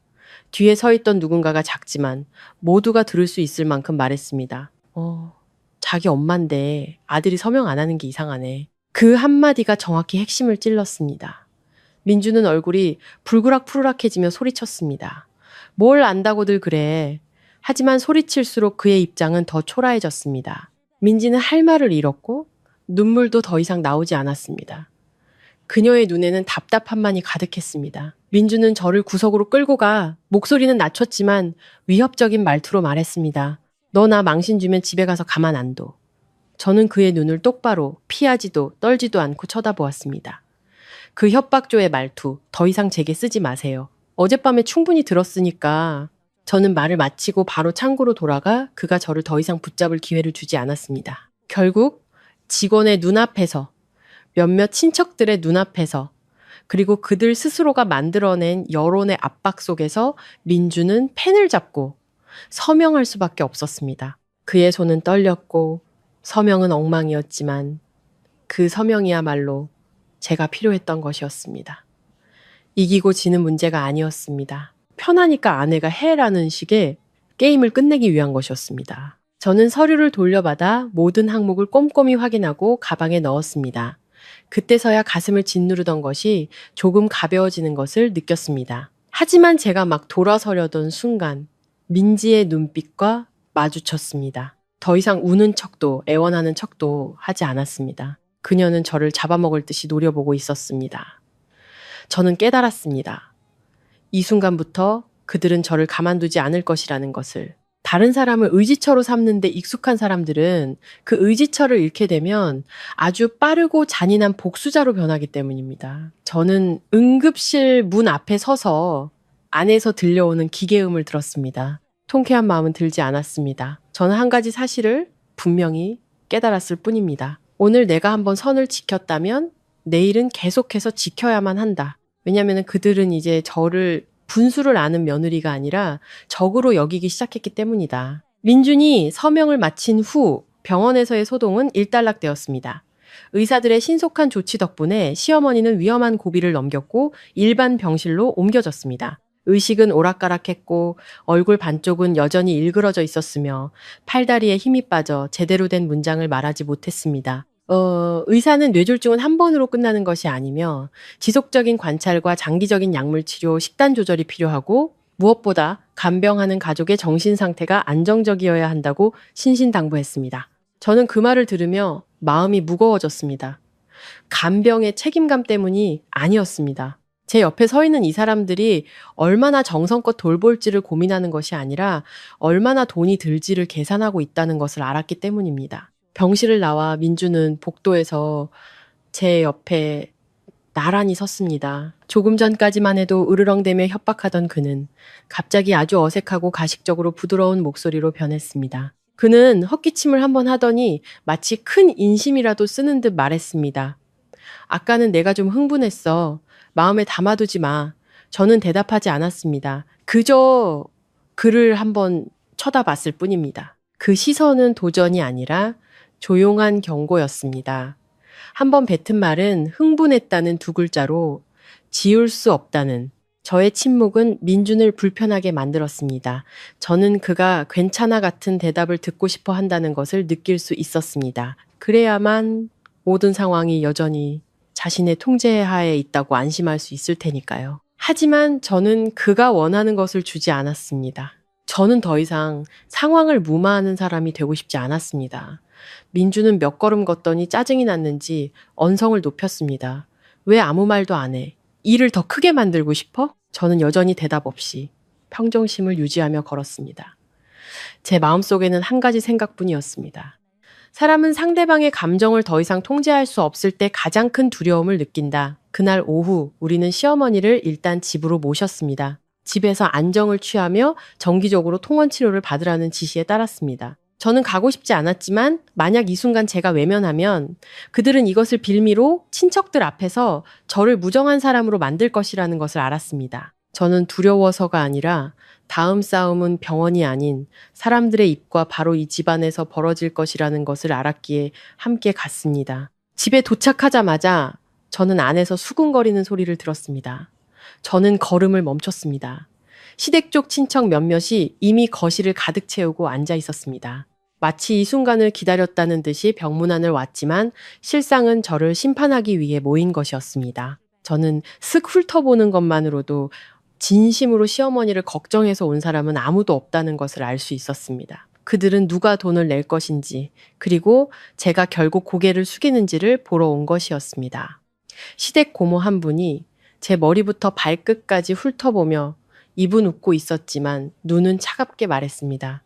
[SPEAKER 2] 뒤에 서 있던 누군가가 작지만 모두가 들을 수 있을 만큼 말했습니다. 자기 엄마인데 아들이 서명 안 하는 게 이상하네. 그 한마디가 정확히 핵심을 찔렀습니다. 민주는 얼굴이 불그락푸르락해지며 소리쳤습니다. 뭘 안다고들 그래. 하지만 소리칠수록 그의 입장은 더 초라해졌습니다. 민지는 할 말을 잃었고 눈물도 더 이상 나오지 않았습니다. 그녀의 눈에는 답답함만이 가득했습니다. 민주는 저를 구석으로 끌고 가 목소리는 낮췄지만 위협적인 말투로 말했습니다. 너 나 망신 주면 집에 가서 가만 안 둬. 저는 그의 눈을 똑바로 피하지도 떨지도 않고 쳐다보았습니다. 그 협박조의 말투 더 이상 제게 쓰지 마세요. 어젯밤에 충분히 들었으니까. 저는 말을 마치고 바로 창고로 돌아가 그가 저를 더 이상 붙잡을 기회를 주지 않았습니다. 결국 직원의 눈앞에서 몇몇 친척들의 눈앞에서 그리고 그들 스스로가 만들어낸 여론의 압박 속에서 민주는 펜을 잡고 서명할 수밖에 없었습니다. 그의 손은 떨렸고 서명은 엉망이었지만 그 서명이야말로 제가 필요했던 것이었습니다. 이기고 지는 문제가 아니었습니다. 편하니까 아내가 해라는 식의 게임을 끝내기 위한 것이었습니다. 저는 서류를 돌려받아 모든 항목을 꼼꼼히 확인하고 가방에 넣었습니다. 그때서야 가슴을 짓누르던 것이 조금 가벼워지는 것을 느꼈습니다. 하지만 제가 막 돌아서려던 순간 민지의 눈빛과 마주쳤습니다. 더 이상 우는 척도 애원하는 척도 하지 않았습니다. 그녀는 저를 잡아먹을 듯이 노려보고 있었습니다. 저는 깨달았습니다. 이 순간부터 그들은 저를 가만두지 않을 것이라는 것을. 다른 사람을 의지처로 삼는데 익숙한 사람들은 그 의지처를 잃게 되면 아주 빠르고 잔인한 복수자로 변하기 때문입니다. 저는 응급실 문 앞에 서서 안에서 들려오는 기계음을 들었습니다. 통쾌한 마음은 들지 않았습니다. 저는 한 가지 사실을 분명히 깨달았을 뿐입니다. 오늘 내가 한번 선을 지켰다면 내일은 계속해서 지켜야만 한다. 왜냐하면 그들은 이제 저를 분수를 아는 며느리가 아니라 적으로 여기기 시작했기 때문이다. 민준이 서명을 마친 후 병원에서의 소동은 일단락되었습니다. 의사들의 신속한 조치 덕분에 시어머니는 위험한 고비를 넘겼고 일반 병실로 옮겨졌습니다. 의식은 오락가락했고 얼굴 반쪽은 여전히 일그러져 있었으며 팔다리에 힘이 빠져 제대로 된 문장을 말하지 못했습니다. 의사는 뇌졸중은 한 번으로 끝나는 것이 아니며 지속적인 관찰과 장기적인 약물 치료, 식단 조절이 필요하고 무엇보다 간병하는 가족의 정신 상태가 안정적이어야 한다고 신신당부했습니다. 저는 그 말을 들으며 마음이 무거워졌습니다. 간병의 책임감 때문이 아니었습니다. 제 옆에 서 있는 이 사람들이 얼마나 정성껏 돌볼지를 고민하는 것이 아니라 얼마나 돈이 들지를 계산하고 있다는 것을 알았기 때문입니다. 병실을 나와 민주는 복도에서 제 옆에 나란히 섰습니다. 조금 전까지만 해도 으르렁대며 협박하던 그는 갑자기 아주 어색하고 가식적으로 부드러운 목소리로 변했습니다. 그는 헛기침을 한번 하더니 마치 큰 인심이라도 쓰는 듯 말했습니다. 아까는 내가 좀 흥분했어. 마음에 담아두지 마. 저는 대답하지 않았습니다. 그저 그를 한번 쳐다봤을 뿐입니다. 그 시선은 도전이 아니라 조용한 경고였습니다. 한번 뱉은 말은 흥분했다는 두 글자로 지울 수 없다는 저의 침묵은 민준을 불편하게 만들었습니다. 저는 그가 괜찮아 같은 대답을 듣고 싶어 한다는 것을 느낄 수 있었습니다. 그래야만 모든 상황이 여전히 자신의 통제하에 있다고 안심할 수 있을 테니까요. 하지만 저는 그가 원하는 것을 주지 않았습니다. 저는 더 이상 상황을 무마하는 사람이 되고 싶지 않았습니다. 민주는 몇 걸음 걷더니 짜증이 났는지 언성을 높였습니다. 왜 아무 말도 안 해? 일을 더 크게 만들고 싶어? 저는 여전히 대답 없이 평정심을 유지하며 걸었습니다. 제 마음속에는 한 가지 생각뿐이었습니다. 사람은 상대방의 감정을 더 이상 통제할 수 없을 때 가장 큰 두려움을 느낀다. 그날 오후 우리는 시어머니를 일단 집으로 모셨습니다. 집에서 안정을 취하며 정기적으로 통원 치료를 받으라는 지시에 따랐습니다. 저는 가고 싶지 않았지만 만약 이 순간 제가 외면하면 그들은 이것을 빌미로 친척들 앞에서 저를 무정한 사람으로 만들 것이라는 것을 알았습니다. 저는 두려워서가 아니라 다음 싸움은 병원이 아닌 사람들의 입과 바로 이 집안에서 벌어질 것이라는 것을 알았기에 함께 갔습니다. 집에 도착하자마자 저는 안에서 수군거리는 소리를 들었습니다. 저는 걸음을 멈췄습니다. 시댁 쪽 친척 몇몇이 이미 거실을 가득 채우고 앉아 있었습니다. 마치 이 순간을 기다렸다는 듯이 병문안을 왔지만 실상은 저를 심판하기 위해 모인 것이었습니다. 저는 슥 훑어보는 것만으로도 진심으로 시어머니를 걱정해서 온 사람은 아무도 없다는 것을 알 수 있었습니다. 그들은 누가 돈을 낼 것인지, 그리고 제가 결국 고개를 숙이는지를 보러 온 것이었습니다. 시댁 고모 한 분이 제 머리부터 발끝까지 훑어보며 입은 웃고 있었지만 눈은 차갑게 말했습니다.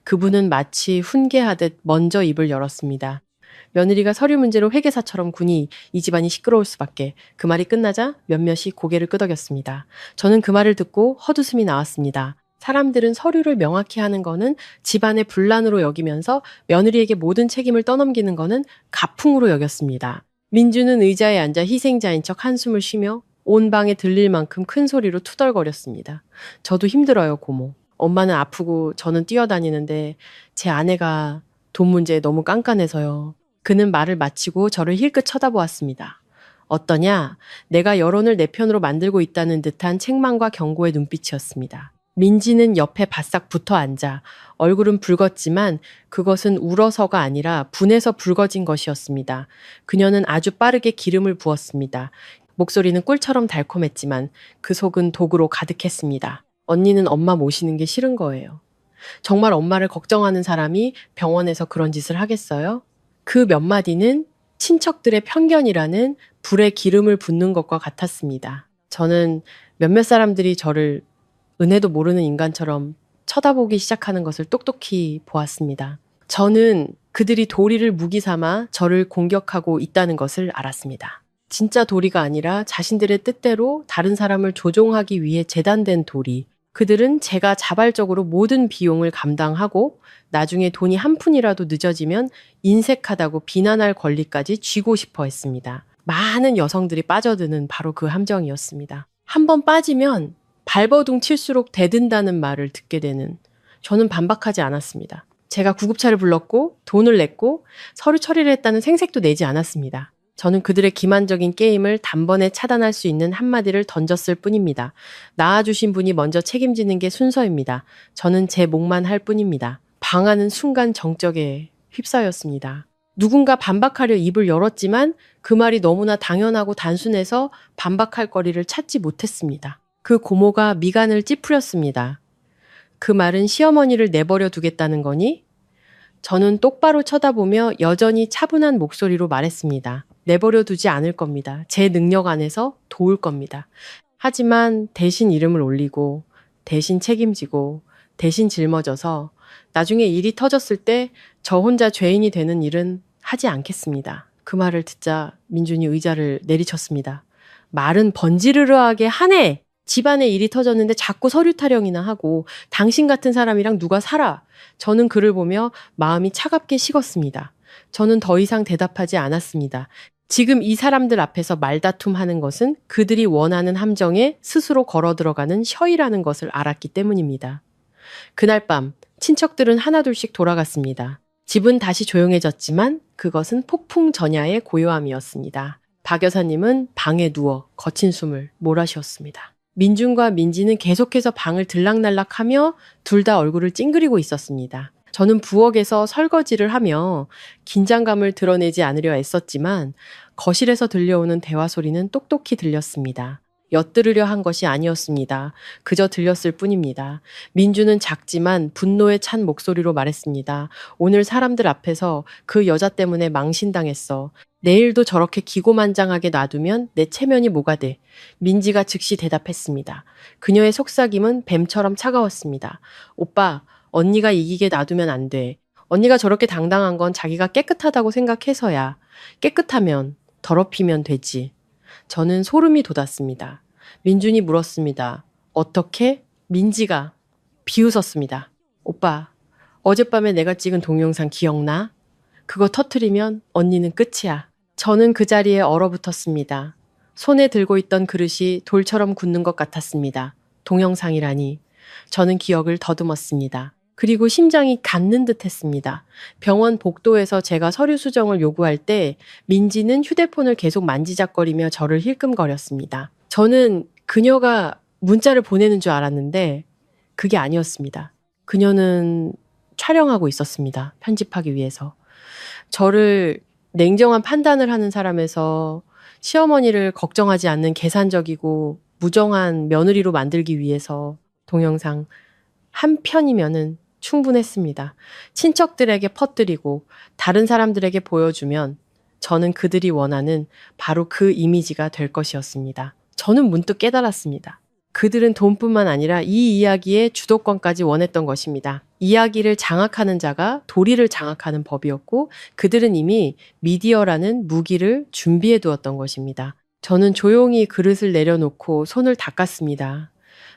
[SPEAKER 2] 그분은 마치 훈계하듯 먼저 입을 열었습니다. 며느리가 서류 문제로 회계사처럼 군이 이 집안이 시끄러울 수밖에. 그 말이 끝나자 몇몇이 고개를 끄덕였습니다. 저는 그 말을 듣고 헛웃음이 나왔습니다. 사람들은 서류를 명확히 하는 거는 집안의 분란으로 여기면서 며느리에게 모든 책임을 떠넘기는 거는 가풍으로 여겼습니다. 민주는 의자에 앉아 희생자인 척 한숨을 쉬며 온 방에 들릴 만큼 큰 소리로 투덜거렸습니다. 저도 힘들어요, 고모. 엄마는 아프고 저는 뛰어다니는데 제 아내가 돈 문제에 너무 깐깐해서요. 그는 말을 마치고 저를 힐끗 쳐다보았습니다. 어떠냐? 내가 여론을 내 편으로 만들고 있다는 듯한 책망과 경고의 눈빛이었습니다. 민지는 옆에 바싹 붙어 앉아 얼굴은 붉었지만 그것은 울어서가 아니라 분해서 붉어진 것이었습니다. 그녀는 아주 빠르게 기름을 부었습니다. 목소리는 꿀처럼 달콤했지만 그 속은 독으로 가득했습니다. 언니는 엄마 모시는 게 싫은 거예요. 정말 엄마를 걱정하는 사람이 병원에서 그런 짓을 하겠어요? 그 몇 마디는 친척들의 편견이라는 불에 기름을 붓는 것과 같았습니다. 저는 몇몇 사람들이 저를 은혜도 모르는 인간처럼 쳐다보기 시작하는 것을 똑똑히 보았습니다. 저는 그들이 도리를 무기 삼아 저를 공격하고 있다는 것을 알았습니다. 진짜 도리가 아니라 자신들의 뜻대로 다른 사람을 조종하기 위해 재단된 도리. 그들은 제가 자발적으로 모든 비용을 감당하고 나중에 돈이 한 푼이라도 늦어지면 인색하다고 비난할 권리까지 쥐고 싶어 했습니다. 많은 여성들이 빠져드는 바로 그 함정이었습니다. 한번 빠지면 발버둥 칠수록 대든다는 말을 듣게 되는, 저는 반박하지 않았습니다. 제가 구급차를 불렀고 돈을 냈고 서류 처리를 했다는 생색도 내지 않았습니다. 저는 그들의 기만적인 게임을 단번에 차단할 수 있는 한마디를 던졌을 뿐입니다. 낳아주신 분이 먼저 책임지는 게 순서입니다. 저는 제 몫만 할 뿐입니다. 방아는 순간 정적에 휩싸였습니다. 누군가 반박하려 입을 열었지만 그 말이 너무나 당연하고 단순해서 반박할 거리를 찾지 못했습니다. 그 고모가 미간을 찌푸렸습니다. 그 말은 시어머니를 내버려 두겠다는 거니? 저는 똑바로 쳐다보며 여전히 차분한 목소리로 말했습니다. 내버려 두지 않을 겁니다. 제 능력 안에서 도울 겁니다. 하지만 대신 이름을 올리고, 대신 책임지고, 대신 짊어져서 나중에 일이 터졌을 때 저 혼자 죄인이 되는 일은 하지 않겠습니다. 그 말을 듣자 민준이 의자를 내리쳤습니다. 말은 번지르르하게 하네! 집안에 일이 터졌는데 자꾸 서류 타령이나 하고 당신 같은 사람이랑 누가 살아? 저는 그를 보며 마음이 차갑게 식었습니다. 저는 더 이상 대답하지 않았습니다. 지금 이 사람들 앞에서 말다툼하는 것은 그들이 원하는 함정에 스스로 걸어 들어가는 셔이라는 것을 알았기 때문입니다. 그날 밤 친척들은 하나둘씩 돌아갔습니다. 집은 다시 조용해졌지만 그것은 폭풍 전야의 고요함이었습니다. 박 여사님은 방에 누워 거친 숨을 몰아쉬었습니다. 민준과 민지는 계속해서 방을 들락날락하며 둘 다 얼굴을 찡그리고 있었습니다. 저는 부엌에서 설거지를 하며 긴장감을 드러내지 않으려 애썼지만 거실에서 들려오는 대화 소리는 똑똑히 들렸습니다. 엿들으려 한 것이 아니었습니다. 그저 들렸을 뿐입니다. 민주는 작지만 분노에 찬 목소리로 말했습니다. 오늘 사람들 앞에서 그 여자 때문에 망신당했어. 내일도 저렇게 기고만장하게 놔두면 내 체면이 뭐가 돼. 민지가 즉시 대답했습니다. 그녀의 속삭임은 뱀처럼 차가웠습니다. 오빠, 언니가 이기게 놔두면 안 돼. 언니가 저렇게 당당한 건 자기가 깨끗하다고 생각해서야. 깨끗하면, 더럽히면 되지. 저는 소름이 돋았습니다. 민준이 물었습니다. 어떻게? 민지가 비웃었습니다. 오빠, 어젯밤에 내가 찍은 동영상 기억나? 그거 터트리면 언니는 끝이야. 저는 그 자리에 얼어붙었습니다. 손에 들고 있던 그릇이 돌처럼 굳는 것 같았습니다. 동영상이라니. 저는 기억을 더듬었습니다. 그리고 심장이 갖는 듯 했습니다. 병원 복도에서 제가 서류 수정을 요구할 때 민지는 휴대폰을 계속 만지작거리며 저를 힐끔거렸습니다. 저는 그녀가 문자를 보내는 줄 알았는데 그게 아니었습니다. 그녀는 촬영하고 있었습니다. 편집하기 위해서. 저를 냉정한 판단을 하는 사람에서 시어머니를 걱정하지 않는 계산적이고 무정한 며느리로 만들기 위해서 동영상 한 편이면은 충분했습니다. 친척들에게 퍼뜨리고 다른 사람들에게 보여주면 저는 그들이 원하는 바로 그 이미지가 될 것이었습니다. 저는 문득 깨달았습니다. 그들은 돈뿐만 아니라 이 이야기의 주도권까지 원했던 것입니다. 이야기를 장악하는 자가 도리를 장악하는 법이었고 그들은 이미 미디어라는 무기를 준비해 두었던 것입니다. 저는 조용히 그릇을 내려놓고 손을 닦았습니다.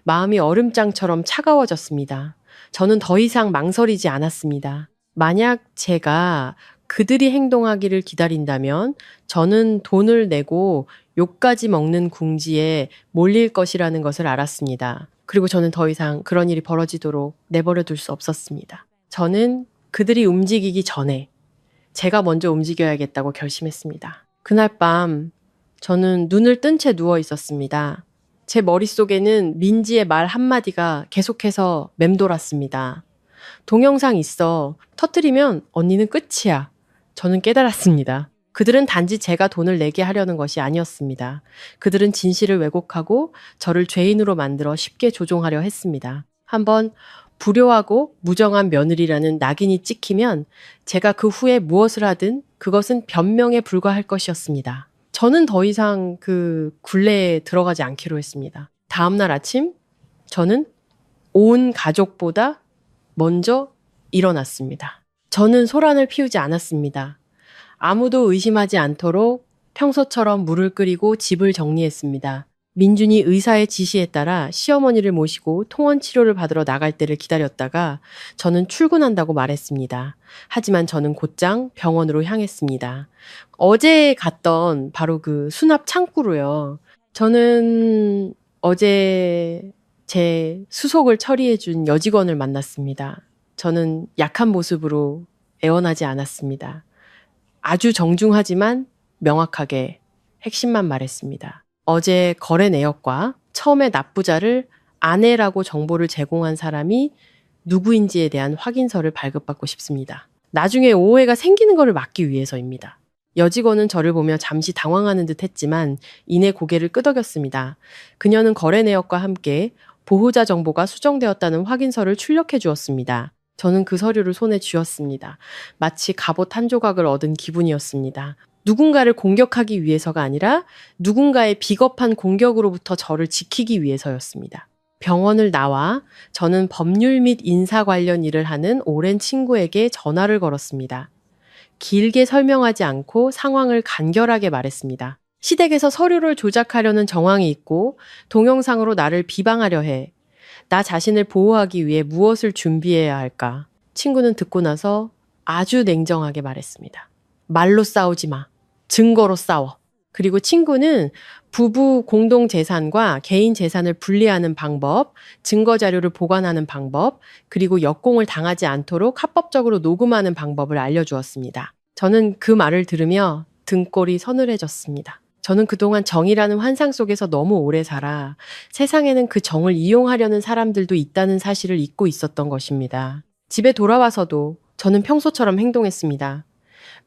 [SPEAKER 2] 마음이 얼음장처럼 차가워졌습니다. 저는 더 이상 망설이지 않았습니다. 만약 제가 그들이 행동하기를 기다린다면 저는 돈을 내고 욕까지 먹는 궁지에 몰릴 것이라는 것을 알았습니다. 그리고 저는 더 이상 그런 일이 벌어지도록 내버려 둘 수 없었습니다. 저는 그들이 움직이기 전에 제가 먼저 움직여야겠다고 결심했습니다. 그날 밤 저는 눈을 뜬 채 누워 있었습니다. 제 머릿속에는 민지의 말 한마디가 계속해서 맴돌았습니다. 동영상 있어. 터뜨리면 언니는 끝이야. 저는 깨달았습니다. 그들은 단지 제가 돈을 내게 하려는 것이 아니었습니다. 그들은 진실을 왜곡하고 저를 죄인으로 만들어 쉽게 조종하려 했습니다. 한번 불효하고 무정한 며느리라는 낙인이 찍히면 제가 그 후에 무엇을 하든 그것은 변명에 불과할 것이었습니다. 저는 더 이상 그 굴레에 들어가지 않기로 했습니다. 다음날 아침 저는 온 가족보다 먼저 일어났습니다. 저는 소란을 피우지 않았습니다. 아무도 의심하지 않도록 평소처럼 물을 끓이고 집을 정리했습니다. 민준이 의사의 지시에 따라 시어머니를 모시고 통원 치료를 받으러 나갈 때를 기다렸다가 저는 출근한다고 말했습니다. 하지만 저는 곧장 병원으로 향했습니다. 어제 갔던 바로 그 수납 창구로요. 저는 어제 제 수속을 처리해준 여직원을 만났습니다. 저는 약한 모습으로 애원하지 않았습니다. 아주 정중하지만 명확하게 핵심만 말했습니다. 어제 거래 내역과 처음에 납부자를 아내라고 정보를 제공한 사람이 누구인지에 대한 확인서를 발급받고 싶습니다. 나중에 오해가 생기는 것을 막기 위해서입니다. 여직원은 저를 보며 잠시 당황하는 듯 했지만 이내 고개를 끄덕였습니다. 그녀는 거래 내역과 함께 보호자 정보가 수정되었다는 확인서를 출력해 주었습니다. 저는 그 서류를 손에 쥐었습니다. 마치 갑옷 한 조각을 얻은 기분이었습니다. 누군가를 공격하기 위해서가 아니라 누군가의 비겁한 공격으로부터 저를 지키기 위해서였습니다. 병원을 나와 저는 법률 및 인사 관련 일을 하는 오랜 친구에게 전화를 걸었습니다. 길게 설명하지 않고 상황을 간결하게 말했습니다. 시댁에서 서류를 조작하려는 정황이 있고 동영상으로 나를 비방하려 해. 나 자신을 보호하기 위해 무엇을 준비해야 할까? 친구는 듣고 나서 아주 냉정하게 말했습니다. 말로 싸우지 마. 증거로 싸워. 그리고 친구는 부부 공동 재산과 개인 재산을 분리하는 방법, 증거 자료를 보관하는 방법, 그리고 역공을 당하지 않도록 합법적으로 녹음하는 방법을 알려주었습니다. 저는 그 말을 들으며 등골이 서늘해졌습니다. 저는 그동안 정이라는 환상 속에서 너무 오래 살아 세상에는 그 정을 이용하려는 사람들도 있다는 사실을 잊고 있었던 것입니다. 집에 돌아와서도 저는 평소처럼 행동했습니다.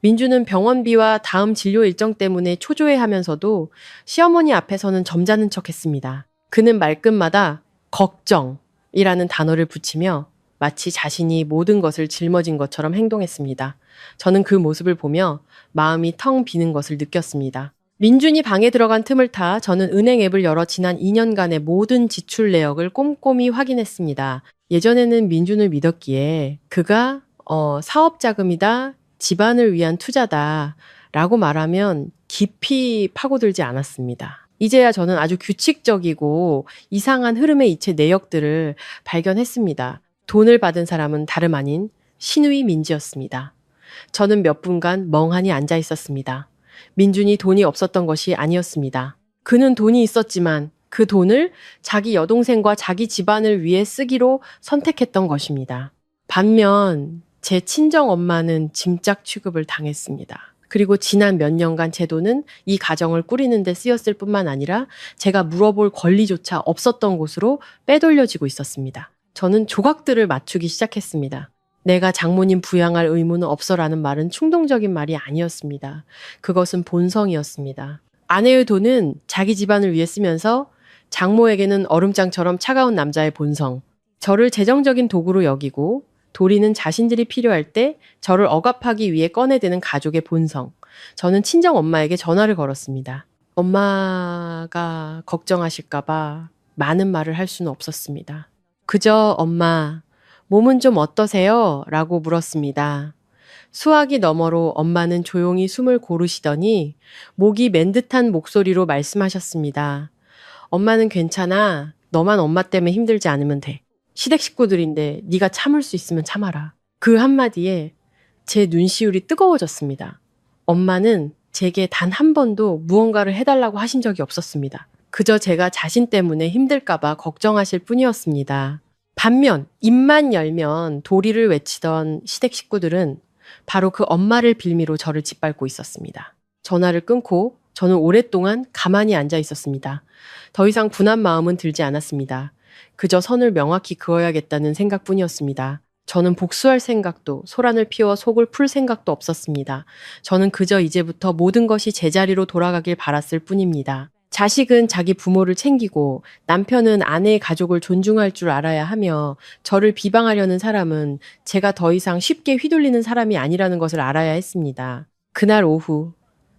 [SPEAKER 2] 민주는 병원비와 다음 진료 일정 때문에 초조해하면서도 시어머니 앞에서는 점잖은 척했습니다. 그는 말끝마다 걱정이라는 단어를 붙이며 마치 자신이 모든 것을 짊어진 것처럼 행동했습니다. 저는 그 모습을 보며 마음이 텅 비는 것을 느꼈습니다. 민준이 방에 들어간 틈을 타 저는 은행 앱을 열어 지난 2년간의 모든 지출 내역을 꼼꼼히 확인했습니다. 예전에는 민준을 믿었기에 그가 사업 자금이다, 집안을 위한 투자다 라고 말하면 깊이 파고들지 않았습니다. 이제야 저는 아주 규칙적이고 이상한 흐름의 이체 내역들을 발견했습니다. 돈을 받은 사람은 다름 아닌 신우이 민지였습니다. 저는 몇 분간 멍하니 앉아 있었습니다. 민준이 돈이 없었던 것이 아니었습니다. 그는 돈이 있었지만 그 돈을 자기 여동생과 자기 집안을 위해 쓰기로 선택했던 것입니다. 반면 제 친정 엄마는 짐짝 취급을 당했습니다. 그리고 지난 몇 년간 제 돈은 이 가정을 꾸리는 데 쓰였을 뿐만 아니라 제가 물어볼 권리조차 없었던 곳으로 빼돌려지고 있었습니다. 저는 조각들을 맞추기 시작했습니다. 내가 장모님 부양할 의무는 없어라는 말은 충동적인 말이 아니었습니다. 그것은 본성이었습니다. 아내의 돈은 자기 집안을 위해 쓰면서 장모에게는 얼음장처럼 차가운 남자의 본성, 저를 재정적인 도구로 여기고 도리는 자신들이 필요할 때 저를 억압하기 위해 꺼내드는 가족의 본성. 저는 친정 엄마에게 전화를 걸었습니다. 엄마가 걱정하실까봐 많은 말을 할 수는 없었습니다. 그저 엄마, 몸은 좀 어떠세요? 라고 물었습니다. 수화기 너머로 엄마는 조용히 숨을 고르시더니 목이 맨 듯한 목소리로 말씀하셨습니다. 엄마는 괜찮아. 너만 엄마 때문에 힘들지 않으면 돼. 시댁 식구들인데 네가 참을 수 있으면 참아라. 그 한마디에 제 눈시울이 뜨거워졌습니다. 엄마는 제게 단 한 번도 무언가를 해달라고 하신 적이 없었습니다. 그저 제가 자신 때문에 힘들까봐 걱정하실 뿐이었습니다. 반면 입만 열면 도리를 외치던 시댁 식구들은 바로 그 엄마를 빌미로 저를 짓밟고 있었습니다. 전화를 끊고 저는 오랫동안 가만히 앉아 있었습니다. 더 이상 분한 마음은 들지 않았습니다. 그저 선을 명확히 그어야겠다는 생각뿐이었습니다. 저는 복수할 생각도 소란을 피워 속을 풀 생각도 없었습니다. 저는 그저 이제부터 모든 것이 제자리로 돌아가길 바랐을 뿐입니다. 자식은 자기 부모를 챙기고 남편은 아내의 가족을 존중할 줄 알아야 하며 저를 비방하려는 사람은 제가 더 이상 쉽게 휘둘리는 사람이 아니라는 것을 알아야 했습니다. 그날 오후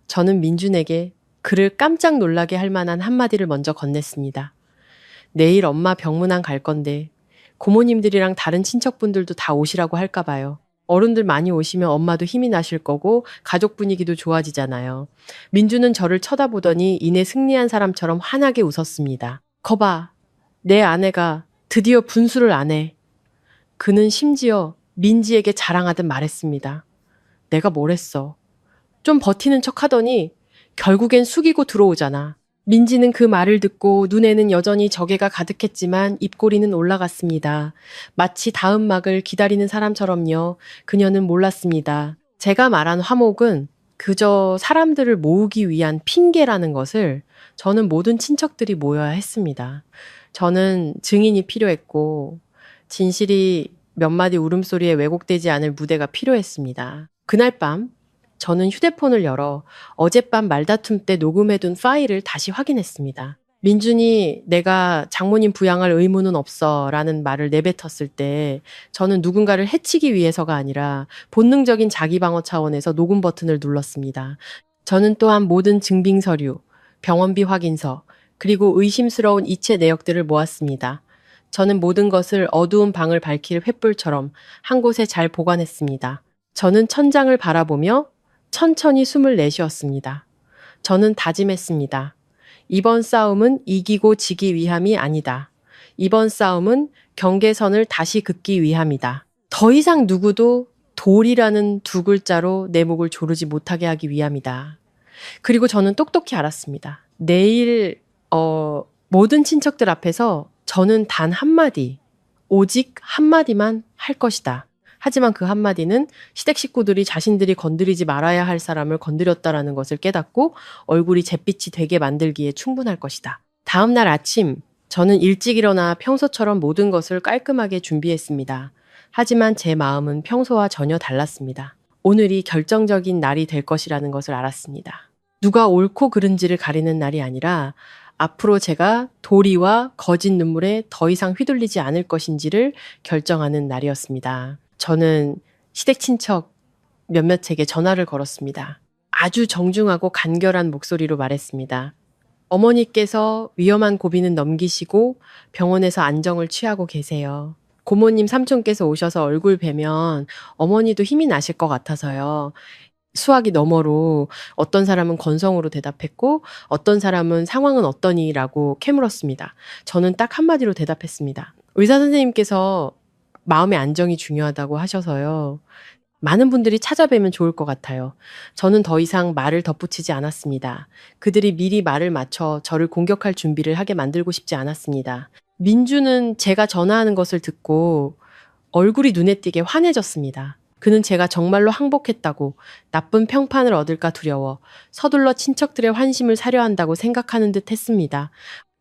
[SPEAKER 2] 저는 민준에게 그를 깜짝 놀라게 할 만한 한마디를 먼저 건넸습니다. 내일 엄마 병문안 갈 건데 고모님들이랑 다른 친척분들도 다 오시라고 할까 봐요. 어른들 많이 오시면 엄마도 힘이 나실 거고 가족 분위기도 좋아지잖아요. 민주는 저를 쳐다보더니 이내 승리한 사람처럼 환하게 웃었습니다. 거봐, 내 아내가 드디어 분수를 안 해. 그는 심지어 민지에게 자랑하듯 말했습니다. 내가 뭘 했어. 좀 버티는 척 하더니 결국엔 숙이고 들어오잖아. 민지는 그 말을 듣고 눈에는 여전히 저개가 가득했지만 입꼬리는 올라갔습니다. 마치 다음 막을 기다리는 사람처럼요. 그녀는 몰랐습니다. 제가 말한 화목은 그저 사람들을 모으기 위한 핑계라는 것을 저는 모든 친척들이 모여야 했습니다. 저는 증인이 필요했고 진실이 몇 마디 울음소리에 왜곡되지 않을 무대가 필요했습니다. 그날 밤 저는 휴대폰을 열어 어젯밤 말다툼 때 녹음해둔 파일을 다시 확인했습니다. 민준이 내가 장모님 부양할 의무는 없어 라는 말을 내뱉었을 때 저는 누군가를 해치기 위해서가 아니라 본능적인 자기방어 차원에서 녹음 버튼을 눌렀습니다. 저는 또한 모든 증빙 서류, 병원비 확인서, 그리고 의심스러운 이체 내역들을 모았습니다. 저는 모든 것을 어두운 방을 밝힐 횃불처럼 한 곳에 잘 보관했습니다. 저는 천장을 바라보며 천천히 숨을 내쉬었습니다. 저는 다짐했습니다. 이번 싸움은 이기고 지기 위함이 아니다. 이번 싸움은 경계선을 다시 긋기 위함이다. 더 이상 누구도 돌이라는 두 글자로 내 목을 조르지 못하게 하기 위함이다. 그리고 저는 똑똑히 알았습니다. 내일 모든 친척들 앞에서 저는 단 한마디, 오직 한마디만 할 것이다. 하지만 그 한마디는 시댁 식구들이 자신들이 건드리지 말아야 할 사람을 건드렸다라는 것을 깨닫고 얼굴이 잿빛이 되게 만들기에 충분할 것이다. 다음 날 아침, 저는 일찍 일어나 평소처럼 모든 것을 깔끔하게 준비했습니다. 하지만 제 마음은 평소와 전혀 달랐습니다. 오늘이 결정적인 날이 될 것이라는 것을 알았습니다. 누가 옳고 그른지를 가리는 날이 아니라 앞으로 제가 도리와 거짓 눈물에 더 이상 휘둘리지 않을 것인지를 결정하는 날이었습니다. 저는 시댁 친척 몇몇에게 전화를 걸었습니다. 아주 정중하고 간결한 목소리로 말했습니다. 어머니께서 위험한 고비는 넘기시고 병원에서 안정을 취하고 계세요. 고모님 삼촌께서 오셔서 얼굴 뵈면 어머니도 힘이 나실 것 같아서요. 수화기 너머로 어떤 사람은 건성으로 대답했고 어떤 사람은 상황은 어떠니라고 캐물었습니다. 저는 딱 한마디로 대답했습니다. 의사 선생님께서 마음의 안정이 중요하다고 하셔서요. 많은 분들이 찾아뵈면 좋을 것 같아요. 저는 더 이상 말을 덧붙이지 않았습니다. 그들이 미리 말을 맞춰 저를 공격할 준비를 하게 만들고 싶지 않았습니다. 민주는 제가 전화하는 것을 듣고 얼굴이 눈에 띄게 환해졌습니다. 그는 제가 정말로 항복했다고 나쁜 평판을 얻을까 두려워 서둘러 친척들의 환심을 사려 한다고 생각하는 듯 했습니다.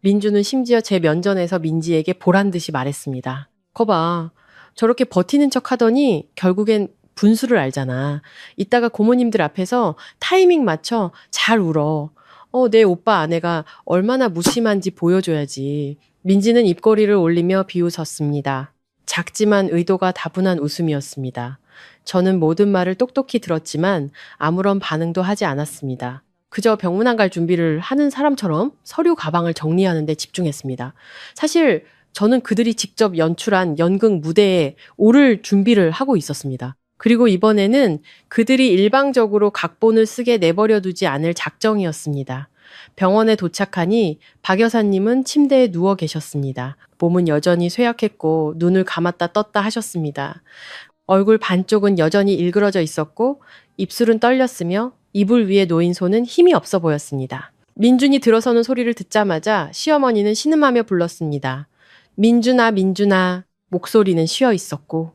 [SPEAKER 2] 민주는 심지어 제 면전에서 민지에게 보란 듯이 말했습니다. 거봐, 저렇게 버티는 척 하더니 결국엔 분수를 알잖아. 이따가 고모님들 앞에서 타이밍 맞춰 잘 울어. 내 오빠 아내가 얼마나 무심한지 보여줘야지. 민지는 입꼬리를 올리며 비웃었습니다. 작지만 의도가 다분한 웃음이었습니다. 저는 모든 말을 똑똑히 들었지만 아무런 반응도 하지 않았습니다. 그저 병문안 갈 준비를 하는 사람처럼 서류 가방을 정리하는 데 집중했습니다. 사실 저는 그들이 직접 연출한 연극 무대에 오를 준비를 하고 있었습니다. 그리고 이번에는 그들이 일방적으로 각본을 쓰게 내버려 두지 않을 작정이었습니다. 병원에 도착하니 박 여사님은 침대에 누워 계셨습니다. 몸은 여전히 쇠약했고 눈을 감았다 떴다 하셨습니다. 얼굴 반쪽은 여전히 일그러져 있었고 입술은 떨렸으며 이불 위에 놓인 손은 힘이 없어 보였습니다. 민준이 들어서는 소리를 듣자마자 시어머니는 신음하며 불렀습니다. 민준아, 민준아. 목소리는 쉬어 있었고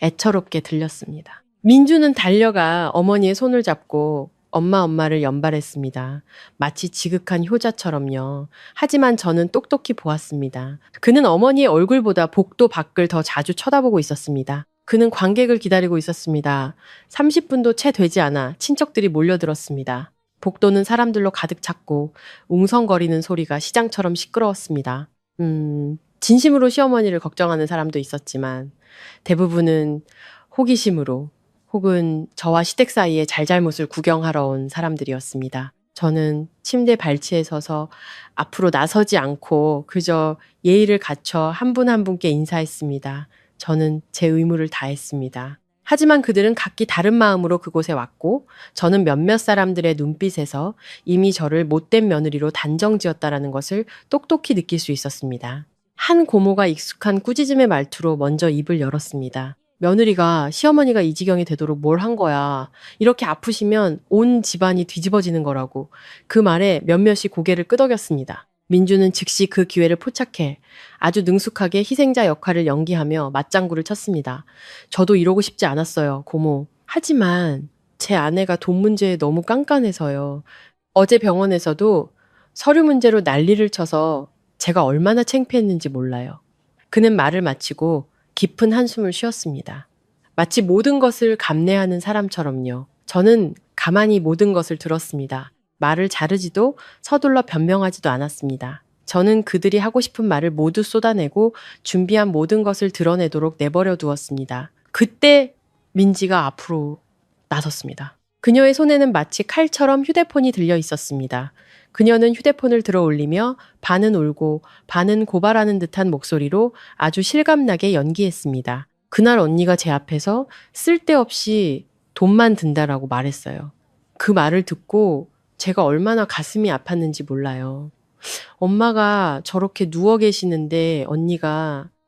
[SPEAKER 2] 애처롭게 들렸습니다. 민준은 달려가 어머니의 손을 잡고 엄마를 연발했습니다. 마치 지극한 효자처럼요. 하지만 저는 똑똑히 보았습니다. 그는 어머니의 얼굴보다 복도 밖을 더 자주 쳐다보고 있었습니다. 그는 관객을 기다리고 있었습니다. 30분도 채 되지 않아 친척들이 몰려들었습니다. 복도는 사람들로 가득 찼고 웅성거리는 소리가 시장처럼 시끄러웠습니다. 진심으로 시어머니를 걱정하는 사람도 있었지만 대부분은 호기심으로 혹은 저와 시댁 사이의 잘잘못을 구경하러 온 사람들이었습니다. 저는 침대 발치에 서서 앞으로 나서지 않고 그저 예의를 갖춰 한 분 한 분께 인사했습니다. 저는 제 의무를 다했습니다. 하지만 그들은 각기 다른 마음으로 그곳에 왔고 저는 몇몇 사람들의 눈빛에서 이미 저를 못된 며느리로 단정지었다라는 것을 똑똑히 느낄 수 있었습니다. 한 고모가 익숙한 꾸짖음의 말투로 먼저 입을 열었습니다. 며느리가 시어머니가 이 지경이 되도록 뭘 한 거야. 이렇게 아프시면 온 집안이 뒤집어지는 거라고. 그 말에 몇몇이 고개를 끄덕였습니다. 민주는 즉시 그 기회를 포착해 아주 능숙하게 희생자 역할을 연기하며 맞장구를 쳤습니다. 저도 이러고 싶지 않았어요, 고모. 하지만 제 아내가 돈 문제에 너무 깐깐해서요. 어제 병원에서도 서류 문제로 난리를 쳐서 제가 얼마나 창피했는지 몰라요. 그는 말을 마치고 깊은 한숨을 쉬었습니다. 마치 모든 것을 감내하는 사람처럼요. 저는 가만히 모든 것을 들었습니다. 말을 자르지도 서둘러 변명하지도 않았습니다. 저는 그들이 하고 싶은 말을 모두 쏟아내고 준비한 모든 것을 드러내도록 내버려 두었습니다. 그때 민지가 앞으로 나섰습니다. 그녀의 손에는 마치 칼처럼 휴대폰이 들려 있었습니다. 그녀는 휴대폰을 들어 올리며 반은 울고 반은 고발하는 듯한 목소리로 아주 실감나게 연기했습니다. 그날 언니가 제 앞에서 쓸데없이 돈만 든다라고 말했어요. 그 말을 듣고 제가 얼마나 가슴이 아팠는지 몰라요. 엄마가 저렇게 누워 계시는데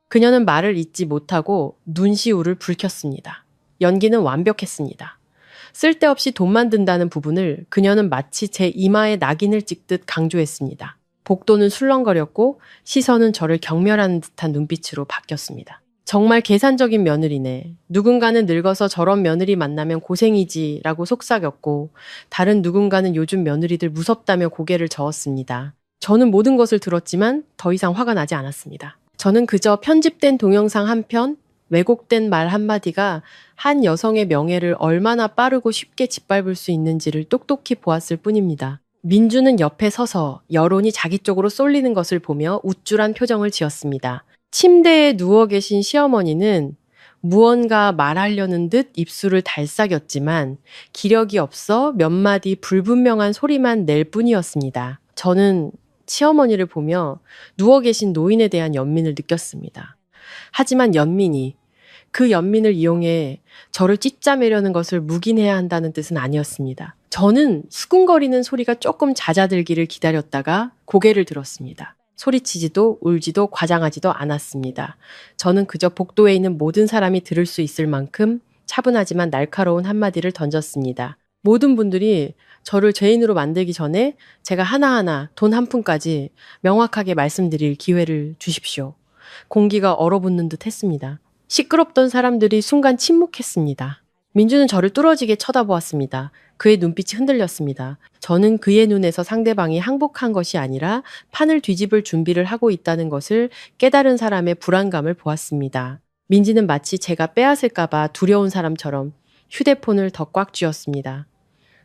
[SPEAKER 2] 그녀는 말을 잇지 못하고 눈시울을 붉혔습니다. 연기는 완벽했습니다. 쓸데없이 돈만 든다는 부분을 그녀는 마치 제 이마에 낙인을 찍듯 강조했습니다. 복도는 술렁거렸고 시선은 저를 경멸하는 듯한 눈빛으로 바뀌었습니다. 정말 계산적인 며느리네. 누군가는 늙어서 저런 며느리 만나면 고생이지 라고 속삭였고 다른 누군가는 요즘 며느리들 무섭다며 고개를 저었습니다. 저는 모든 것을 들었지만 더 이상 화가 나지 않았습니다. 저는 그저 편집된 동영상 한 편, 왜곡된 말 한마디가 한 여성의 명예를 얼마나 빠르고 쉽게 짓밟을 수 있는지를 똑똑히 보았을 뿐입니다. 민주는 옆에 서서 여론이 자기 쪽으로 쏠리는 것을 보며 우쭐한 표정을 지었습니다. 침대에 누워 계신 시어머니는 무언가 말하려는 듯 입술을 달싹였지만 기력이 없어 몇 마디 불분명한 소리만 낼 뿐이었습니다. 저는 시어머니를 보며 누워 계신 노인에 대한 연민을 느꼈습니다. 하지만 그 연민을 이용해 저를 찢자매려는 것을 묵인해야 한다는 뜻은 아니었습니다. 저는 수군거리는 소리가 조금 잦아들기를 기다렸다가 고개를 들었습니다. 소리치지도 울지도 과장하지도 않았습니다. 저는 그저 복도에 있는 모든 사람이 들을 수 있을 만큼 차분하지만 날카로운 한마디를 던졌습니다. 모든 분들이 저를 죄인으로 만들기 전에 제가 하나하나 돈 한 푼까지 명확하게 말씀드릴 기회를 주십시오. 공기가 얼어붙는 듯 했습니다. 시끄럽던 사람들이 순간 침묵했습니다. 민주는 저를 뚫어지게 쳐다보았습니다. 그의 눈빛이 흔들렸습니다. 저는 그의 눈에서 상대방이 항복한 것이 아니라 판을 뒤집을 준비를 하고 있다는 것을 깨달은 사람의 불안감을 보았습니다. 민지는 마치 제가 빼앗을까봐 두려운 사람처럼 휴대폰을 더 꽉 쥐었습니다.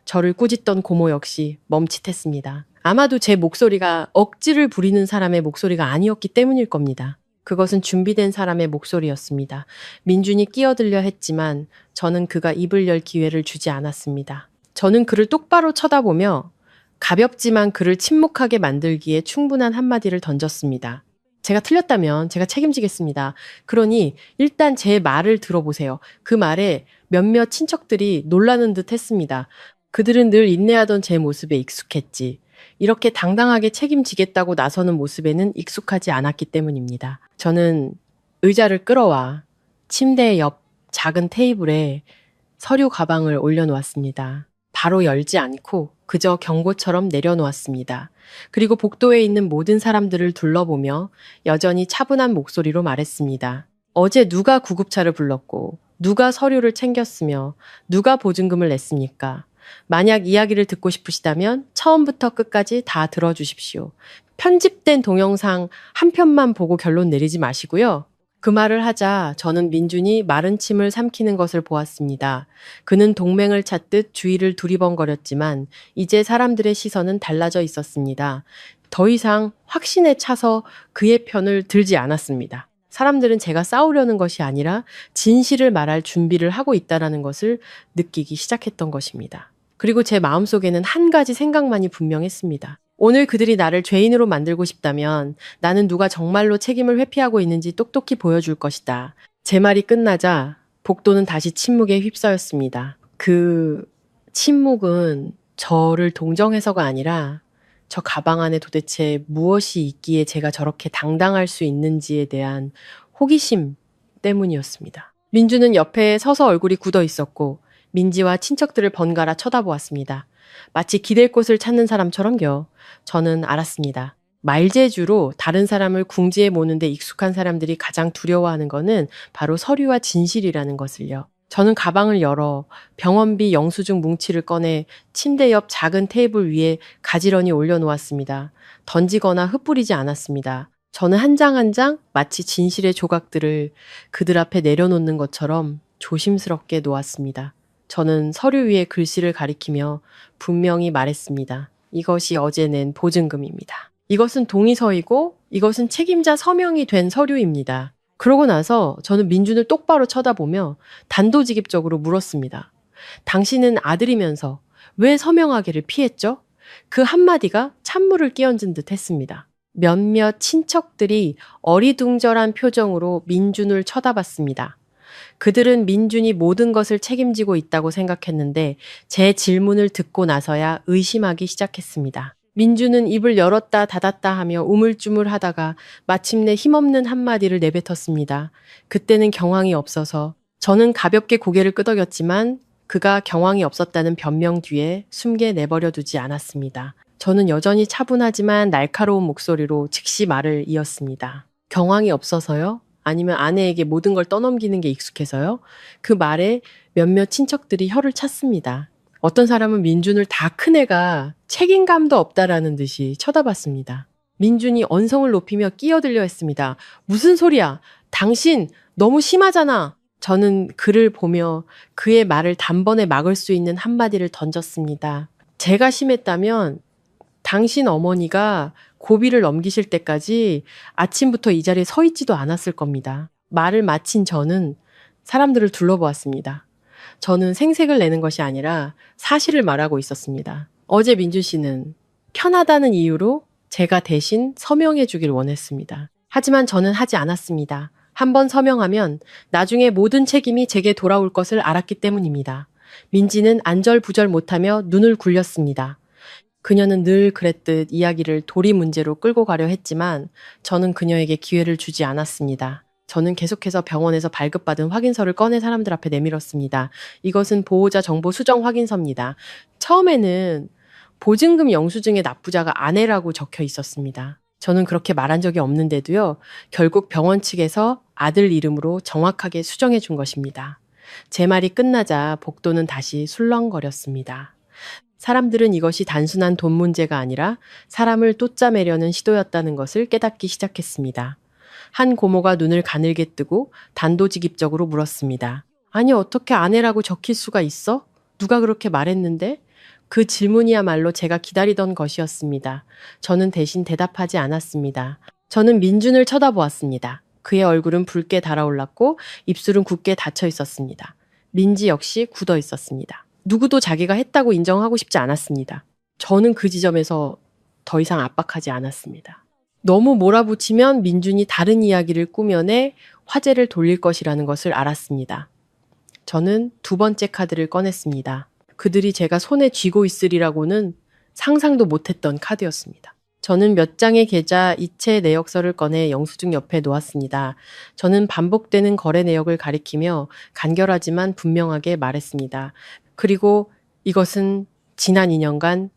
[SPEAKER 2] 저를 꾸짖던 고모 역시 멈칫했습니다. 아마도 제 목소리가 억지를 부리는 사람의 목소리가 아니었기 때문일 겁니다. 그것은 준비된 사람의 목소리였습니다. 민준이 끼어들려 했지만 저는 그가 입을 열 기회를 주지 않았습니다. 저는 그를 똑바로 쳐다보며 가볍지만 그를 침묵하게 만들기에 충분한 한마디를 던졌습니다. 제가 틀렸다면 제가 책임지겠습니다. 그러니 일단 제 말을 들어보세요. 그 말에 몇몇 친척들이 놀라는 듯 했습니다. 그들은 늘 인내하던 제 모습에 익숙했지. 이렇게 당당하게 책임지겠다고 나서는 모습에는 익숙하지 않았기 때문입니다. 저는 의자를 끌어와 침대 옆 작은 테이블에 서류 가방을 올려놓았습니다. 바로 열지 않고 그저 경고처럼 내려놓았습니다. 그리고 복도에 있는 모든 사람들을 둘러보며 여전히 차분한 목소리로 말했습니다. 어제 누가 구급차를 불렀고 누가 서류를 챙겼으며 누가 보증금을 냈습니까? 만약 이야기를 듣고 싶으시다면 처음부터 끝까지 다 들어주십시오. 편집된 동영상 한 편만 보고 결론 내리지 마시고요. 그 말을 하자 저는 민준이 마른 침을 삼키는 것을 보았습니다. 그는 동맹을 찾듯 주위를 두리번거렸지만 이제 사람들의 시선은 달라져 있었습니다. 더 이상 확신에 차서 그의 편을 들지 않았습니다. 사람들은 제가 싸우려는 것이 아니라 진실을 말할 준비를 하고 있다는 것을 느끼기 시작했던 것입니다. 그리고 제 마음속에는 한 가지 생각만이 분명했습니다. 오늘 그들이 나를 죄인으로 만들고 싶다면 나는 누가 정말로 책임을 회피하고 있는지 똑똑히 보여줄 것이다. 제 말이 끝나자 복도는 다시 침묵에 휩싸였습니다. 그 침묵은 저를 동정해서가 아니라 저 가방 안에 도대체 무엇이 있기에 제가 저렇게 당당할 수 있는지에 대한 호기심 때문이었습니다. 민주는 옆에 서서 얼굴이 굳어 있었고 민지와 친척들을 번갈아 쳐다보았습니다. 마치 기댈 곳을 찾는 사람처럼요. 저는 알았습니다. 말재주로 다른 사람을 궁지에 모는데 익숙한 사람들이 가장 두려워하는 것은 바로 서류와 진실이라는 것을요. 저는 가방을 열어 병원비 영수증 뭉치를 꺼내 침대 옆 작은 테이블 위에 가지런히 올려놓았습니다. 던지거나 흩뿌리지 않았습니다. 저는 한 장 한 장 마치 진실의 조각들을 그들 앞에 내려놓는 것처럼 조심스럽게 놓았습니다. 저는 서류 위에 글씨를 가리키며 분명히 말했습니다. 이것이 어제 낸 보증금입니다. 이것은 동의서이고 이것은 책임자 서명이 된 서류입니다. 그러고 나서 저는 민준을 똑바로 쳐다보며 단도직입적으로 물었습니다. 당신은 아들이면서 왜 서명하기를 피했죠? 그 한마디가 찬물을 끼얹은 듯 했습니다. 몇몇 친척들이 어리둥절한 표정으로 민준을 쳐다봤습니다. 그들은 민준이 모든 것을 책임지고 있다고 생각했는데 제 질문을 듣고 나서야 의심하기 시작했습니다. 민준은 입을 열었다 닫았다 하며 우물쭈물 하다가 마침내 힘없는 한마디를 내뱉었습니다. 그때는 경황이 없어서 저는 가볍게 고개를 끄덕였지만 그가 경황이 없었다는 변명 뒤에 숨게 내버려 두지 않았습니다. 저는 여전히 차분하지만 날카로운 목소리로 즉시 말을 이었습니다. 경황이 없어서요? 아니면 아내에게 모든 걸 떠넘기는 게 익숙해서요? 그 말에 몇몇 친척들이 혀를 찼습니다. 어떤 사람은 민준을 다 큰 애가 책임감도 없다라는 듯이 쳐다봤습니다. 민준이 언성을 높이며 끼어들려 했습니다. 무슨 소리야? 당신 너무 심하잖아. 저는 그를 보며 그의 말을 단번에 막을 수 있는 한마디를 던졌습니다. 제가 심했다면 당신 어머니가 고비를 넘기실 때까지 아침부터 이 자리에 서 있지도 않았을 겁니다. 말을 마친 저는 사람들을 둘러보았습니다. 저는 생색을 내는 것이 아니라 사실을 말하고 있었습니다. 어제 민준 씨는 편하다는 이유로 제가 대신 서명해 주길 원했습니다. 하지만 저는 하지 않았습니다. 한번 서명하면 나중에 모든 책임이 제게 돌아올 것을 알았기 때문입니다. 민지는 안절부절 못하며 눈을 굴렸습니다. 그녀는 늘 그랬듯 이야기를 도리 문제로 끌고 가려 했지만 저는 그녀에게 기회를 주지 않았습니다. 저는 계속해서 병원에서 발급받은 확인서를 꺼내 사람들 앞에 내밀었습니다. 이것은 보호자 정보 수정 확인서입니다. 처음에는 보증금 영수증의 납부자가 아내라고 적혀 있었습니다. 저는 그렇게 말한 적이 없는데도요. 결국 병원 측에서 아들 이름으로 정확하게 수정해 준 것입니다. 제 말이 끝나자 복도는 다시 술렁거렸습니다. 사람들은 이것이 단순한 돈 문제가 아니라 사람을 쫓아매려는 시도였다는 것을 깨닫기 시작했습니다. 한 고모가 눈을 가늘게 뜨고 단도직입적으로 물었습니다. 아니 어떻게 아내라고 적힐 수가 있어? 누가 그렇게 말했는데? 그 질문이야말로 제가 기다리던 것이었습니다. 저는 대신 대답하지 않았습니다. 저는 민준을 쳐다보았습니다. 그의 얼굴은 붉게 달아올랐고 입술은 굳게 닫혀 있었습니다. 민지 역시 굳어 있었습니다. 누구도 자기가 했다고 인정하고 싶지 않았습니다. 저는 그 지점에서 더 이상 압박하지 않았습니다. 너무 몰아붙이면 민준이 다른 이야기를 꾸며내 화제를 돌릴 것이라는 것을 알았습니다. 저는 두 번째 카드를 꺼냈습니다. 그들이 제가 손에 쥐고 있으리라고는 상상도 못했던 카드였습니다. 저는 몇 장의 계좌 이체 내역서를 꺼내 영수증 옆에 놓았습니다. 저는 반복되는 거래 내역을 가리키며 간결하지만 분명하게 말했습니다. 그리고 이것은 지난 2년간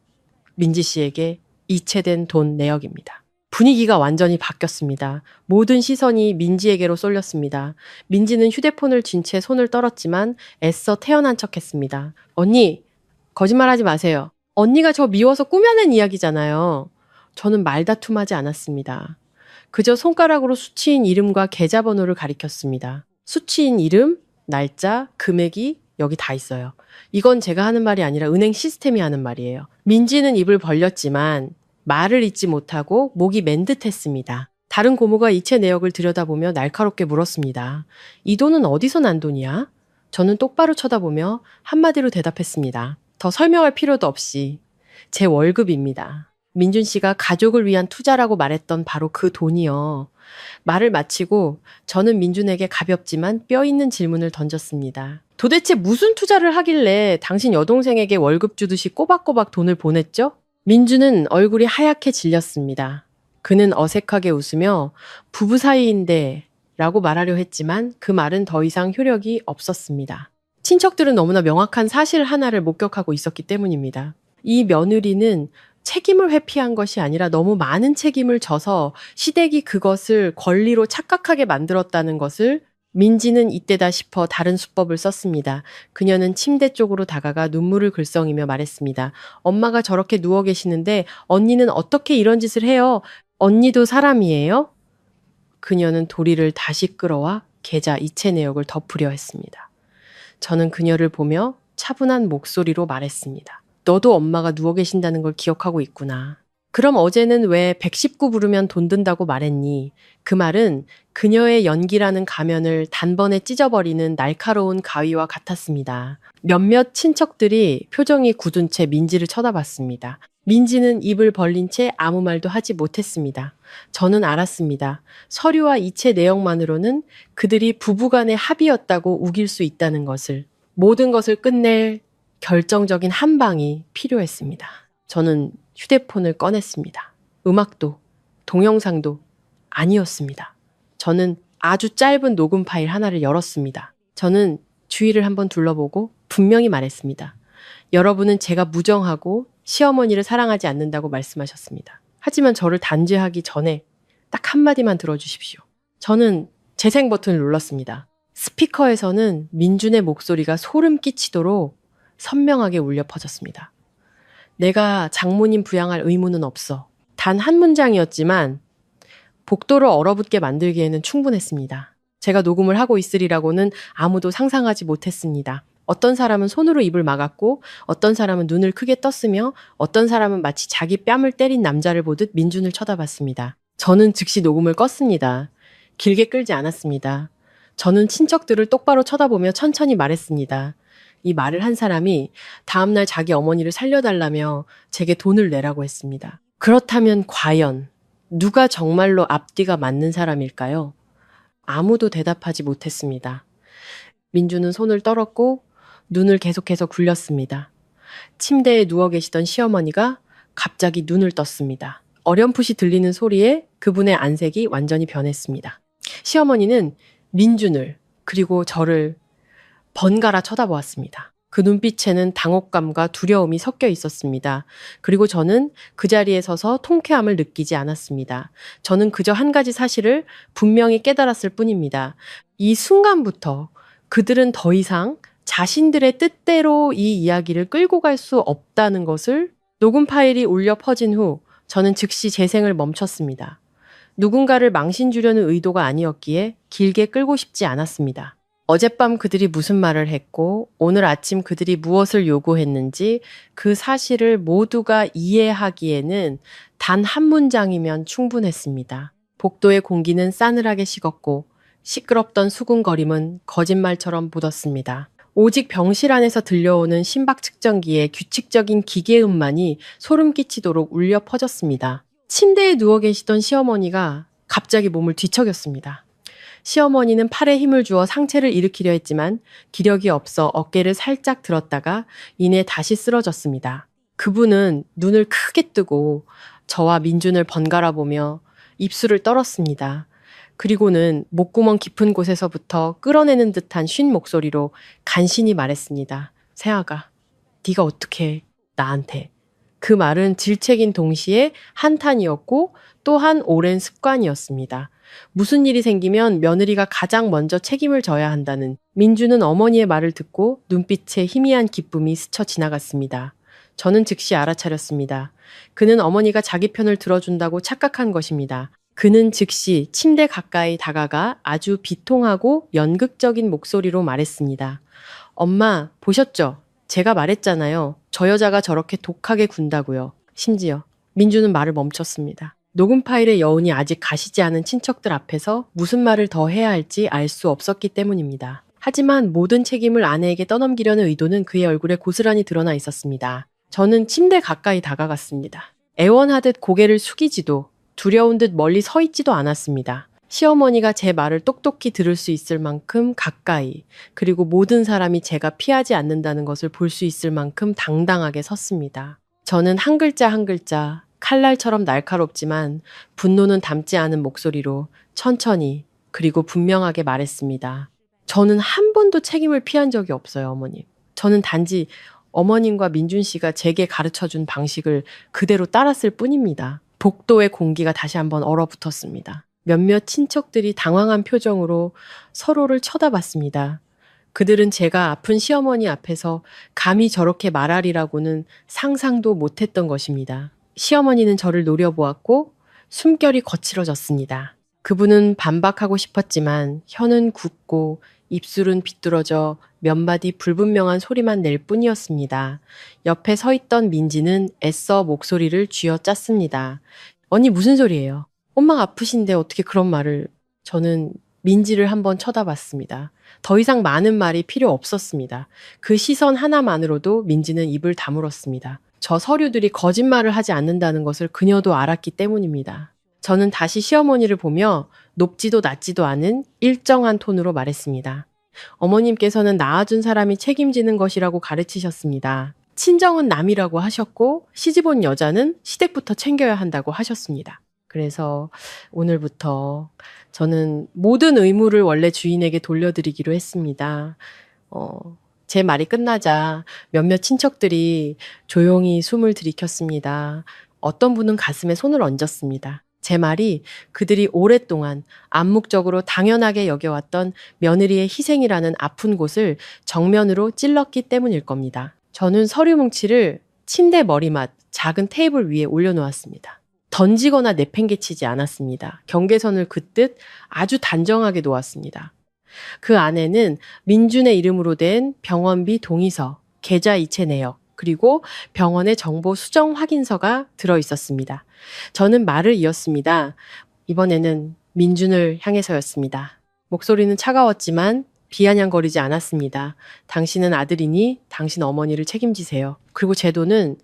[SPEAKER 2] 민지 씨에게 이체된 돈 내역입니다. 분위기가 완전히 바뀌었습니다. 모든 시선이 민지에게로 쏠렸습니다. 민지는 휴대폰을 쥔 채 손을 떨었지만 애써 태연한 척했습니다. 언니, 거짓말하지 마세요. 언니가 저 미워서 꾸며낸 이야기잖아요. 저는 말다툼하지 않았습니다. 그저 손가락으로 수취인 이름과 계좌번호를 가리켰습니다. 수취인 이름, 날짜, 금액이 여기 다 있어요. 이건 제가 하는 말이 아니라 은행 시스템이 하는 말이에요. 민지는 입을 벌렸지만 말을 잇지 못하고 목이 맨 듯했습니다. 다른 고모가 이체 내역을 들여다보며 날카롭게 물었습니다. 이 돈은 어디서 난 돈이야? 저는 똑바로 쳐다보며 한마디로 대답했습니다. 더 설명할 필요도 없이 제 월급입니다. 민준 씨가 가족을 위한 투자라고 말했던 바로 그 돈이요. 말을 마치고 저는 민준에게 가볍지만 뼈 있는 질문을 던졌습니다. 도대체 무슨 투자를 하길래 당신 여동생에게 월급 주듯이 꼬박꼬박 돈을 보냈죠? 민준은 얼굴이 하얗게 질렸습니다. 그는 어색하게 웃으며 부부 사이인데 라고 말하려 했지만 그 말은 더 이상 효력이 없었습니다. 친척들은 너무나 명확한 사실 하나를 목격하고 있었기 때문입니다. 이 며느리는 책임을 회피한 것이 아니라 너무 많은 책임을 져서 시댁이 그것을 권리로 착각하게 만들었다는 것을 민지는 이때다 싶어 다른 수법을 썼습니다. 그녀는 침대 쪽으로 다가가 눈물을 글썽이며 말했습니다. 엄마가 저렇게 누워 계시는데 언니는 어떻게 이런 짓을 해요? 언니도 사람이에요? 그녀는 도리를 다시 끌어와 계좌 이체 내역을 덮으려 했습니다. 저는 그녀를 보며 차분한 목소리로 말했습니다. 너도 엄마가 누워 계신다는 걸 기억하고 있구나. 그럼 어제는 왜 119 부르면 돈 든다고 말했니? 그 말은 그녀의 연기라는 가면을 단번에 찢어버리는 날카로운 가위와 같았습니다. 몇몇 친척들이 표정이 굳은 채 민지를 쳐다봤습니다. 민지는 입을 벌린 채 아무 말도 하지 못했습니다. 저는 알았습니다. 서류와 이체 내용만으로는 그들이 부부간의 합의였다고 우길 수 있다는 것을. 모든 것을 끝낼 결정적인 한 방이 필요했습니다. 저는 휴대폰을 꺼냈습니다. 음악도 동영상도 아니었습니다. 저는 아주 짧은 녹음 파일 하나를 열었습니다. 저는 주위를 한번 둘러보고 분명히 말했습니다. 여러분은 제가 무정하고 시어머니를 사랑하지 않는다고 말씀하셨습니다. 하지만 저를 단죄하기 전에 딱 한마디만 들어주십시오. 저는 재생 버튼을 눌렀습니다. 스피커에서는 민준의 목소리가 소름 끼치도록 선명하게 울려 퍼졌습니다. 내가 장모님 부양할 의무는 없어. 단 한 문장이었지만 복도를 얼어붙게 만들기에는 충분했습니다. 제가 녹음을 하고 있으리라고는 아무도 상상하지 못했습니다. 어떤 사람은 손으로 입을 막았고 어떤 사람은 눈을 크게 떴으며 어떤 사람은 마치 자기 뺨을 때린 남자를 보듯 민준을 쳐다봤습니다. 저는 즉시 녹음을 껐습니다. 길게 끌지 않았습니다. 저는 친척들을 똑바로 쳐다보며 천천히 말했습니다. 이 말을 한 사람이 다음날 자기 어머니를 살려달라며 제게 돈을 내라고 했습니다. 그렇다면 과연 누가 정말로 앞뒤가 맞는 사람일까요? 아무도 대답하지 못했습니다. 민주는 손을 떨었고 눈을 계속해서 굴렸습니다. 침대에 누워 계시던 시어머니가 갑자기 눈을 떴습니다. 어렴풋이 들리는 소리에 그분의 안색이 완전히 변했습니다. 시어머니는 민준을 그리고 저를 번갈아 쳐다보았습니다. 그 눈빛에는 당혹감과 두려움이 섞여 있었습니다. 그리고 저는 그 자리에 서서 통쾌함을 느끼지 않았습니다. 저는 그저 한 가지 사실을 분명히 깨달았을 뿐입니다. 이 순간부터 그들은 더 이상 자신들의 뜻대로 이 이야기를 끌고 갈 수 없다는 것을 녹음 파일이 울려 퍼진 후 저는 즉시 재생을 멈췄습니다. 누군가를 망신 주려는 의도가 아니었기에 길게 끌고 싶지 않았습니다. 어젯밤 그들이 무슨 말을 했고 오늘 아침 그들이 무엇을 요구했는지 그 사실을 모두가 이해하기에는 단 한 문장이면 충분했습니다. 복도의 공기는 싸늘하게 식었고 시끄럽던 수군거림은 거짓말처럼 묻었습니다. 오직 병실 안에서 들려오는 심박 측정기의 규칙적인 기계음만이 소름 끼치도록 울려 퍼졌습니다. 침대에 누워 계시던 시어머니가 갑자기 몸을 뒤척였습니다. 시어머니는 팔에 힘을 주어 상체를 일으키려 했지만 기력이 없어 어깨를 살짝 들었다가 이내 다시 쓰러졌습니다. 그분은 눈을 크게 뜨고 저와 민준을 번갈아 보며 입술을 떨었습니다. 그리고는 목구멍 깊은 곳에서부터 끌어내는 듯한 쉰 목소리로 간신히 말했습니다. 세아가, 네가 어떻게 나한테. 그 말은 질책인 동시에 한탄이었고 또한 오랜 습관이었습니다. 무슨 일이 생기면 며느리가 가장 먼저 책임을 져야 한다는 민주는 어머니의 말을 듣고 눈빛에 희미한 기쁨이 스쳐 지나갔습니다. 저는 즉시 알아차렸습니다. 그는 어머니가 자기 편을 들어준다고 착각한 것입니다. 그는 즉시 침대 가까이 다가가 아주 비통하고 연극적인 목소리로 말했습니다. 엄마, 보셨죠? 제가 말했잖아요. 저 여자가 저렇게 독하게 군다고요. 심지어 민주는 말을 멈췄습니다. 녹음 파일의 여운이 아직 가시지 않은 친척들 앞에서 무슨 말을 더 해야 할지 알 수 없었기 때문입니다. 하지만 모든 책임을 아내에게 떠넘기려는 의도는 그의 얼굴에 고스란히 드러나 있었습니다. 저는 침대 가까이 다가갔습니다. 애원하듯 고개를 숙이지도 두려운 듯 멀리 서 있지도 않았습니다. 시어머니가 제 말을 똑똑히 들을 수 있을 만큼 가까이, 그리고 모든 사람이 제가 피하지 않는다는 것을 볼 수 있을 만큼 당당하게 섰습니다. 저는 한 글자 한 글자 칼날처럼 날카롭지만 분노는 담지 않은 목소리로 천천히 그리고 분명하게 말했습니다. 저는 한 번도 책임을 피한 적이 없어요, 어머님. 저는 단지 어머님과 민준 씨가 제게 가르쳐준 방식을 그대로 따랐을 뿐입니다. 복도의 공기가 다시 한번 얼어붙었습니다. 몇몇 친척들이 당황한 표정으로 서로를 쳐다봤습니다. 그들은 제가 아픈 시어머니 앞에서 감히 저렇게 말하리라고는 상상도 못했던 것입니다. 시어머니는 저를 노려보았고 숨결이 거칠어졌습니다. 그분은 반박하고 싶었지만 혀는 굳고 입술은 비뚤어져 몇 마디 불분명한 소리만 낼 뿐이었습니다. 옆에 서 있던 민지는 애써 목소리를 쥐어짰습니다. 언니 무슨 소리예요? 엄마 아프신데 어떻게 그런 말을... 저는 민지를 한번 쳐다봤습니다. 더 이상 많은 말이 필요 없었습니다. 그 시선 하나만으로도 민지는 입을 다물었습니다. 저 서류들이 거짓말을 하지 않는다는 것을 그녀도 알았기 때문입니다. 저는 다시 시어머니를 보며 높지도 낮지도 않은 일정한 톤으로 말했습니다. 어머님께서는 낳아준 사람이 책임지는 것이라고 가르치셨습니다. 친정은 남이라고 하셨고 시집온 여자는 시댁부터 챙겨야 한다고 하셨습니다. 그래서 오늘부터 저는 모든 의무를 원래 주인에게 돌려드리기로 했습니다. 제 말이 끝나자 몇몇 친척들이 조용히 숨을 들이켰습니다. 어떤 분은 가슴에 손을 얹었습니다. 제 말이 그들이 오랫동안 암묵적으로 당연하게 여겨왔던 며느리의 희생이라는 아픈 곳을 정면으로 찔렀기 때문일 겁니다. 저는 서류 뭉치를 침대 머리맡 작은 테이블 위에 올려놓았습니다. 던지거나 내팽개치지 않았습니다. 경계선을 긋듯 아주 단정하게 놓았습니다. 그 안에는 민준의 이름으로 된 병원비 동의서, 계좌 이체 내역, 그리고 병원의 정보 수정 확인서가 들어있었습니다. 저는 말을 이었습니다. 이번에는 민준을 향해서였습니다. 목소리는 차가웠지만 비아냥거리지 않았습니다. 당신은 아들이니 당신 어머니를 책임지세요. 그리고 제 돈은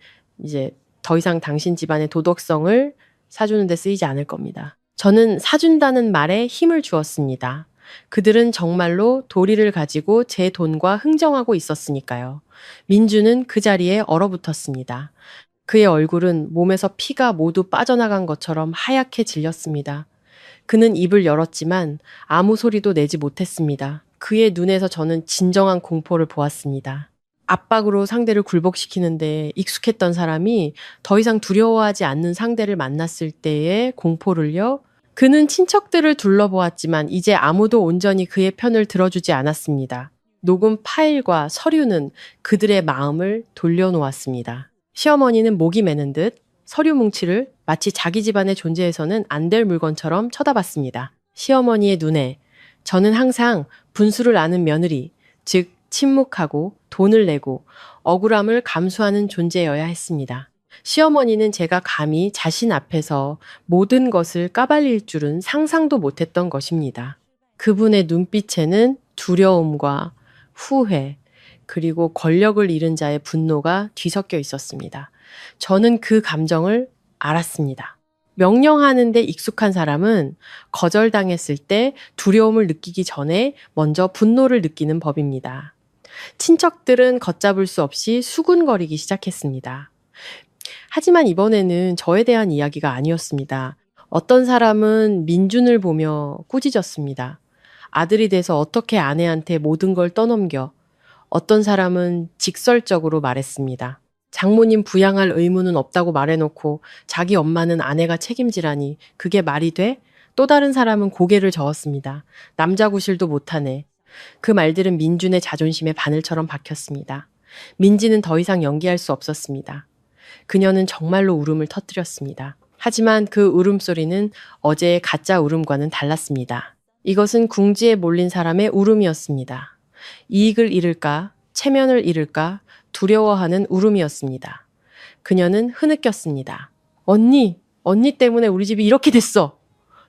[SPEAKER 2] 이제 더 이상 당신 집안의 도덕성을 사주는 데 쓰이지 않을 겁니다. 저는 사준다는 말에 힘을 주었습니다. 그들은 정말로 도리를 가지고 제 돈과 흥정하고 있었으니까요. 민주는 그 자리에 얼어붙었습니다. 그의 얼굴은 몸에서 피가 모두 빠져나간 것처럼 하얗게 질렸습니다. 그는 입을 열었지만 아무 소리도 내지 못했습니다. 그의 눈에서 저는 진정한 공포를 보았습니다. 압박으로 상대를 굴복시키는데 익숙했던 사람이 더 이상 두려워하지 않는 상대를 만났을 때의 공포를요. 그는 친척들을 둘러보았지만 이제 아무도 온전히 그의 편을 들어주지 않았습니다. 녹음 파일과 서류는 그들의 마음을 돌려놓았습니다. 시어머니는 목이 매는 듯 서류 뭉치를 마치 자기 집안에 존재해서는 안 될 물건처럼 쳐다봤습니다. 시어머니의 눈에 저는 항상 분수를 아는 며느리, 즉 침묵하고 돈을 내고 억울함을 감수하는 존재여야 했습니다. 시어머니는 제가 감히 자신 앞에서 모든 것을 까발릴 줄은 상상도 못했던 것입니다. 그분의 눈빛에는 두려움과 후회, 그리고 권력을 잃은 자의 분노가 뒤섞여 있었습니다. 저는 그 감정을 알았습니다. 명령하는 데 익숙한 사람은 거절당했을 때 두려움을 느끼기 전에 먼저 분노를 느끼는 법입니다. 친척들은 걷잡을 수 없이 수군거리기 시작했습니다. 하지만 이번에는 저에 대한 이야기가 아니었습니다. 어떤 사람은 민준을 보며 꾸짖었습니다. 아들이 돼서 어떻게 아내한테 모든 걸 떠넘겨. 어떤 사람은 직설적으로 말했습니다. 장모님 부양할 의무는 없다고 말해놓고 자기 엄마는 아내가 책임지라니 그게 말이 돼? 또 다른 사람은 고개를 저었습니다. 남자 구실도 못하네. 그 말들은 민준의 자존심에 바늘처럼 박혔습니다. 민지는 더 이상 연기할 수 없었습니다. 그녀는 정말로 울음을 터뜨렸습니다. 하지만 그 울음소리는 어제의 가짜 울음과는 달랐습니다. 이것은 궁지에 몰린 사람의 울음이었습니다. 이익을 잃을까, 체면을 잃을까 두려워하는 울음이었습니다. 그녀는 흐느꼈습니다. 언니 때문에 우리 집이 이렇게 됐어.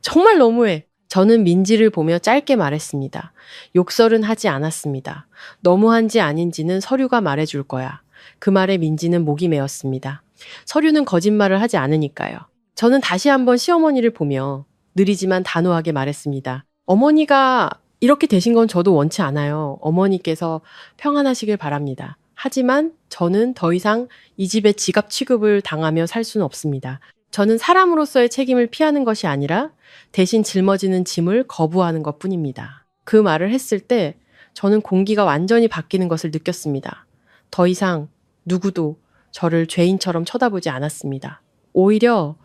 [SPEAKER 2] 정말 너무해. 저는 민지를 보며 짧게 말했습니다. 욕설은 하지 않았습니다. 너무한지 아닌지는 서류가 말해줄 거야. 그 말에 민지는 목이 메었습니다. 서류는 거짓말을 하지 않으니까요. 저는 다시 한번 시어머니를 보며 느리지만 단호하게 말했습니다. 어머니가 이렇게 되신 건 저도 원치 않아요. 어머니께서 평안하시길 바랍니다. 하지만 저는 더 이상 이 집의 지갑 취급을 당하며 살 수는 없습니다. 저는 사람으로서의 책임을 피하는 것이 아니라 대신 짊어지는 짐을 거부하는 것뿐입니다. 그 말을 했을 때 저는 공기가 완전히 바뀌는 것을 느꼈습니다. 더 이상 누구도 저를 죄인처럼 쳐다보지 않았습니다. 오히려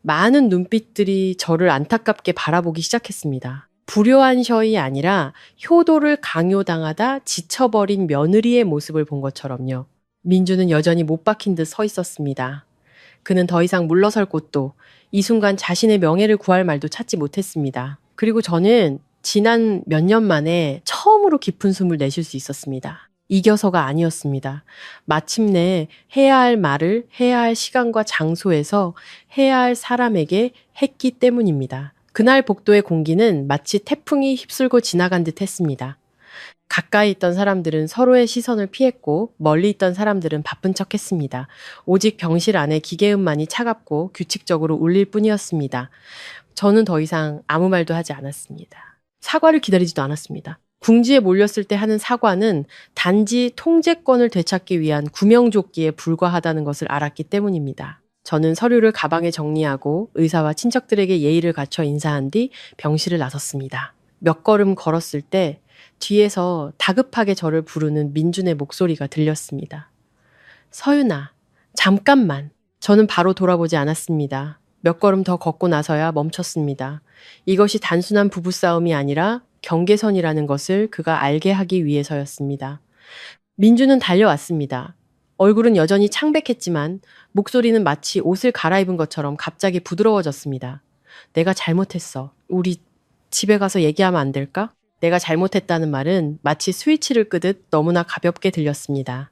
[SPEAKER 2] 많은 눈빛들이 저를 안타깝게 바라보기 시작했습니다. 불효한 셔이 아니라 효도를 강요당하다 지쳐버린 며느리의 모습을 본 것처럼요. 민주는 여전히 못 박힌 듯 서 있었습니다. 그는 더 이상 물러설 곳도 이 순간 자신의 명예를 구할 말도 찾지 못했습니다. 그리고 저는 지난 몇 년 만에 처음으로 깊은 숨을 내쉴 수 있었습니다. 이겨서가 아니었습니다. 마침내 해야 할 말을 해야 할 시간과 장소에서 해야 할 사람에게 했기 때문입니다. 그날 복도의 공기는 마치 태풍이 휩쓸고 지나간 듯 했습니다. 가까이 있던 사람들은 서로의 시선을 피했고 멀리 있던 사람들은 바쁜 척 했습니다. 오직 병실 안에 기계음만이 차갑고 규칙적으로 울릴 뿐이었습니다. 저는 더 이상 아무 말도 하지 않았습니다. 사과를 기다리지도 않았습니다. 궁지에 몰렸을 때 하는 사과는 단지 통제권을 되찾기 위한 구명조끼에 불과하다는 것을 알았기 때문입니다. 저는 서류를 가방에 정리하고 의사와 친척들에게 예의를 갖춰 인사한 뒤 병실을 나섰습니다. 몇 걸음 걸었을 때 뒤에서 다급하게 저를 부르는 민준의 목소리가 들렸습니다. 서윤아, 잠깐만. 저는 바로 돌아보지 않았습니다. 몇 걸음 더 걷고 나서야 멈췄습니다. 이것이 단순한 부부싸움이 아니라 경계선이라는 것을 그가 알게 하기 위해서였습니다. 민주는 달려왔습니다. 얼굴은 여전히 창백했지만 목소리는 마치 옷을 갈아입은 것처럼 갑자기 부드러워졌습니다. 내가 잘못했어. 우리 집에 가서 얘기하면 안 될까? 내가 잘못했다는 말은 마치 스위치를 끄듯 너무나 가볍게 들렸습니다.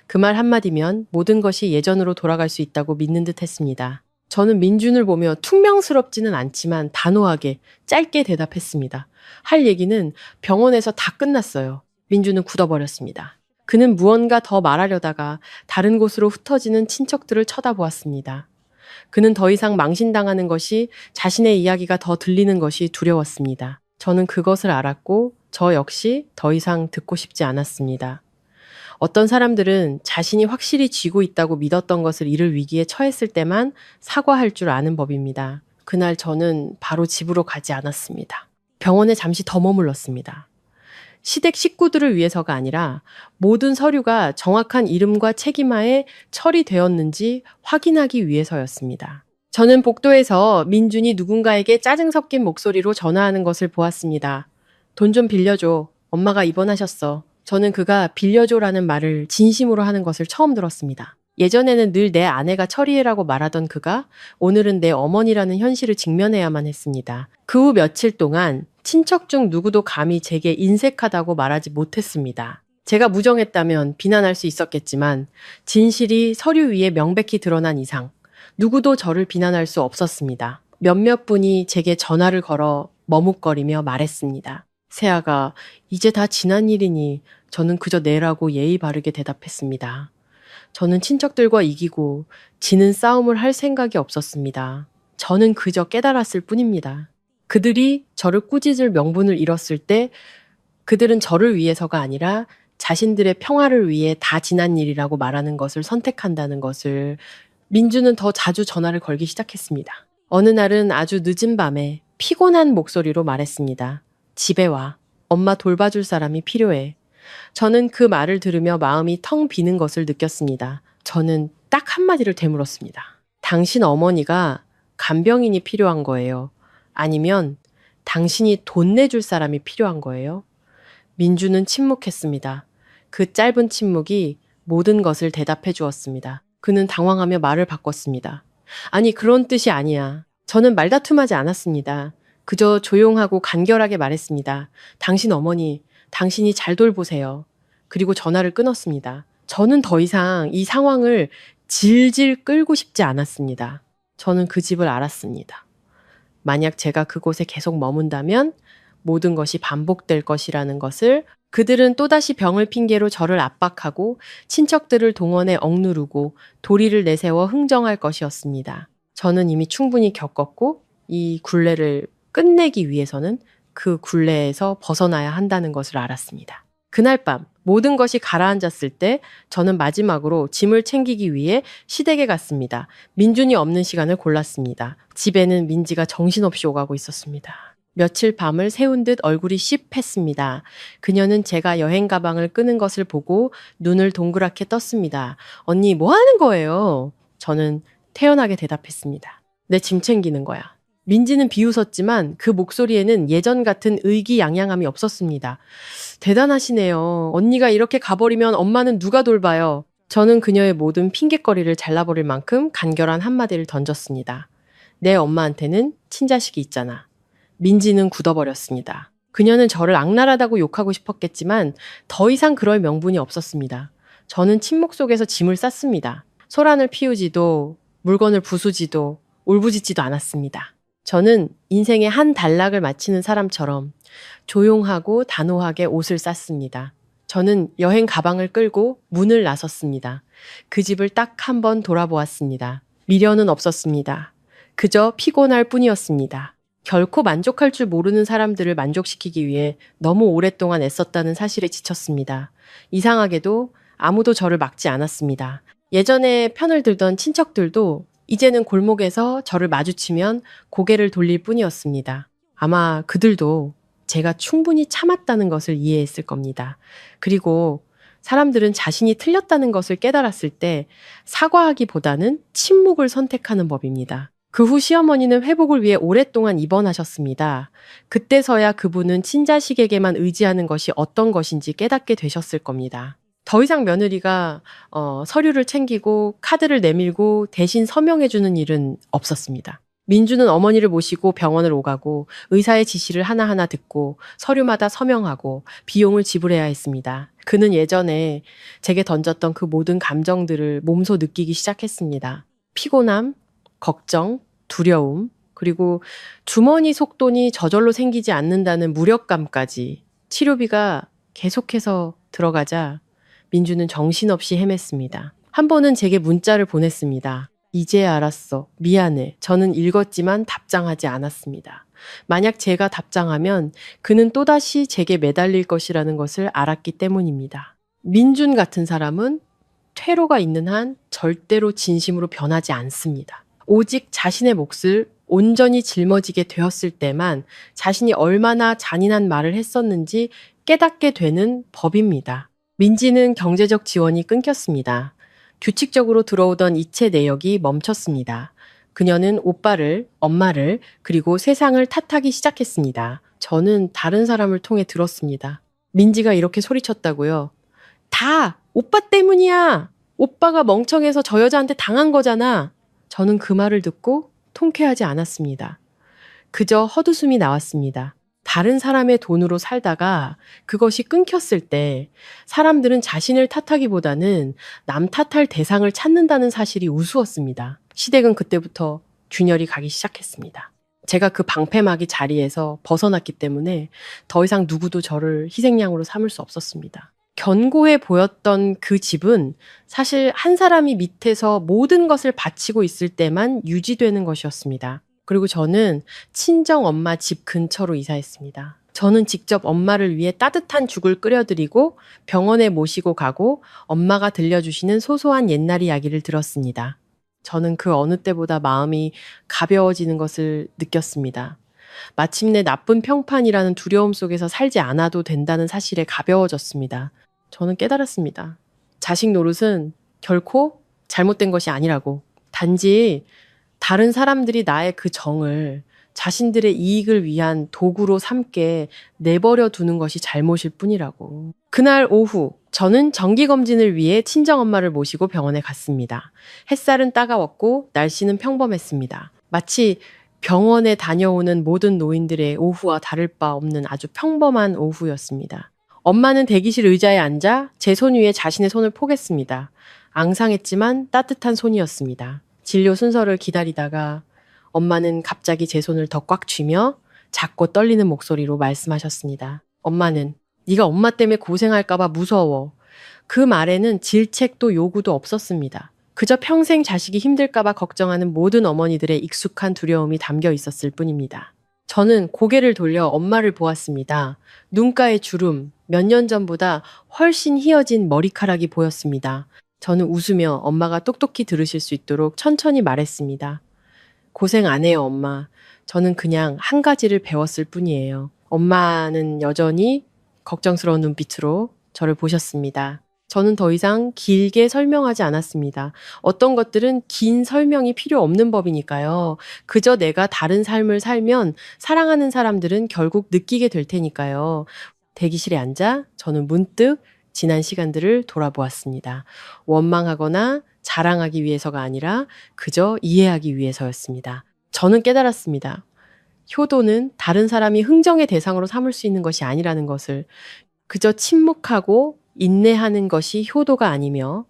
[SPEAKER 2] 그 말 한마디면 모든 것이 예전으로 돌아갈 수 있다고 믿는 듯 했습니다. 저는 민준을 보며 퉁명스럽지는 않지만 단호하게 짧게 대답했습니다. 할 얘기는 병원에서 다 끝났어요. 민준은 굳어버렸습니다. 그는 무언가 더 말하려다가 다른 곳으로 흩어지는 친척들을 쳐다보았습니다. 그는 더 이상 망신당하는 것이, 자신의 이야기가 더 들리는 것이 두려웠습니다. 저는 그것을 알았고 저 역시 더 이상 듣고 싶지 않았습니다. 어떤 사람들은 자신이 확실히 쥐고 있다고 믿었던 것을 잃을 위기에 처했을 때만 사과할 줄 아는 법입니다. 그날 저는 바로 집으로 가지 않았습니다. 병원에 잠시 더 머물렀습니다. 시댁 식구들을 위해서가 아니라 모든 서류가 정확한 이름과 책임하에 처리되었는지 확인하기 위해서였습니다. 저는 복도에서 민준이 누군가에게 짜증 섞인 목소리로 전화하는 것을 보았습니다. 돈 좀 빌려줘. 엄마가 입원하셨어. 저는 그가 빌려줘라는 말을 진심으로 하는 것을 처음 들었습니다. 예전에는 늘 내 아내가 처리해라고 말하던 그가 오늘은 내 어머니라는 현실을 직면해야만 했습니다. 그 후 며칠 동안 친척 중 누구도 감히 제게 인색하다고 말하지 못했습니다. 제가 무정했다면 비난할 수 있었겠지만 진실이 서류 위에 명백히 드러난 이상 누구도 저를 비난할 수 없었습니다. 몇몇 분이 제게 전화를 걸어 머뭇거리며 말했습니다. 세아가 이제 다 지난 일이니 저는 그저 내라고 예의 바르게 대답했습니다. 저는 친척들과 이기고 지는 싸움을 할 생각이 없었습니다. 저는 그저 깨달았을 뿐입니다. 그들이 저를 꾸짖을 명분을 잃었을 때 그들은 저를 위해서가 아니라 자신들의 평화를 위해 다 지난 일이라고 말하는 것을 선택한다는 것을. 민주는 더 자주 전화를 걸기 시작했습니다. 어느 날은 아주 늦은 밤에 피곤한 목소리로 말했습니다. 집에 와. 엄마 돌봐줄 사람이 필요해. 저는 그 말을 들으며 마음이 텅 비는 것을 느꼈습니다. 저는 딱 한마디를 되물었습니다. 당신 어머니가 간병인이 필요한 거예요. 아니면 당신이 돈 내줄 사람이 필요한 거예요. 민주는 침묵했습니다. 그 짧은 침묵이 모든 것을 대답해 주었습니다. 그는 당황하며 말을 바꿨습니다. 아니, 그런 뜻이 아니야. 저는 말다툼하지 않았습니다. 그저 조용하고 간결하게 말했습니다. 당신 어머니, 당신이 잘 돌보세요. 그리고 전화를 끊었습니다. 저는 더 이상 이 상황을 질질 끌고 싶지 않았습니다. 저는 그 집을 알았습니다. 만약 제가 그곳에 계속 머문다면 모든 것이 반복될 것이라는 것을. 그들은 또다시 병을 핑계로 저를 압박하고 친척들을 동원해 억누르고 도리를 내세워 흥정할 것이었습니다. 저는 이미 충분히 겪었고 이 굴레를 끝내기 위해서는 그 굴레에서 벗어나야 한다는 것을 알았습니다. 그날 밤 모든 것이 가라앉았을 때 저는 마지막으로 짐을 챙기기 위해 시댁에 갔습니다. 민준이 없는 시간을 골랐습니다. 집에는 민지가 정신없이 오가고 있었습니다. 며칠 밤을 새운 듯 얼굴이 씹했습니다. 그녀는 제가 여행 가방을 끄는 것을 보고 눈을 동그랗게 떴습니다. 언니, 뭐 하는 거예요? 저는 태연하게 대답했습니다. 내 짐 챙기는 거야. 민지는 비웃었지만 그 목소리에는 예전 같은 의기양양함이 없었습니다. 대단하시네요. 언니가 이렇게 가버리면 엄마는 누가 돌봐요. 저는 그녀의 모든 핑곗거리를 잘라버릴 만큼 간결한 한마디를 던졌습니다. 내 엄마한테는 친자식이 있잖아. 민지는 굳어버렸습니다. 그녀는 저를 악랄하다고 욕하고 싶었겠지만 더 이상 그럴 명분이 없었습니다. 저는 침묵 속에서 짐을 쌌습니다. 소란을 피우지도 물건을 부수지도 울부짖지도 않았습니다. 저는 인생의 한 단락을 마치는 사람처럼 조용하고 단호하게 옷을 쌌습니다. 저는 여행 가방을 끌고 문을 나섰습니다. 그 집을 딱 한 번 돌아보았습니다. 미련은 없었습니다. 그저 피곤할 뿐이었습니다. 결코 만족할 줄 모르는 사람들을 만족시키기 위해 너무 오랫동안 애썼다는 사실에 지쳤습니다. 이상하게도 아무도 저를 막지 않았습니다. 예전에 편을 들던 친척들도 이제는 골목에서 저를 마주치면 고개를 돌릴 뿐이었습니다. 아마 그들도 제가 충분히 참았다는 것을 이해했을 겁니다. 그리고 사람들은 자신이 틀렸다는 것을 깨달았을 때 사과하기보다는 침묵을 선택하는 법입니다. 그 후 시어머니는 회복을 위해 오랫동안 입원하셨습니다. 그때서야 그분은 친자식에게만 의지하는 것이 어떤 것인지 깨닫게 되셨을 겁니다. 더 이상 며느리가 서류를 챙기고 카드를 내밀고 대신 서명해주는 일은 없었습니다. 민주는 어머니를 모시고 병원을 오가고 의사의 지시를 하나하나 듣고 서류마다 서명하고 비용을 지불해야 했습니다. 그는 예전에 제게 던졌던 그 모든 감정들을 몸소 느끼기 시작했습니다. 피곤함, 걱정, 두려움, 그리고 주머니 속돈이 저절로 생기지 않는다는 무력감까지 치료비가 계속해서 들어가자 민주는 정신없이 헤맸습니다. 한 번은 제게 문자를 보냈습니다. 이제 알았어. 미안해. 저는 읽었지만 답장하지 않았습니다. 만약 제가 답장하면 그는 또다시 제게 매달릴 것이라는 것을 알았기 때문입니다. 민준 같은 사람은 퇴로가 있는 한 절대로 진심으로 변하지 않습니다. 오직 자신의 몫을 온전히 짊어지게 되었을 때만 자신이 얼마나 잔인한 말을 했었는지 깨닫게 되는 법입니다. 민지는 경제적 지원이 끊겼습니다. 규칙적으로 들어오던 이체 내역이 멈췄습니다. 그녀는 오빠를, 엄마를, 그리고 세상을 탓하기 시작했습니다. 저는 다른 사람을 통해 들었습니다. 민지가 이렇게 소리쳤다고요. 다 오빠 때문이야. 오빠가 멍청해서 저 여자한테 당한 거잖아. 저는 그 말을 듣고 통쾌하지 않았습니다. 그저 헛웃음이 나왔습니다. 다른 사람의 돈으로 살다가 그것이 끊겼을 때 사람들은 자신을 탓하기보다는 남 탓할 대상을 찾는다는 사실이 우스웠습니다. 시댁은 그때부터 균열이 가기 시작했습니다. 제가 그 방패막이 자리에서 벗어났기 때문에 더 이상 누구도 저를 희생양으로 삼을 수 없었습니다. 견고해 보였던 그 집은 사실 한 사람이 밑에서 모든 것을 바치고 있을 때만 유지되는 것이었습니다. 그리고 저는 친정 엄마 집 근처로 이사했습니다. 저는 직접 엄마를 위해 따뜻한 죽을 끓여드리고 병원에 모시고 가고 엄마가 들려주시는 소소한 옛날 이야기를 들었습니다. 저는 그 어느 때보다 마음이 가벼워지는 것을 느꼈습니다. 마침내 나쁜 평판이라는 두려움 속에서 살지 않아도 된다는 사실에 가벼워졌습니다. 저는 깨달았습니다. 자식 노릇은 결코 잘못된 것이 아니라고. 단지 다른 사람들이 나의 그 정을 자신들의 이익을 위한 도구로 삼게 내버려 두는 것이 잘못일 뿐이라고. 그날 오후 저는 정기검진을 위해 친정엄마를 모시고 병원에 갔습니다. 햇살은 따가웠고 날씨는 평범했습니다. 마치 병원에 다녀오는 모든 노인들의 오후와 다를 바 없는 아주 평범한 오후였습니다. 엄마는 대기실 의자에 앉아 제 손 위에 자신의 손을 포겠습니다. 앙상했지만 따뜻한 손이었습니다. 진료 순서를 기다리다가 엄마는 갑자기 제 손을 더 꽉 쥐며 작고 떨리는 목소리로 말씀하셨습니다. 엄마는 네가 엄마 때문에 고생할까 봐 무서워. 그 말에는 질책도 요구도 없었습니다. 그저 평생 자식이 힘들까 봐 걱정하는 모든 어머니들의 익숙한 두려움이 담겨 있었을 뿐입니다. 저는 고개를 돌려 엄마를 보았습니다. 눈가에 주름, 몇 년 전보다 훨씬 휘어진 머리카락이 보였습니다. 저는 웃으며 엄마가 똑똑히 들으실 수 있도록 천천히 말했습니다. 고생 안 해요, 엄마. 저는 그냥 한 가지를 배웠을 뿐이에요. 엄마는 여전히 걱정스러운 눈빛으로 저를 보셨습니다. 저는 더 이상 길게 설명하지 않았습니다. 어떤 것들은 긴 설명이 필요 없는 법이니까요. 그저 내가 다른 삶을 살면 사랑하는 사람들은 결국 느끼게 될 테니까요. 대기실에 앉아 저는 문득 지난 시간들을 돌아보았습니다. 원망하거나 자랑하기 위해서가 아니라 그저 이해하기 위해서였습니다. 저는 깨달았습니다. 효도는 다른 사람이 흥정의 대상으로 삼을 수 있는 것이 아니라는 것을, 그저 침묵하고 인내하는 것이 효도가 아니며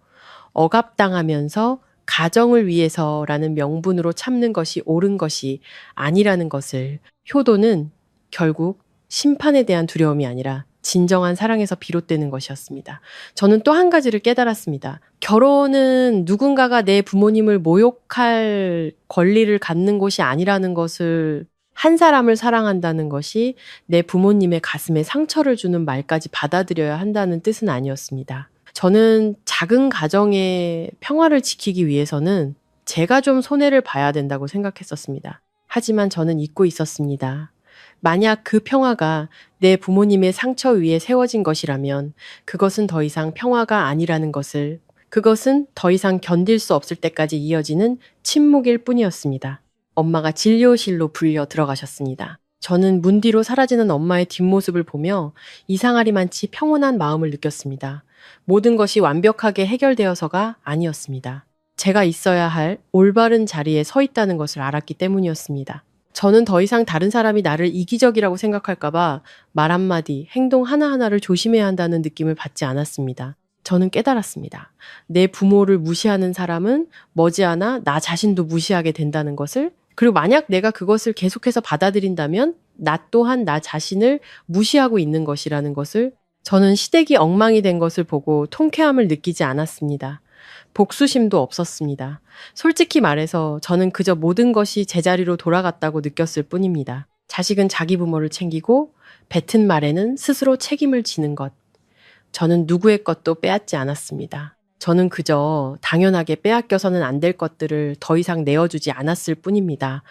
[SPEAKER 2] 억압당하면서 가정을 위해서라는 명분으로 참는 것이 옳은 것이 아니라는 것을, 효도는 결국 심판에 대한 두려움이 아니라 진정한 사랑에서 비롯되는 것이었습니다. 저는 또 한 가지를 깨달았습니다. 결혼은 누군가가 내 부모님을 모욕할 권리를 갖는 곳이 아니라는 것을, 한 사람을 사랑한다는 것이 내 부모님의 가슴에 상처를 주는 말까지 받아들여야 한다는 뜻은 아니었습니다. 저는 작은 가정의 평화를 지키기 위해서는 제가 좀 손해를 봐야 된다고 생각했었습니다. 하지만 저는 잊고 있었습니다. 만약 그 평화가 내 부모님의 상처 위에 세워진 것이라면 그것은 더 이상 평화가 아니라는 것을, 그것은 더 이상 견딜 수 없을 때까지 이어지는 침묵일 뿐이었습니다. 엄마가 진료실로 불려 들어가셨습니다. 저는 문 뒤로 사라지는 엄마의 뒷모습을 보며 이상하리만치 평온한 마음을 느꼈습니다. 모든 것이 완벽하게 해결되어서가 아니었습니다. 제가 있어야 할 올바른 자리에 서 있다는 것을 알았기 때문이었습니다. 저는 더 이상 다른 사람이 나를 이기적이라고 생각할까봐 말 한마디, 행동 하나하나를 조심해야 한다는 느낌을 받지 않았습니다. 저는 깨달았습니다. 내 부모를 무시하는 사람은 머지않아 나 자신도 무시하게 된다는 것을, 그리고 만약 내가 그것을 계속해서 받아들인다면 나 또한 나 자신을 무시하고 있는 것이라는 것을, 저는 시댁이 엉망이 된 것을 보고 통쾌함을 느끼지 않았습니다. 복수심도 없었습니다. 솔직히 말해서 저는 그저 모든 것이 제자리로 돌아갔다고 느꼈을 뿐입니다. 자식은 자기 부모를 챙기고 뱉은 말에는 스스로 책임을 지는 것. 저는 누구의 것도 빼앗지 않았습니다. 저는 그저 당연하게 빼앗겨서는 안 될 것들을 더 이상 내어주지 않았을 뿐입니다.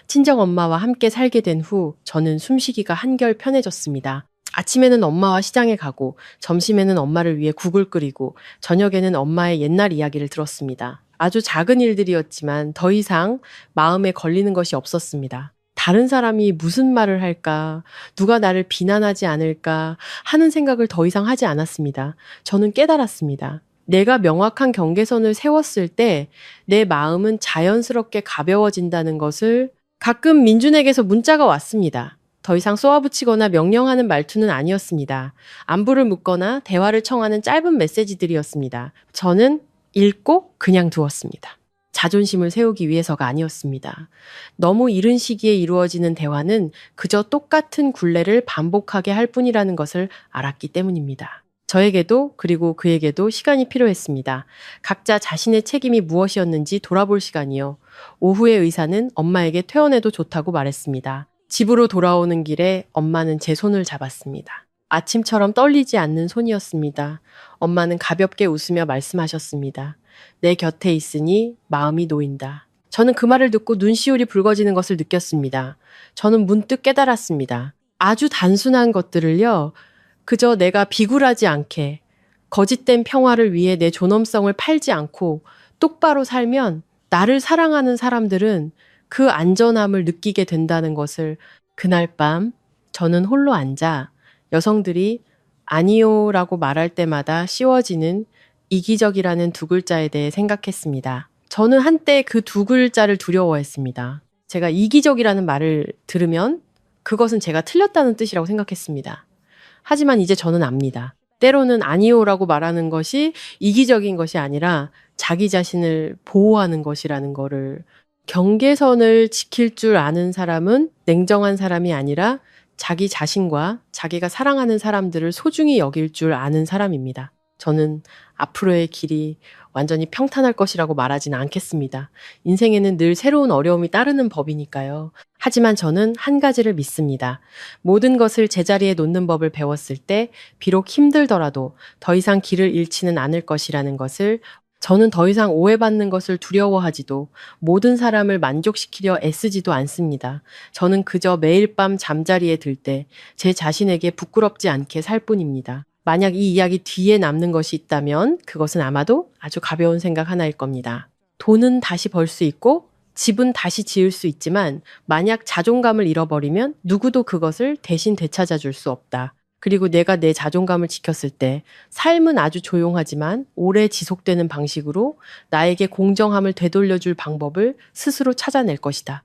[SPEAKER 2] 친정엄마와 함께 살게 된 후 저는 숨쉬기가 한결 편해졌습니다. 아침에는 엄마와 시장에 가고, 점심에는 엄마를 위해 국을 끓이고, 저녁에는 엄마의 옛날 이야기를 들었습니다. 아주 작은 일들이었지만 더 이상 마음에 걸리는 것이 없었습니다. 다른 사람이 무슨 말을 할까, 누가 나를 비난하지 않을까 하는 생각을 더 이상 하지 않았습니다. 저는 깨달았습니다. 내가 명확한 경계선을 세웠을 때 내 마음은 자연스럽게 가벼워진다는 것을. 가끔 민준에게서 문자가 왔습니다. 더 이상 쏘아붙이거나 명령하는 말투는 아니었습니다. 안부를 묻거나 대화를 청하는 짧은 메시지들이었습니다. 저는 읽고 그냥 두었습니다. 자존심을 세우기 위해서가 아니었습니다. 너무 이른 시기에 이루어지는 대화는 그저 똑같은 굴레를 반복하게 할 뿐이라는 것을 알았기 때문입니다. 저에게도 그리고 그에게도 시간이 필요했습니다. 각자 자신의 책임이 무엇이었는지 돌아볼 시간이요. 오후의 의사는 엄마에게 퇴원해도 좋다고 말했습니다. 집으로 돌아오는 길에 엄마는 제 손을 잡았습니다. 아침처럼 떨리지 않는 손이었습니다. 엄마는 가볍게 웃으며 말씀하셨습니다. 내 곁에 있으니 마음이 놓인다. 저는 그 말을 듣고 눈시울이 붉어지는 것을 느꼈습니다. 저는 문득 깨달았습니다. 아주 단순한 것들을요, 그저 내가 비굴하지 않게, 거짓된 평화를 위해 내 존엄성을 팔지 않고 똑바로 살면 나를 사랑하는 사람들은 그 안전함을 느끼게 된다는 것을. 그날 밤 저는 홀로 앉아 여성들이 아니요라고 말할 때마다 씌워지는 이기적이라는 두 글자에 대해 생각했습니다. 저는 한때 그 두 글자를 두려워했습니다. 제가 이기적이라는 말을 들으면 그것은 제가 틀렸다는 뜻이라고 생각했습니다. 하지만 이제 저는 압니다. 때로는 아니요라고 말하는 것이 이기적인 것이 아니라 자기 자신을 보호하는 것이라는 거를. 경계선을 지킬 줄 아는 사람은 냉정한 사람이 아니라 자기 자신과 자기가 사랑하는 사람들을 소중히 여길 줄 아는 사람입니다. 저는 앞으로의 길이 완전히 평탄할 것이라고 말하지는 않겠습니다. 인생에는 늘 새로운 어려움이 따르는 법이니까요. 하지만 저는 한 가지를 믿습니다. 모든 것을 제자리에 놓는 법을 배웠을 때 비록 힘들더라도 더 이상 길을 잃지는 않을 것이라는 것을. 저는 더 이상 오해받는 것을 두려워하지도 모든 사람을 만족시키려 애쓰지도 않습니다. 저는 그저 매일 밤 잠자리에 들 때 제 자신에게 부끄럽지 않게 살 뿐입니다. 만약 이 이야기 뒤에 남는 것이 있다면 그것은 아마도 아주 가벼운 생각 하나일 겁니다. 돈은 다시 벌 수 있고 집은 다시 지을 수 있지만 만약 자존감을 잃어버리면 누구도 그것을 대신 되찾아 줄 수 없다. 그리고 내가 내 자존감을 지켰을 때 삶은 아주 조용하지만 오래 지속되는 방식으로 나에게 공정함을 되돌려줄 방법을 스스로 찾아낼 것이다.